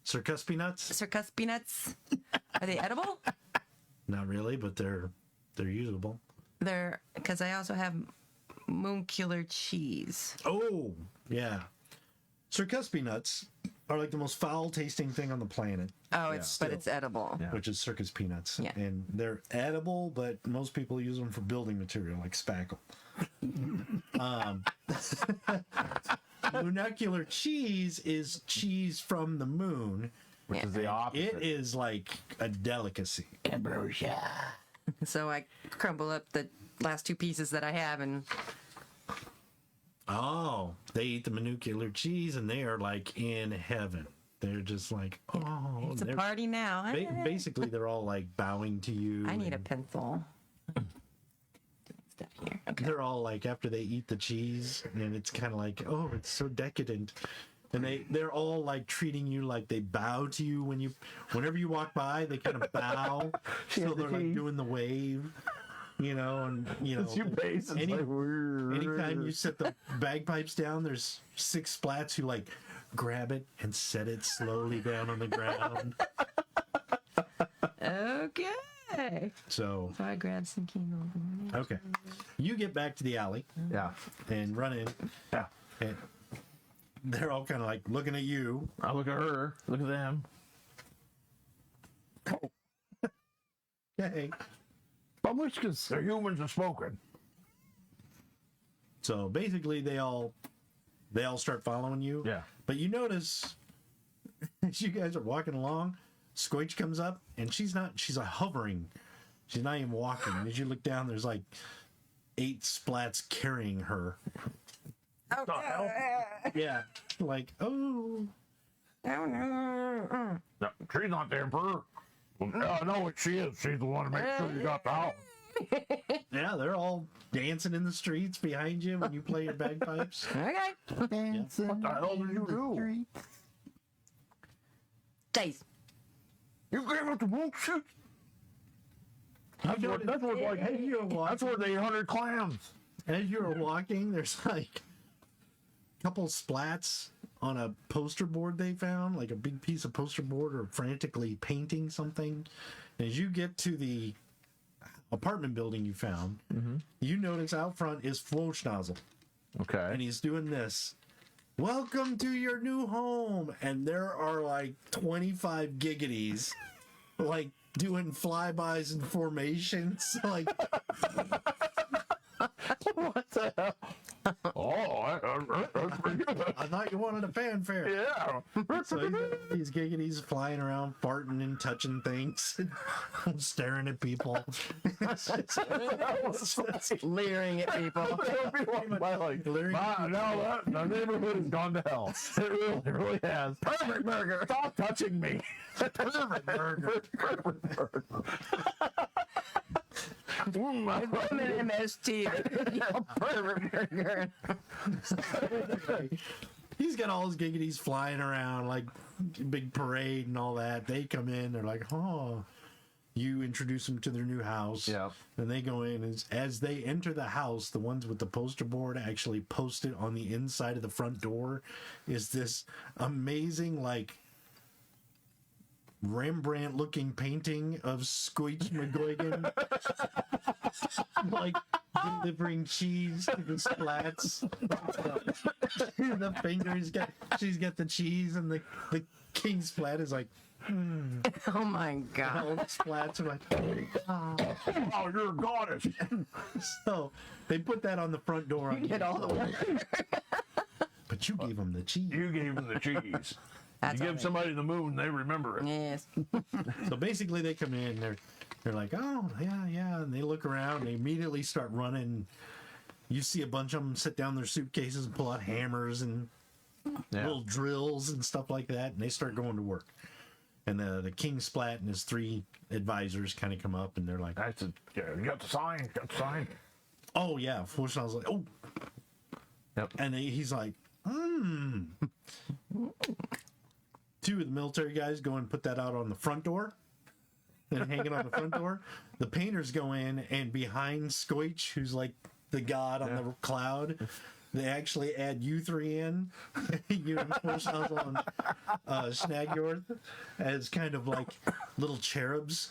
Circus peanuts? Circus peanuts. Are they edible? Not really, but they're usable. They're. Because I also have mooncule cheese. Oh, yeah. Circus peanuts are like the most foul tasting thing on the planet, Oh, but it's edible. Yeah. which is circus peanuts. Yeah. And they're edible, but most people use them for building material like spackle. Monocular cheese is cheese from the moon. Which is the opposite. It is like a delicacy. So I crumble up the last two pieces that I have and. Oh, they eat the monocular cheese and they are like in heaven. They're just like, oh, It's a they're- party now. basically they're all like bowing to you. I need a and pencil. Doing stuff here. Okay. They're all like after they eat the cheese, and it's kind of like, oh, it's so decadent. And they're all like treating you like they bow to you whenever you walk by, they kind of bow. So they're like doing the wave, and It's your base. It's like, anytime you set the bagpipes down, there's 6 Splats who like grab it and set it slowly down on the ground. Okay. So I grabbed some quinoa. okay, you get back to the alley Yeah. and run in. Yeah. And they're all kind of like looking at you. I look at her. Look at them. Hey. Babushkas. The humans have spoken. So basically, they all start following you. Yeah. But you notice as you guys are walking along, Scoitch comes up and she's like hovering. She's not even walking. And as you look down, there's like 8 Splats carrying her. Oh, The hell? Yeah. Like, oh. No, she's not the emperor. No, she is. She's the one to make sure you got the house. Yeah, they're all dancing in the streets behind you when you play your bagpipes. Okay. Dancing What the hell did you in the do? streets. Days. You gave us the bullshit. That's what like, hey, that's worth 800 clams. As you were walking, there's like a couple Splats on a poster board they found, like a big piece of poster board or frantically painting something. And as you get to the apartment building you found, you notice out front is Floschnozzle. Okay. And he's doing this. Welcome to your new home. And there are like 25 Giggities, like doing flybys and formations. Like, What the hell? Oh, that's pretty good. I thought you wanted a fanfare. Yeah. So you got these Giggities flying around, farting and touching things, and staring at people. Leering at people. Now the neighborhood has gone to hell. It really has. Perfect burger. Stop touching me. Perfect burger. I'm an MST. He's got all his Giggities flying around, like big parade and all that. They come in, they're like, oh. You introduce them to their new house. Yeah. And they go in. And as they enter the house, the ones with the poster board actually posted on the inside of the front door is this amazing, like, Rembrandt looking painting of Scoitch McGuigan. Like, delivering cheese to the Splats. The fingers she's got the cheese, and the King Splat is like, Oh my god. all the Splats are like, Oh, you're a goddess. so they put that on the front door. You did all the work. But you gave them the cheese. You gave them the cheese. That's You all give right. somebody the moon, they remember it. Yes. So basically, they come in. They're like, oh yeah, and they look around. They immediately start running. You see a bunch of them sit down their suitcases and pull out hammers and little drills and stuff like that, and they start going to work. And the King Splat and his 3 advisors kind of come up, and they're like, I said, yeah, you got the sign, you got the sign. oh yeah. Fortunately, I was like, oh. Yep. And he's like, 2 of the military guys go and put that out on the front door and hang it on the front door. The painters go in, and behind Scoitch, who's like the god on the cloud, they actually add you 3 in. You and Forshnozzle and Shnagyorth as kind of like little cherubs.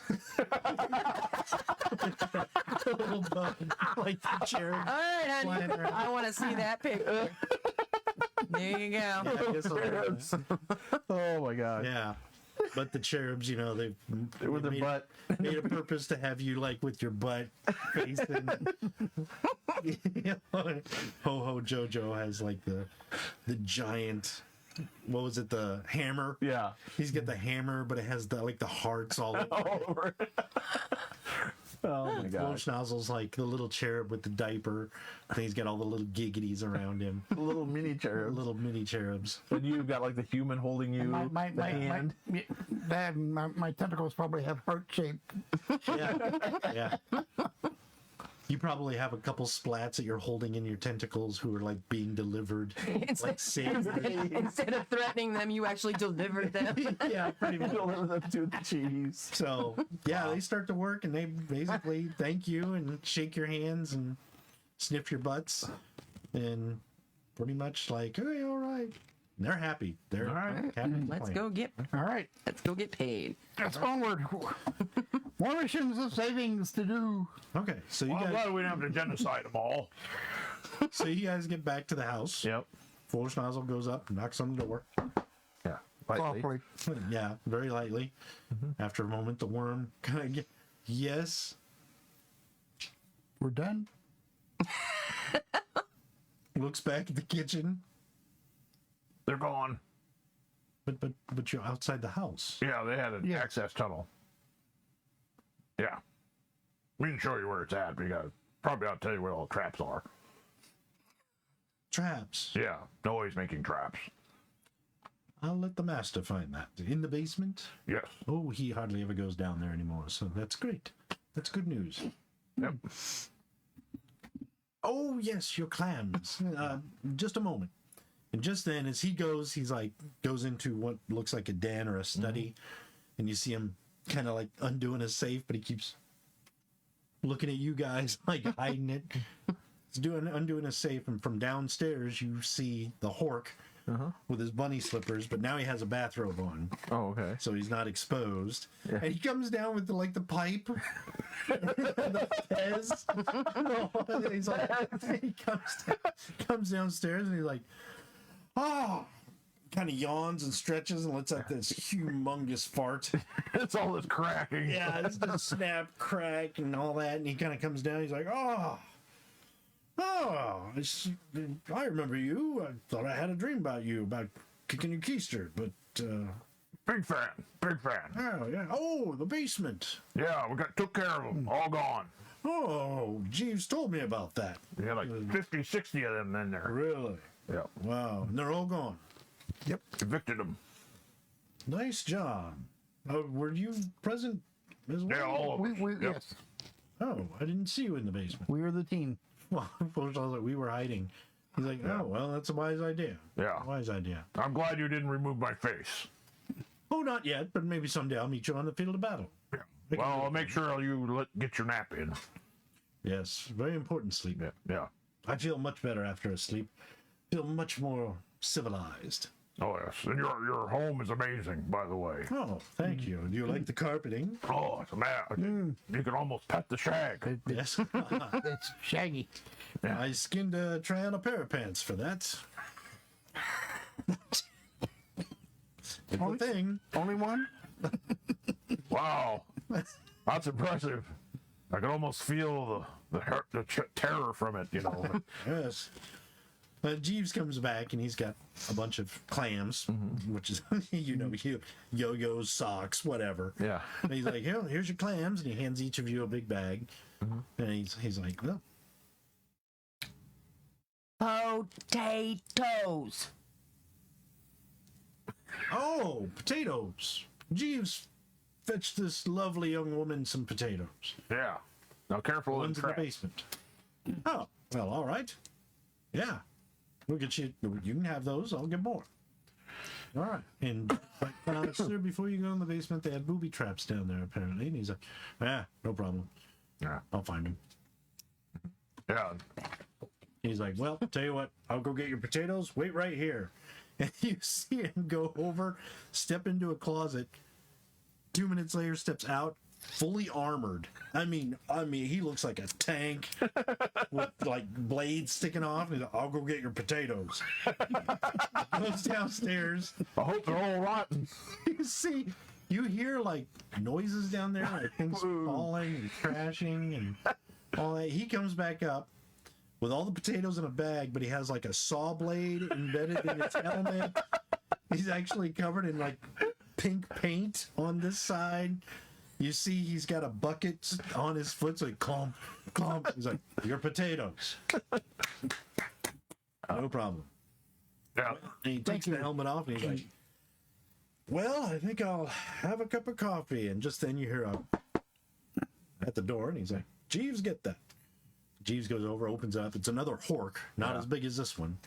Little bug, like the cherub. All right, honey. flying around. I want to see that picture. There you go. Yeah, I guess I'll- Oh my god. yeah. But the cherubs, With the made, butt. made a purpose to have you like with your butt facing. HoHo Jojo has like the giant. What was it? The hammer. Yeah. He's got the hammer, but it has the hearts all over. it. Oh my god. Schnozzle's like the little cherub with the diaper. And he's got all the little Giggities around him. Little mini cherub. Little mini cherubs. And you've got like the human holding you. My tentacles probably have heart shape. Yeah. You probably have a couple Splats that you're holding in your tentacles who are like being delivered. Like saved. Instead of threatening them, you actually delivered them. Yeah, pretty much. Deliver them to the cheese. So, yeah, they start to work and they basically thank you and shake your hands and sniff your butts and pretty much like, hey, all right. And they're happy. They're happy. to Let's play. go get paid. Let's onward. More missions of savings to do. Okay, so you Well, I'm guys, glad we didn't have to genocide them all. get back to the house. Yep. Full Schnozzle goes up, knocks on the door. Yeah. Lightly. Softly. Yeah, very lightly. After a moment, the worm kind of yes. We're done. Looks back at the kitchen, They're gone. but you're outside the house. Yeah, they had an access tunnel. Yeah. We can show you where it's at. We got probably I'll tell you where all the traps are. Traps. Yeah, always making traps. I'll let the master find that. In the basement? Yes. Oh, he hardly ever goes down there anymore, so that's great. That's good news. Yep. Oh, yes, your clams. Just a moment. And just then, as he goes, goes into what looks like a den or a study, and you see him kind of like undoing a safe, but he keeps looking at you guys, like hiding it. He's undoing a safe, and from downstairs, you see the Hork with his bunny slippers, but now he has a bathrobe on, Oh, okay. so he's not exposed. Yeah. And he comes down with the pipe, the Pez. And he's like, he comes downstairs, and he's like, oh, kind of yawns and stretches and lets out this humongous fart. It's all this cracking. Yeah, it's just snap, crack, and all that. And he kind of comes down. He's like, oh, I remember you. I thought I had a dream about you, about kicking your keister, but, Big fan. Big fan. oh, yeah. Oh, the basement. Yeah, we took care of them. All gone. Oh, Jeeves told me about that. We had like 50, 60 of them in there. Really? Yeah. Wow. And they're all gone. Yep. Evicted them. Nice job. Were you present as well? Yeah, all of them. We Yep. yes. Oh, I didn't see you in the basement. We're the team. Well, we were hiding. He's like, oh, well, that's a wise idea. Yeah. Wise idea. I'm glad you didn't remove my face. Oh, not yet, but maybe someday I'll meet you on the field of battle. Yeah. Well, I'll make sure you get your nap in. Yes, very important sleep. Yeah. Yeah. I feel much better after a sleep. Feel much more civilized. Oh yes, and your home is amazing, by the way. Oh, thank you. Do you like the carpeting? Oh, it's amazing. You can almost pet the shag. Yes. It's shaggy. I skinned a try on a pair of pants for that. It's a thing. Only one? Wow, that's impressive. I can almost feel the terror from it, you know. Yes. Jeeves comes back and he's got a bunch of clams, which is, yo-yos, socks, whatever. Yeah. And he's like, here's your clams, and he hands each of you a big bag. And he's like, well, Potatoes. oh, potatoes. Jeeves fetched this lovely young woman some potatoes. Yeah. Now careful in One's in the traps. basement. Oh, well, all right. Yeah. We'll get you can have those. I'll get more. All right. And sir, before you go in the basement, they had booby traps down there, apparently. And he's like, no problem. Yeah. I'll find them. Yeah. He's like, well, tell you what, I'll go get your potatoes. Wait right here. And you see him go over, step into a closet. 2 minutes later, steps out, fully armored. I mean, he looks like a tank with like blades sticking off. He's like, I'll go get your potatoes. Goes downstairs. I hope they're all rotten. You hear like noises down there, like things falling and crashing and all that. He comes back up with all the potatoes in a bag, but he has like a saw blade embedded in his helmet. He's actually covered in like pink paint on this side. You see he's got a bucket on his foot, so he clomp. He's like, your potatoes. No problem. Yeah. And he takes the helmet off and he's like, well, I think I'll have a cup of coffee. And just then you hear at the door, and he's like, Jeeves, get that. Jeeves goes over, opens up. It's another Hork, not as big as this one.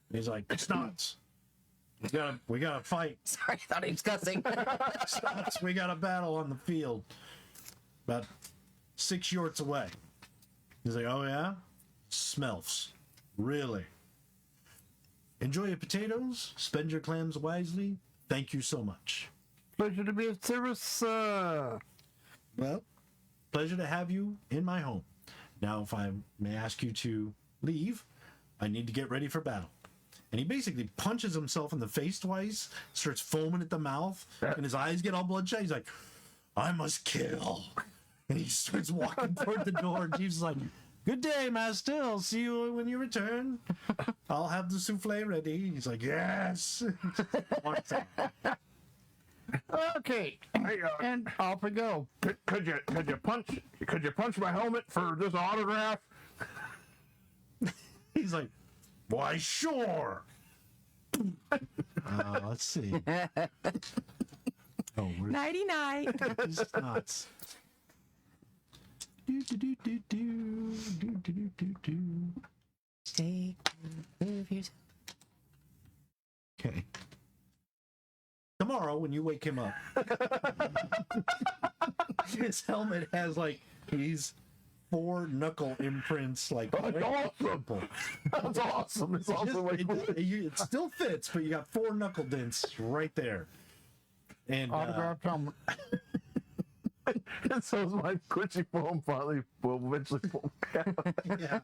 And he's like, Snots, we gotta fight. Sorry, I thought he was cussing. Snots, we got a battle on the field. About 6 yorts away. He's like, oh yeah? Smelfs. Really? Enjoy your potatoes. Spend your clams wisely. Thank you so much. Pleasure to be of service. Well, pleasure to have you in my home. Now, if I may ask you to leave, I need to get ready for battle. And he basically punches himself in the face twice, starts foaming at the mouth, and his eyes get all bloodshot. He's like, I must kill. And he starts walking toward the door. And Jeeves is like, good day, master. I'll see you when you return. I'll have the souffle ready. He's like, yes. Walks out. Okay. Hey, And off we go. could you punch my helmet for this autograph? He's like, why, sure. Let's see. Oh, where's Nighty night. these nuts? Take care of yourself. Okay. Tomorrow, when you wake him up, his helmet has like these 4 knuckle imprints, like That's awesome. That's awesome. It's awesome. it still fits, but you got 4 knuckle dents right there. And Autographed helmet. And so is my Quitchy foam finally will eventually fall down. yeah.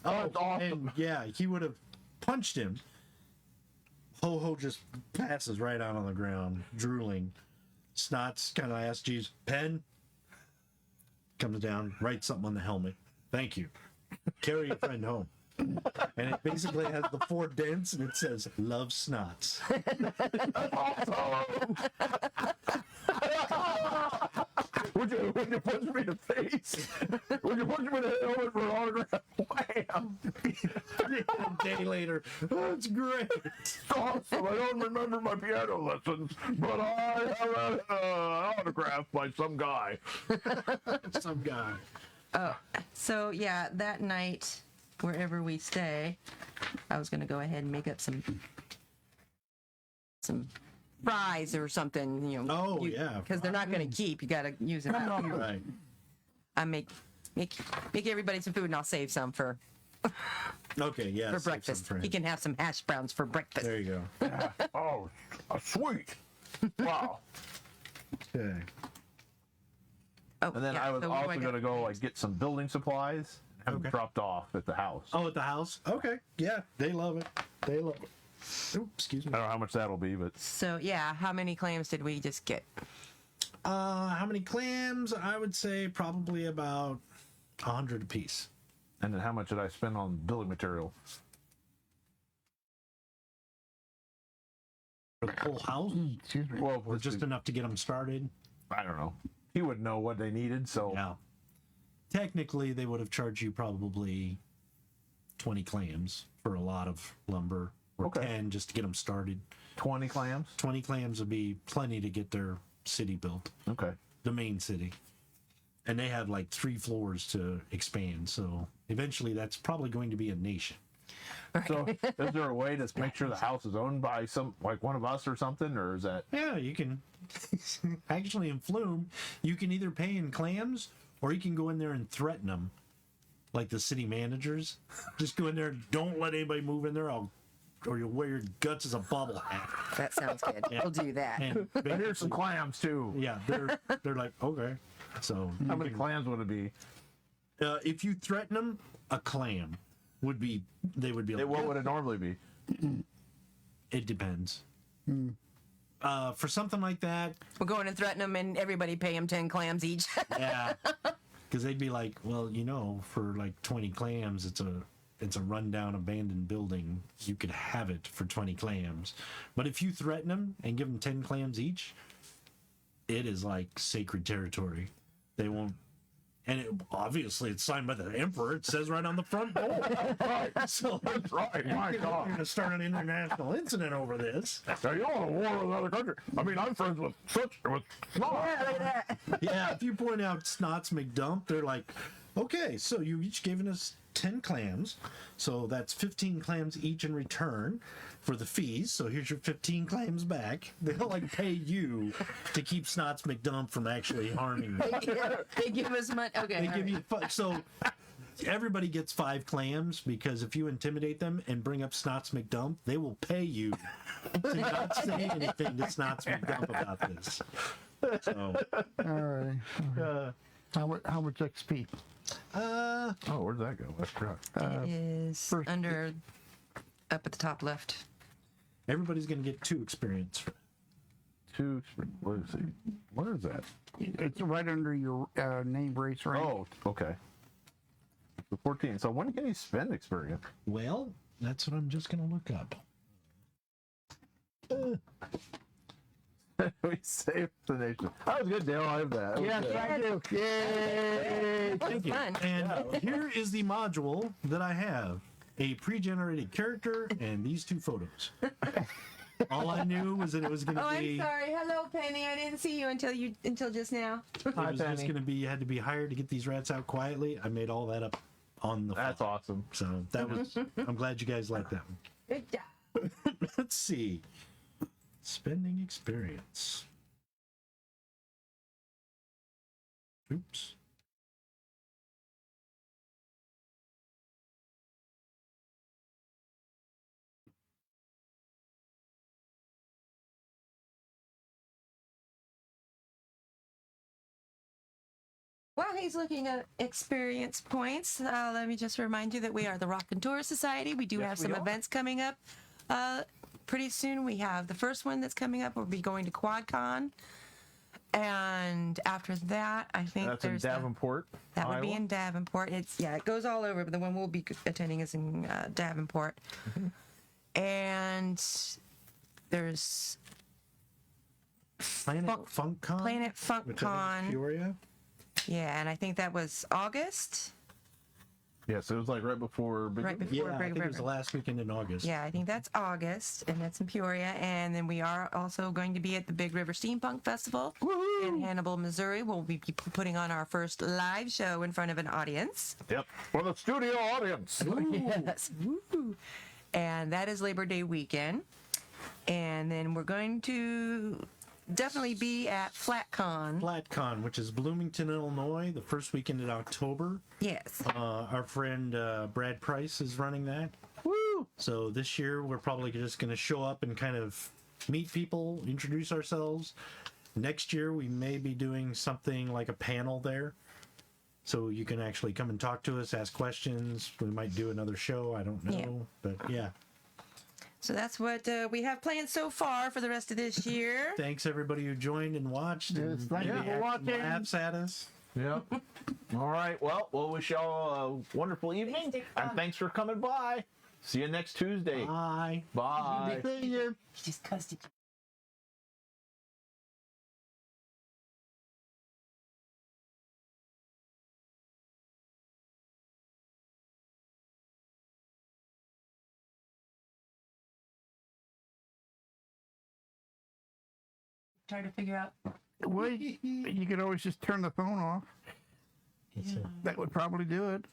That's awesome. And yeah, he would have punched him. HoHo just passes right out on the ground, drooling. Snots kind of asks Jeeves, pen? Comes down, writes something on the helmet. Thank you. Carry your friend home. And it basically has the 4 dents, and it says, love Snots. Would you punch me in the face? Would you punch me in the helmet for an autograph? Wham! day later. That's great. Awesome. I don't remember my piano lessons, but I have an autograph by some guy. Some guy. So yeah, that night, wherever we stay, I was gonna go ahead and make up some fries or something, you know. Oh, yeah. Because they're not gonna keep. You gotta use them up. Right. I make everybody some food, and I'll save some for Okay, yeah. for save some breakfast. for him. He can have some hash browns for breakfast. There you go. Oh, sweet. Wow. Okay. Oh, And then yeah, I was so what do also got? going to go like get some building supplies and have them Okay. dropped off at the house. Oh, at the house? Okay. Yeah, they love it. They love it. Oops, excuse me. I don't know how much that'll be, but So yeah, how many clams did we just get? How many clams? I would say probably about 100 apiece. and then how much did I spend on building material? For the whole house? Excuse me. Well, Or just enough to get them started? I don't know. He would know what they needed, so Yeah. Technically, they would have charged you probably 20 clams for a lot of lumber, or Okay. 10 just to get them started. 20 clams. 20 clams would be plenty to get their city built, Okay. the main city. And they have like 3 floors to expand, so eventually that's probably going to be a nation. So, is there a way to make sure the house is owned by some, like one of us or something, or is that? Yeah, you can. Actually, in Flume, you can either pay in clams or you can go in there and threaten them, like the city managers. Just go in there, don't let anybody move in there, or you'll wear your guts as a bubble hat. That sounds good. We'll do that. And And here's some basically, clams too. yeah, they're like, okay. So How many clams would it be? if you threaten them, a clam would be. They would be. Like, What would it normally be? it depends. For something like that, We'll go in and threaten them, and everybody pay them 10 clams each. yeah, because they'd be like, well, you know, for like 20 clams, it's a rundown abandoned building. You could have it for 20 clams, but if you threaten them and give them 10 clams each, it is like sacred territory. They won't. And obviously, it's signed by the emperor. It says right on the front door. Right. So That's right. My we're God. going to start an international incident over this. Now, you don't want to war with another country. I mean, I'm friends with Snot. Yeah, if you point out Snots McDump, they're like, okay, so you each given us 10 clams, so that's 15 clams each in return for the fees. So here's your 15 clams back. They'll like pay you to keep Snots McDump from actually harming you. They give us money. Okay. They all give right. you so everybody gets 5 clams, because if you intimidate them and bring up Snots McDump, they will pay you to not say anything to Snots McDump about this. So, All right. How much XP? Oh, where'd that go? I forgot. It is under up at the top left. everybody's going to get 2 experience. What is it? Where is that? It's right under your name, race, rank. Oh, okay. The 14. So when can you spend experience? Well, that's what I'm just going to look up. We saved the nation. That was good, Dale. I have that. Yes, thank you. Yay! Thank you. Fun. And here is the module that I have: a pre-generated character and these 2 photos. All I knew was that it was going to Oh, I'm be. sorry. Hello, Penny. I didn't see you until just now. It was just going to be. You had to be hired to get these rats out quietly. I made all that up on the. That's fly. awesome. So that was. I'm glad you guys like that one. Good job. Let's see. Spending experience. Oops. While he's looking at experience points, let me just remind you that we are the Raconteur Society. We do have some events coming up pretty soon. We have the first one that's coming up. We'll be going to QuadCon. And after that, I think That's in there's Davenport. that would be Iowa? in Davenport. It goes all over, but the one we'll be attending is in Davenport. And there's Planet FunkCon. Planet which I think is FunkCon. Peoria. Yeah, and I think that was August. Yes, it was like right before. right before Yeah, I Break think it was the River. last weekend in August. Yeah, I think that's August, and that's in Peoria. And then we are also going to be at the Big River Steampunk Festival in Hannibal, Missouri. We'll be putting on our first live show in front of an audience. Yep. For the studio audience. Yes. Woo. And that is Labor Day weekend. And then we're going to definitely be at FlatCon. FlatCon, which is Bloomington, Illinois, the first weekend in October. Yes. Our friend Brad Price is running that. Woo! So this year we're probably just going to show up and kind of meet people, introduce ourselves. Next year we may be doing something like a panel there. So you can actually come and talk to us, ask questions. We might do another show. I don't know. Yeah. But yeah. So that's what we have planned so far for the rest of this year. Thanks everybody who joined and watched. Yes, and thank you maybe for had some watching. laughs at us. Yep. All right. Well, we'll wish y'all a wonderful evening, and thanks for coming by. See you next Tuesday. Bye. Bye. See you. He just cussed at you. Trying to figure out. Well, you could always just turn the phone off. That would probably do it.